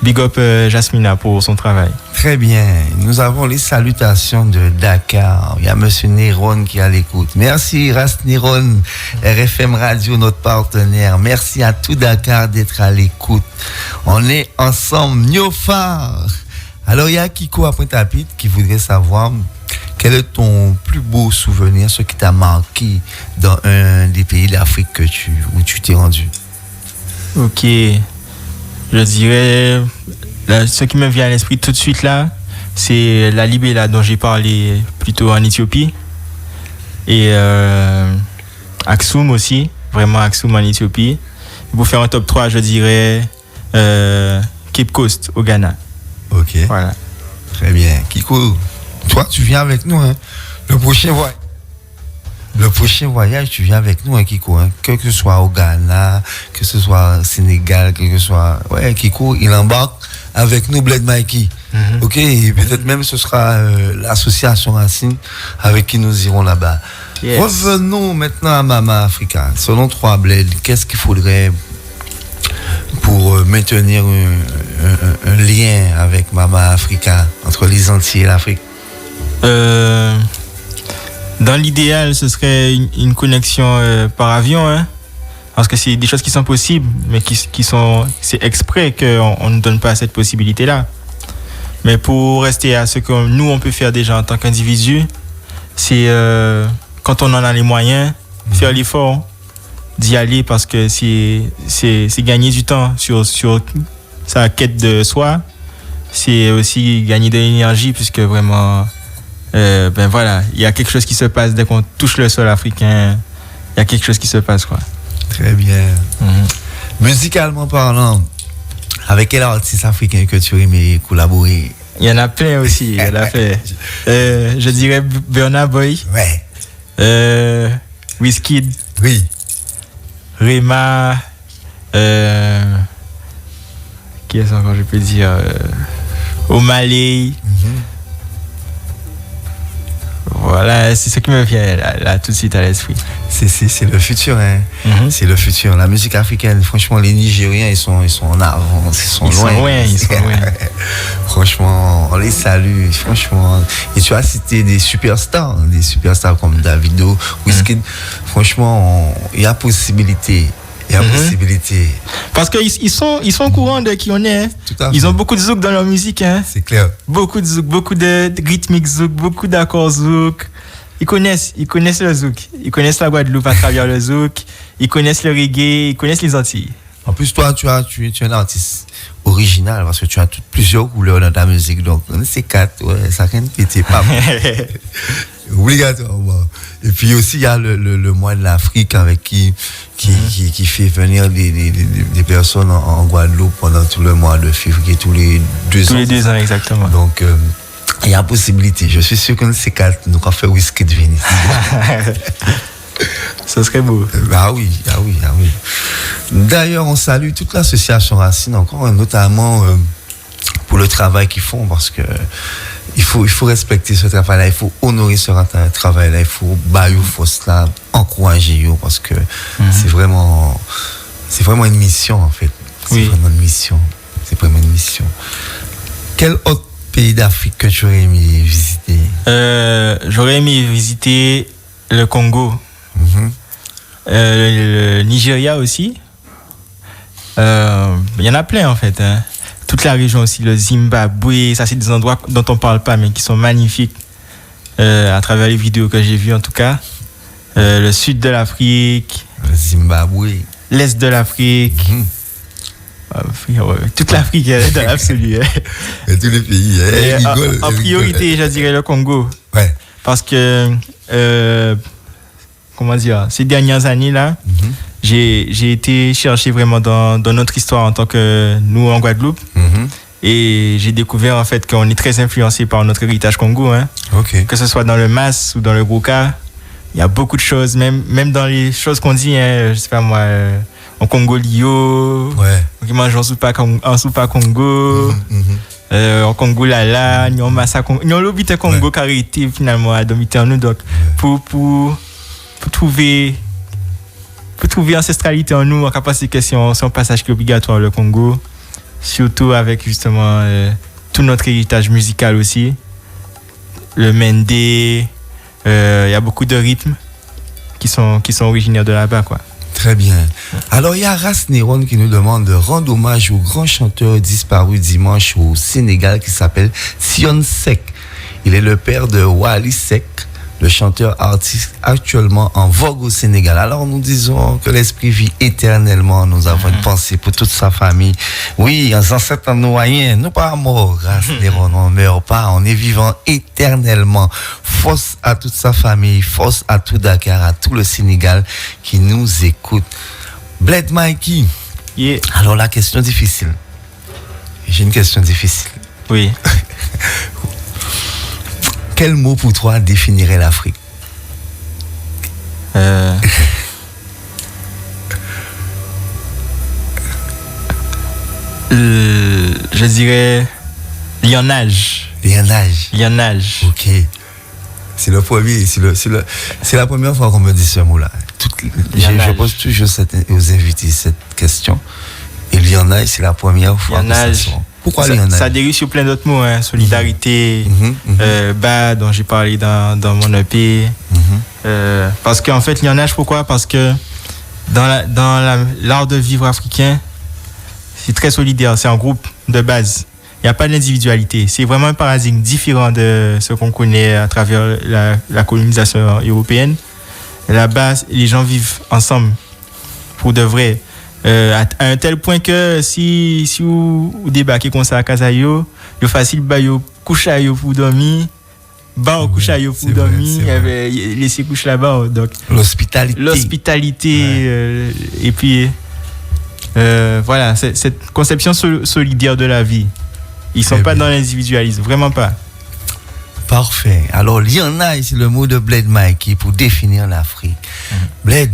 big up Jasmina pour son travail. Très bien. Nous avons les salutations de Dakar. Il y a Monsieur Néron qui est à l'écoute. Merci Rast Néron, RFM Radio, notre partenaire. Merci à tout Dakar d'être à l'écoute. On est ensemble, Niofar. Alors, il y a Kiko à Pointe-à-Pitre qui voudrait savoir... Quel est ton plus beau souvenir, ce qui t'a marqué dans un des pays d'Afrique où tu t'es rendu? Ok. Je dirais, ce qui me vient à l'esprit tout de suite là, c'est la Libéla dont j'ai parlé plutôt en Éthiopie. Et Aksum aussi, vraiment Aksum en Éthiopie. Pour faire un top 3, je dirais Cape Coast au Ghana. Ok. Voilà. Très bien. Kiko, toi, tu viens avec nous, hein. Le prochain voyage, tu viens avec nous, hein, Kiko, hein. Que ce soit au Ghana, que ce soit au Sénégal, que ce soit... Ouais, Kiko, il embarque avec nous, Blade Mikey. Ok, et peut-être même ce sera l'association Racine avec qui nous irons là-bas. Yes. Revenons maintenant à Mama Africa. Selon toi, Bled, qu'est-ce qu'il faudrait pour maintenir un lien avec Mama Africa, entre les Antilles et l'Afrique? Dans l'idéal, ce serait une connexion par avion, hein, parce que c'est des choses qui sont possibles, mais c'est exprès qu'on ne donne pas cette possibilité-là. Mais pour rester à ce que nous, on peut faire déjà en tant qu'individu, c'est quand on en a les moyens, faire l'effort d'y aller, parce que c'est gagner du temps sur sa quête de soi. C'est aussi gagner de l'énergie, puisque vraiment, ben voilà, il y a quelque chose qui se passe dès qu'on touche le sol africain. Il y a quelque chose qui se passe, quoi. Très bien. Musicalement parlant, avec quel artiste africain que tu aimerais collaborer? Il y en a plein aussi, il y en a plein. Je dirais Burna Boy. Ouais. Wizkid. Oui. Rema. Qui est-ce encore, je peux dire? O'Malley. Voilà, c'est ce qui me vient là tout de suite à l'esprit. C'est le futur, hein. C'est le futur. La musique africaine, franchement, les Nigériens, ils sont en avance, ils sont loin. Ils sont loin. Franchement, on les salue, franchement. Et tu as cité des superstars comme Davido, Wizkid. Franchement, il y a possibilité. Il y a possibilité. Parce qu'ils sont au courant de qui on est. Hein. Ils ont beaucoup de zouk dans leur musique. Hein. C'est clair. Beaucoup de zouk, beaucoup de rythmique zouk, beaucoup d'accords zouk. Ils connaissent le zouk. Ils connaissent la Guadeloupe à travers le zouk. Ils connaissent le reggae. Ils connaissent les Antilles. En plus, toi, tu es un artiste original, parce que tu as plusieurs couleurs dans ta musique. Donc, ces quatre, ouais, ça ne pète pas. Obligatoirement. Et puis aussi, il y a le mois de l'Afrique avec qui fait venir des personnes en Guadeloupe pendant tout le mois de février, tous les 2 ans. Tous les 2 ans, exactement. Donc, il y a possibilité. Je suis sûr que ces quatre, nous avons fait Wizkid de venir. Ce serait beau. Ah oui. D'ailleurs, on salue toute l'association Racine, encore, notamment pour le travail qu'ils font, parce que il faut respecter ce travail-là, il faut honorer ce travail-là, il faut bailler force là, encourager, parce que c'est vraiment une mission, en fait. C'est vraiment une mission. Quel autre pays d'Afrique que tu aurais aimé visiter? J'aurais aimé visiter le Congo, le Nigeria aussi. Il y en a plein, en fait, hein. Toute la région aussi, le Zimbabwe, ça c'est des endroits dont on ne parle pas, mais qui sont magnifiques à travers les vidéos que j'ai vues en tout cas. Le sud de l'Afrique. Le Zimbabwe. L'est de l'Afrique. Toute l'Afrique dans l'absolu. Et tous les pays. En priorité, je dirais le Congo. Ouais. Parce que, comment dire, ces dernières années-là, j'ai été chercher vraiment dans notre histoire en tant que nous en Guadeloupe. Et j'ai découvert en fait qu'on est très influencé par notre héritage Congo. Hein. Okay. Que ce soit dans le Mas ou dans le Broca, il y a beaucoup de choses, même dans les choses qu'on dit, hein, je sais pas moi, en Congolio, qui mange en soupa Congo, en Congo Lala, en Massa Congo, en l'obité Congo qui a été finalement à domiter en nous. Donc, pour trouver ancestralité en nous, en capacité, c'est un passage qui est obligatoire le Congo, surtout avec justement tout notre héritage musical aussi, le Mende, il y a beaucoup de rythmes qui sont originaires de là-bas, quoi. Très bien. Alors, il y a Ras Néron qui nous demande de rendre hommage au grand chanteur disparu dimanche au Sénégal qui s'appelle Sion Seck. Il est le père de Wally Seck, le chanteur artiste actuellement en vogue au Sénégal. Alors nous disons que l'esprit vit éternellement. Nous avons une pensée pour toute sa famille. Oui, en ancêtres noyens, nous pas morts. On ne meurt pas, on est vivant éternellement. Force à toute sa famille, force à tout Dakar, à tout le Sénégal qui nous écoute. Bled Mikey. Yeah. Alors la question difficile. J'ai une question difficile. Oui. Quel mot pour toi définirait l'Afrique? Je dirais lionnage. Lionnage. Lionnage. Ok. C'est le premier, c'est la première fois qu'on me dit ce mot-là. Je pose toujours aux invités cette question. Et Lionel, c'est la première fois que ça sort. Pourquoi Lionel? Ça dérive sur plein d'autres mots, hein. Solidarité, bas, dont j'ai parlé dans mon EP. Parce qu'en fait, Lionel, pourquoi? Parce que dans l'art de vivre africain, c'est très solidaire, c'est un groupe de base. Il n'y a pas d'individualité. C'est vraiment un paradigme différent de ce qu'on connaît à travers la colonisation européenne. Là-bas, les gens vivent ensemble pour de vrai. À un tel point que si vous débarquez comme ça à Casayo, il est facile de coucher pour dormir. Au coucher pour dormir, laisser coucher là-bas. Donc, l'hospitalité. Et puis, voilà, cette conception solidaire de la vie. Ils ne sont pas dans l'individualisme, vraiment pas. Parfait. Alors, Lionel, c'est le mot de Bled Mikey pour définir l'Afrique. Bled,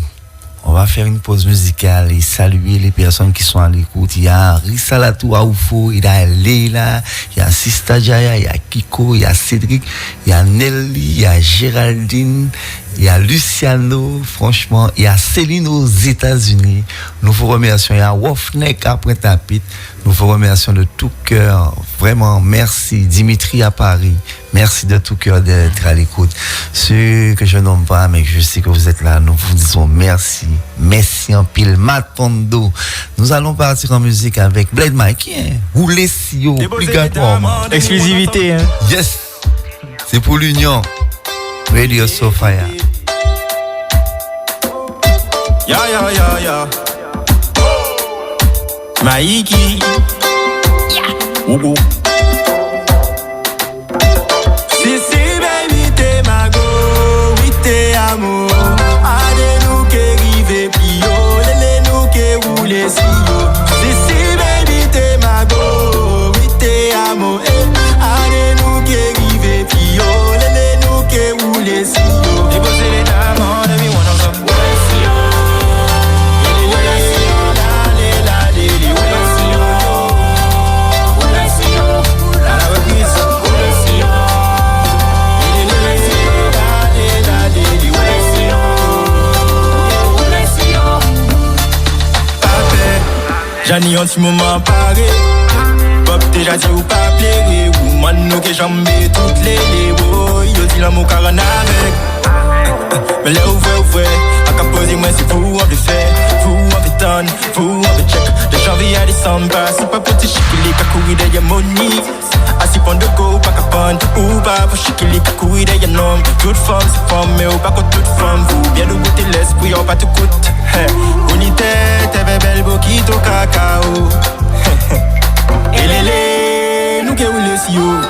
on va faire une pause musicale et saluer les personnes qui sont à l'écoute. Il y a Risalatou Aoufo, il y a Leila, il y a Sista Jaya, il y a Kiko, il y a Cédric, il y a Nelly, il y a Géraldine, il y a Luciano, franchement, il y a Céline aux États-Unis. Nous vous remercions. Il y a Wofnek à Pointe-à-Pitre. Nous vous remercions de tout cœur. Vraiment, merci. Dimitri à Paris. Merci de tout cœur d'être à l'écoute. Ceux que je nomme pas, mais je sais que vous êtes là, nous vous disons merci. Merci en pile. Matondo. Nous allons partir en musique avec Bled Mikey. Ou les CEO, obligatoirement. Exclusivité, hein. Yes. C'est pour l'Union. Radio Sophia. Ya. Maiki. Ugu. Si, baby, t'es ma go. Oui, t'es amour. Allez, nous, qui rive, pio. Lele, nous, qui roule, sio. Si, baby, t'es ma go. Oui, t'es amour. Allez, nous, qui rive, pio. Lele, nous, qui roule, sio. Déposer les dames, on a mis one of them. J'en ai un petit moment paré. Pop déjà dit ou pas plaire. Ou man nous que j'aime toutes les boys. Yo dit l'amour car on avec. Mais là ouvre. A qu'à poser moi c'est vous on le fait. Vous on fait tonne, vous on fait check. De janvier à décembre, c'est pas pour te chiquer qu'à courir derrière money. Assis pour de go, pas qu'à pendre. Ou pas pour chiquer qu'à courir derrière nom. Toute femme c'est femme, mais ou pas contre toute femme. Vous bien nous goûter l'esprit, on pas tout coûte. Unité, t'es belle boquito cacao. Et les nous qui roulent si haut.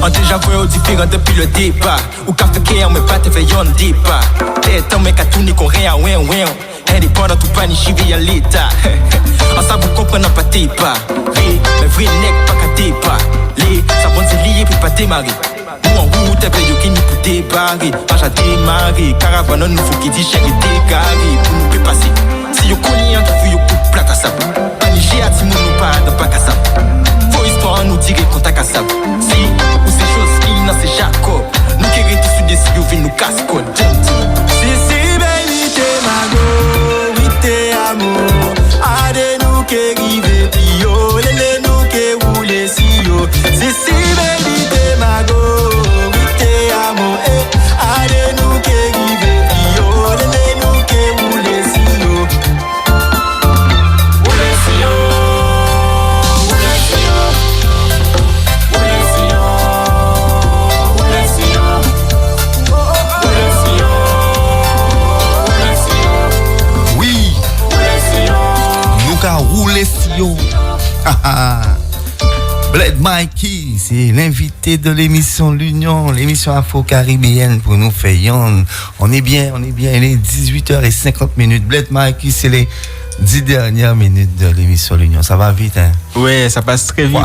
On déjà vu au différent depuis le départ. Ou quand fait on me pas te fait yon débat. T'es ton mec à tout ni qu'on rien, ouais. Indépendant tout pas ni chivi à l'état. En ça vous comprenez pas tes pas. Mais vrai nec pas qu'à tes pas. Ça bon c'est lié puis pas démarrer. Nous en route avec yo qui nous pour débarrer. Pas à démarrer. Caravane nous faut qui dit chéri dégaré. Pour nous passer. Si yo connais un qui yo coupe plat à sable. Pas ni j'ai à ti nous pas dans pas qu'à sable. Faut histoire nous tirer contact à sable. Si ou ces choses qui n'en c'est Jacob. Nous qui rétis sur des si yo vin nous casse-code. Si baby t'es ma go. Oui t'es amour. Allez nous qui rive pio. Lele nous qui roule si yo. Si baby t'es ma go. Oui t'es amour. Allez nous qui rive pio. Lele nous qui roule si yo. Roule si yo. Rouler Sio. Bled Mikey, c'est l'invité de l'émission L'Union, l'émission afro-caribéenne pour nous faire yon. On est bien, il est 18h50. Bled Mikey, c'est les 10 dernières minutes de l'émission L'Union. Ça va vite, hein? Ouais, ça passe très vite,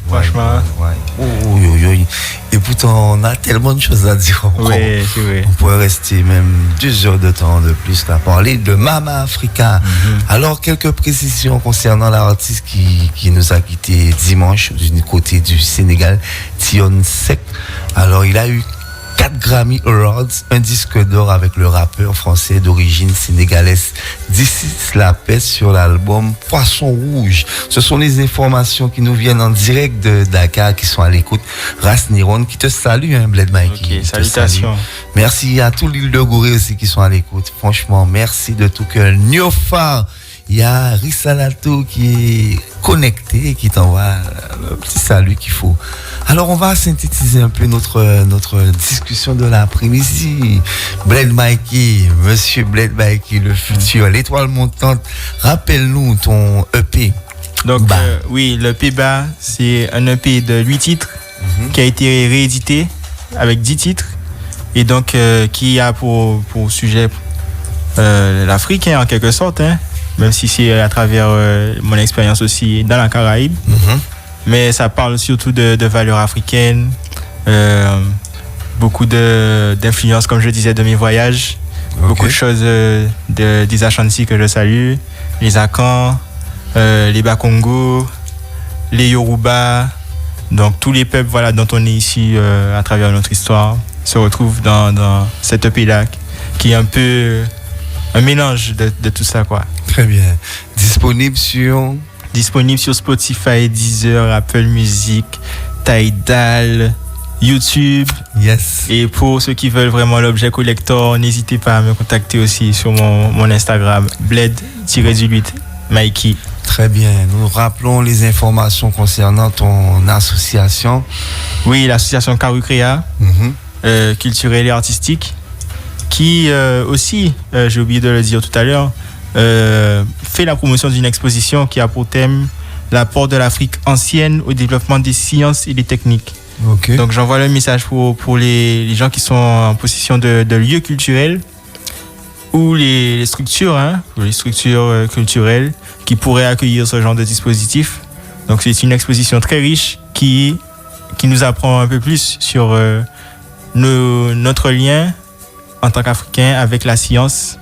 franchement. Ouais. Et pourtant, on a tellement de choses à dire encore. Ouais, c'est vrai. On pourrait rester même 2 heures de temps de plus à parler de Mama Africa. Alors, quelques précisions concernant l'artiste qui nous a quitté dimanche du côté du Sénégal, Tion Seck. Alors, il a eu 4 Grammy Awards, un disque d'or avec le rappeur français d'origine sénégalaise D'ici la paix sur l'album Poisson Rouge. Ce sont les informations qui nous viennent en direct de Dakar, qui sont à l'écoute. Ras Niron qui te salue, hein, Bled Mikey. Ok, salutations. Merci à tout l'île de Gorée aussi qui sont à l'écoute. Franchement, merci de tout cœur. Niofa, il y a Risalato qui est connecté et qui t'envoie le petit salut qu'il faut. Alors, on va synthétiser un peu notre discussion de l'après-midi. Bled Mikey, monsieur Bled Mikey, le futur, l'étoile montante. Rappelle-nous ton EP. Donc, oui, le EP Bas, c'est un EP de 8 titres qui a été réédité avec 10 titres et donc qui a pour sujet l'Afrique, hein, en quelque sorte, hein, même si c'est à travers mon expérience aussi dans la Caraïbe. Mais ça parle surtout de valeurs africaines, beaucoup d'influences, comme je disais, de mes voyages, beaucoup de choses des Ashanti que je salue, les Akans, les Bakongo, les Yoruba, donc tous les peuples dont on est ici à travers notre histoire se retrouvent dans cet EP-là qui est un peu un mélange de tout ça, quoi. Très bien. Disponible sur Spotify, Deezer, Apple Music, Tidal, YouTube. Yes. Et pour ceux qui veulent vraiment l'objet collector, n'hésitez pas à me contacter aussi sur mon Instagram, Bled-18 Mikey. Très bien. Nous rappelons les informations concernant ton association. Oui, l'association Karucrea, culturelle et artistique, qui aussi, j'ai oublié de le dire tout à l'heure, fait la promotion d'une exposition qui a pour thème l'apport de l'Afrique ancienne au développement des sciences et des techniques. Donc j'envoie le message pour les gens qui sont en possession de lieux culturels ou les structures, les structures culturelles qui pourraient accueillir ce genre de dispositif. Donc c'est une exposition très riche qui nous apprend un peu plus sur notre lien en tant qu'Africain avec la science.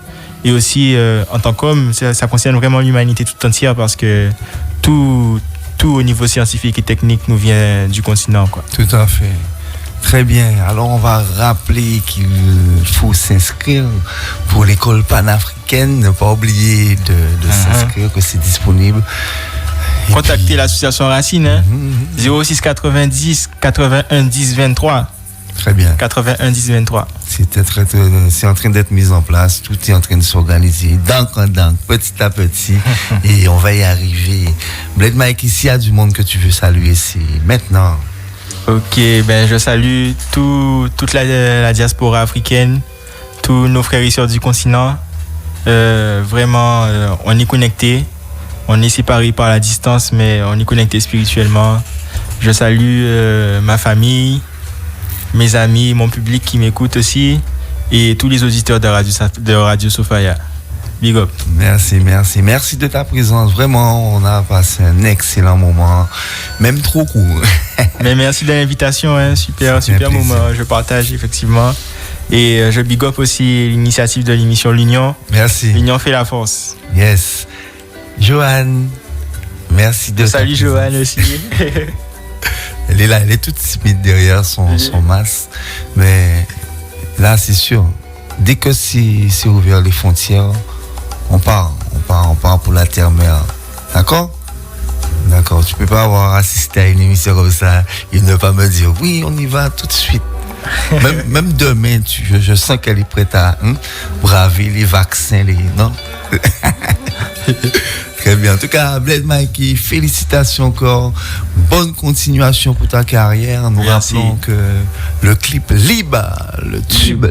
Et aussi, en tant qu'homme, ça concerne vraiment l'humanité toute entière parce que tout au niveau scientifique et technique nous vient du continent, quoi. Tout à fait. Très bien. Alors, on va rappeler qu'il faut s'inscrire pour l'école panafricaine. Ne pas oublier de s'inscrire, que c'est disponible. Contactez l'association Racine, 06 90 81 10 23. Très bien. 81 10 23. C'est en train d'être mis en place, tout est en train de s'organiser, petit à petit, et on va y arriver. Bled Mike, ici, il y a du monde que tu veux saluer, c'est maintenant. Ok, je salue toute la diaspora africaine, tous nos frères et sœurs du continent. Vraiment, on est connectés, on est séparés par la distance, mais on est connectés spirituellement. Je salue ma famille, mes amis, mon public qui m'écoute aussi et tous les auditeurs de Radio Sophia. Big up. Merci de ta présence. Vraiment, on a passé un excellent moment, même trop court. Mais merci de l'invitation, super moment. Je partage effectivement et je big up aussi l'initiative de l'émission L'Union. Merci. L'Union fait la force. Yes. Joanne, merci de ta présence. Salut Joanne aussi. Elle est là, elle est toute timide derrière son masque. Mais là, c'est sûr, dès que c'est ouvert les frontières, on part pour la terre-mère. D'accord? D'accord, tu peux pas avoir assisté à une émission comme ça et ne pas me dire oui, on y va tout de suite. Même demain, je sens qu'elle est prête à braver les vaccins, non? Très bien. En tout cas, Bled Mikey, félicitations encore. Bonne continuation pour ta carrière. Nous rappelons que le clip Liba, le tube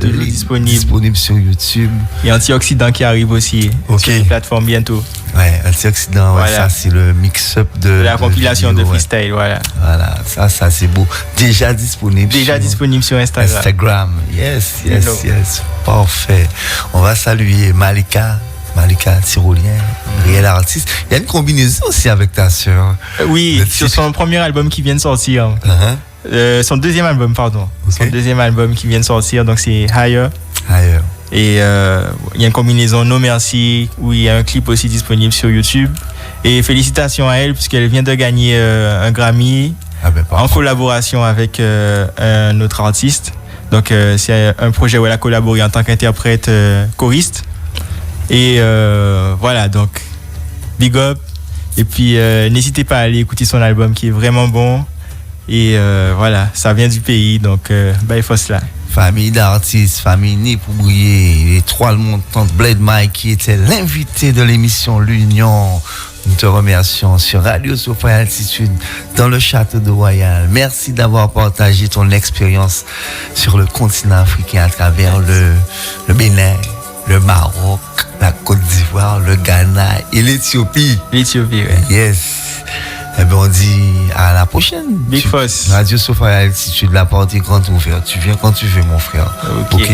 disponible sur YouTube. Et Antioxydant qui arrive aussi sur les plateformes bientôt. Ouais, Antioxydant, ça c'est le mix-up de la compilation de freestyle, voilà. Voilà, ça c'est beau. Déjà disponible sur Instagram. Yes. Parfait. On va saluer Malika Malika Tyrolien, réel artiste. Il y a une combinaison aussi avec ta sœur. Oui, sur son premier album qui vient de sortir. Son deuxième album, pardon. Son deuxième album qui vient de sortir, donc c'est Higher. Et il y a une combinaison No Merci, où il y a un clip aussi disponible sur YouTube. Et félicitations à elle, puisqu'elle vient de gagner un Grammy en collaboration avec un autre artiste. Donc c'est un projet où elle a collaboré en tant qu'interprète choriste. Et voilà, donc big up. Et puis n'hésitez pas à aller écouter son album qui est vraiment bon. Et voilà, ça vient du pays, donc bye Fosla. Famille d'artistes, famille née pour briller. Les trois le montant de Blade Mike qui était l'invité de l'émission L'Union. Nous te remercions sur Radio Sophia Altitude dans le château de Royal. Merci d'avoir partagé ton expérience sur le continent africain à travers le Bénin, le Maroc, la Côte d'Ivoire, le Ghana et l'Éthiopie. L'Éthiopie, oui. Yes. Eh bien, on dit à la prochaine. Big Foss. Radio Sophia Altitude, la porte est grande ouverte. Tu viens quand tu veux, mon frère. Ok.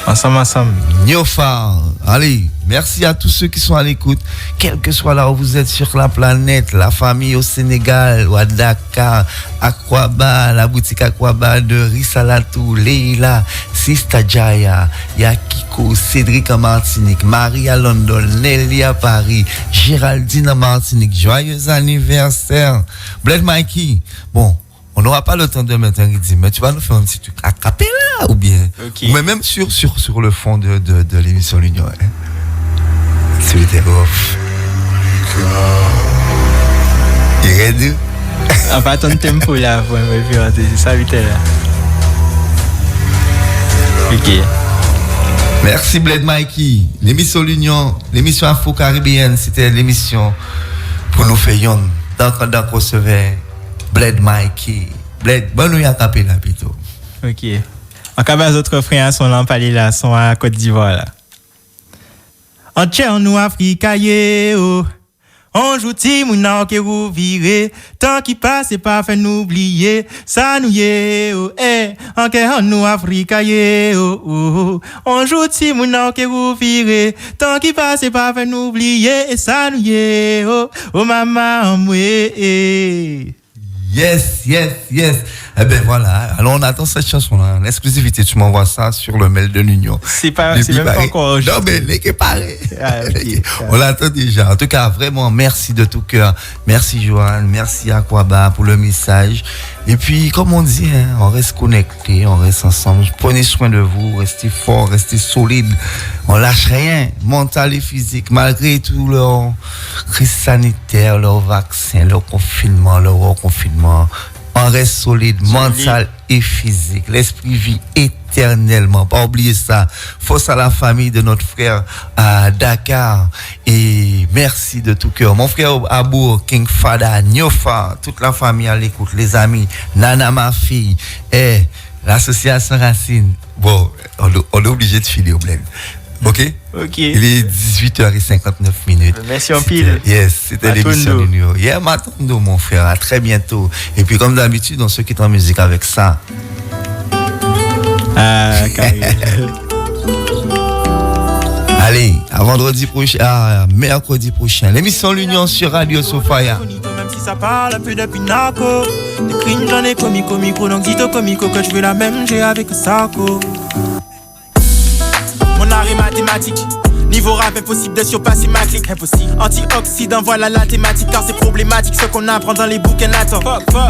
Ensemble. Niofar. Allez, merci à tous ceux qui sont à l'écoute. Quel que soit là où vous êtes sur la planète, la famille au Sénégal, ou à Dakar, Aquaba, la boutique Aquaba de Rissalatou, Leila, Sista Jaya, Yakiko, Cédric en Martinique, Marie à London, Nelly à Paris, Géraldine en Martinique. Joyeux anniversaire. Bled Mikey. Bon, on n'aura pas le temps de mettre un rythme, mais tu vas nous faire un petit truc a cappella ou bien. Okay. Mais même sur le fond de l'émission L'Union. Hein. C'était off. Il est ready? On va attendre le tempo là pour me faire ça vite là. Ok. Merci Bled Mikey. L'émission L'Union, l'émission afro-caribéenne, c'était l'émission pour nous faire yon. Donc on recevait Bled Mikey. Bled, bon nous y a tapé là plutôt. Ok. En cas les autres frères sont là, parler là, sont à Côte d'Ivoire là. En tchèque nous Africa yo. On joue Timouna qui vous virez. Tant qui passe pas fait nous oublier. Ça nous yé oh eh. En que nous Africa yo. On joue Timouna qui vous virez. Tant qui passe pas fait nous oublier. Et ça nous yé oh. Oh maman moué eh. Yes. Eh ben voilà. Alors on attend cette chanson-là. En exclusivité, tu m'envoies ça sur le mail de l'Union. C'est même pas encore. Non mais les qui paraît. On l'attend déjà. En tout cas, vraiment, merci de tout cœur. Merci Johan, merci Aquaba pour le message. Et puis, comme on dit, hein, on reste connectés, on reste ensemble. Prenez soin de vous, restez forts, restez solides. On lâche rien, mental et physique, malgré tout leur crise sanitaire, leur vaccin, leur confinement, leur reconfinement. On reste solide, mental et physique. L'esprit vit éternellement. Pas oublier ça. Force à la famille de notre frère à Dakar. Et merci de tout cœur. Mon frère Abour, King Fada, Nyofa, toute la famille à l'écoute, les amis, Nana, ma fille, et l'association Racine. Bon, on est obligé de filer au bled. Ok. Il est 18h59. Merci en pile. Yes, c'était l'émission L'Union. Yeah, Matondo, mon frère. À très bientôt. Et puis, comme d'habitude, on se quitte en musique avec ça. Allez, à vendredi prochain, à mercredi prochain. L'émission L'Union sur Radio Sophia. Même si ça parle un peu de pinaco. Des crimes, j'en ai comico, donc dis-toi comico que je veux la même, j'ai avec Sako. Mon art est mathématique. Niveau rap, impossible de surpasser ma clique. Impossible. Antioxydant, voilà la thématique. Car c'est problématique ce qu'on apprend dans les bouquins latins.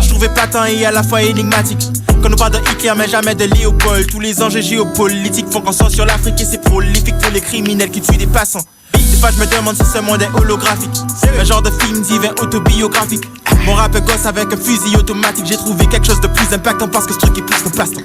Je trouvais Platon et à la fois énigmatique. Quand on parle de Hitler, mais jamais de Léopold. Tous les enjeux géopolitiques font qu'on sort sur l'Afrique et c'est prolifique pour les criminels qui tuent des passants. Des fois je me demande si ce monde est holographique. Un genre de film divin autobiographique. Mon rap gosse avec un fusil automatique. J'ai trouvé quelque chose de plus impactant parce que ce truc est plus que passe-temps.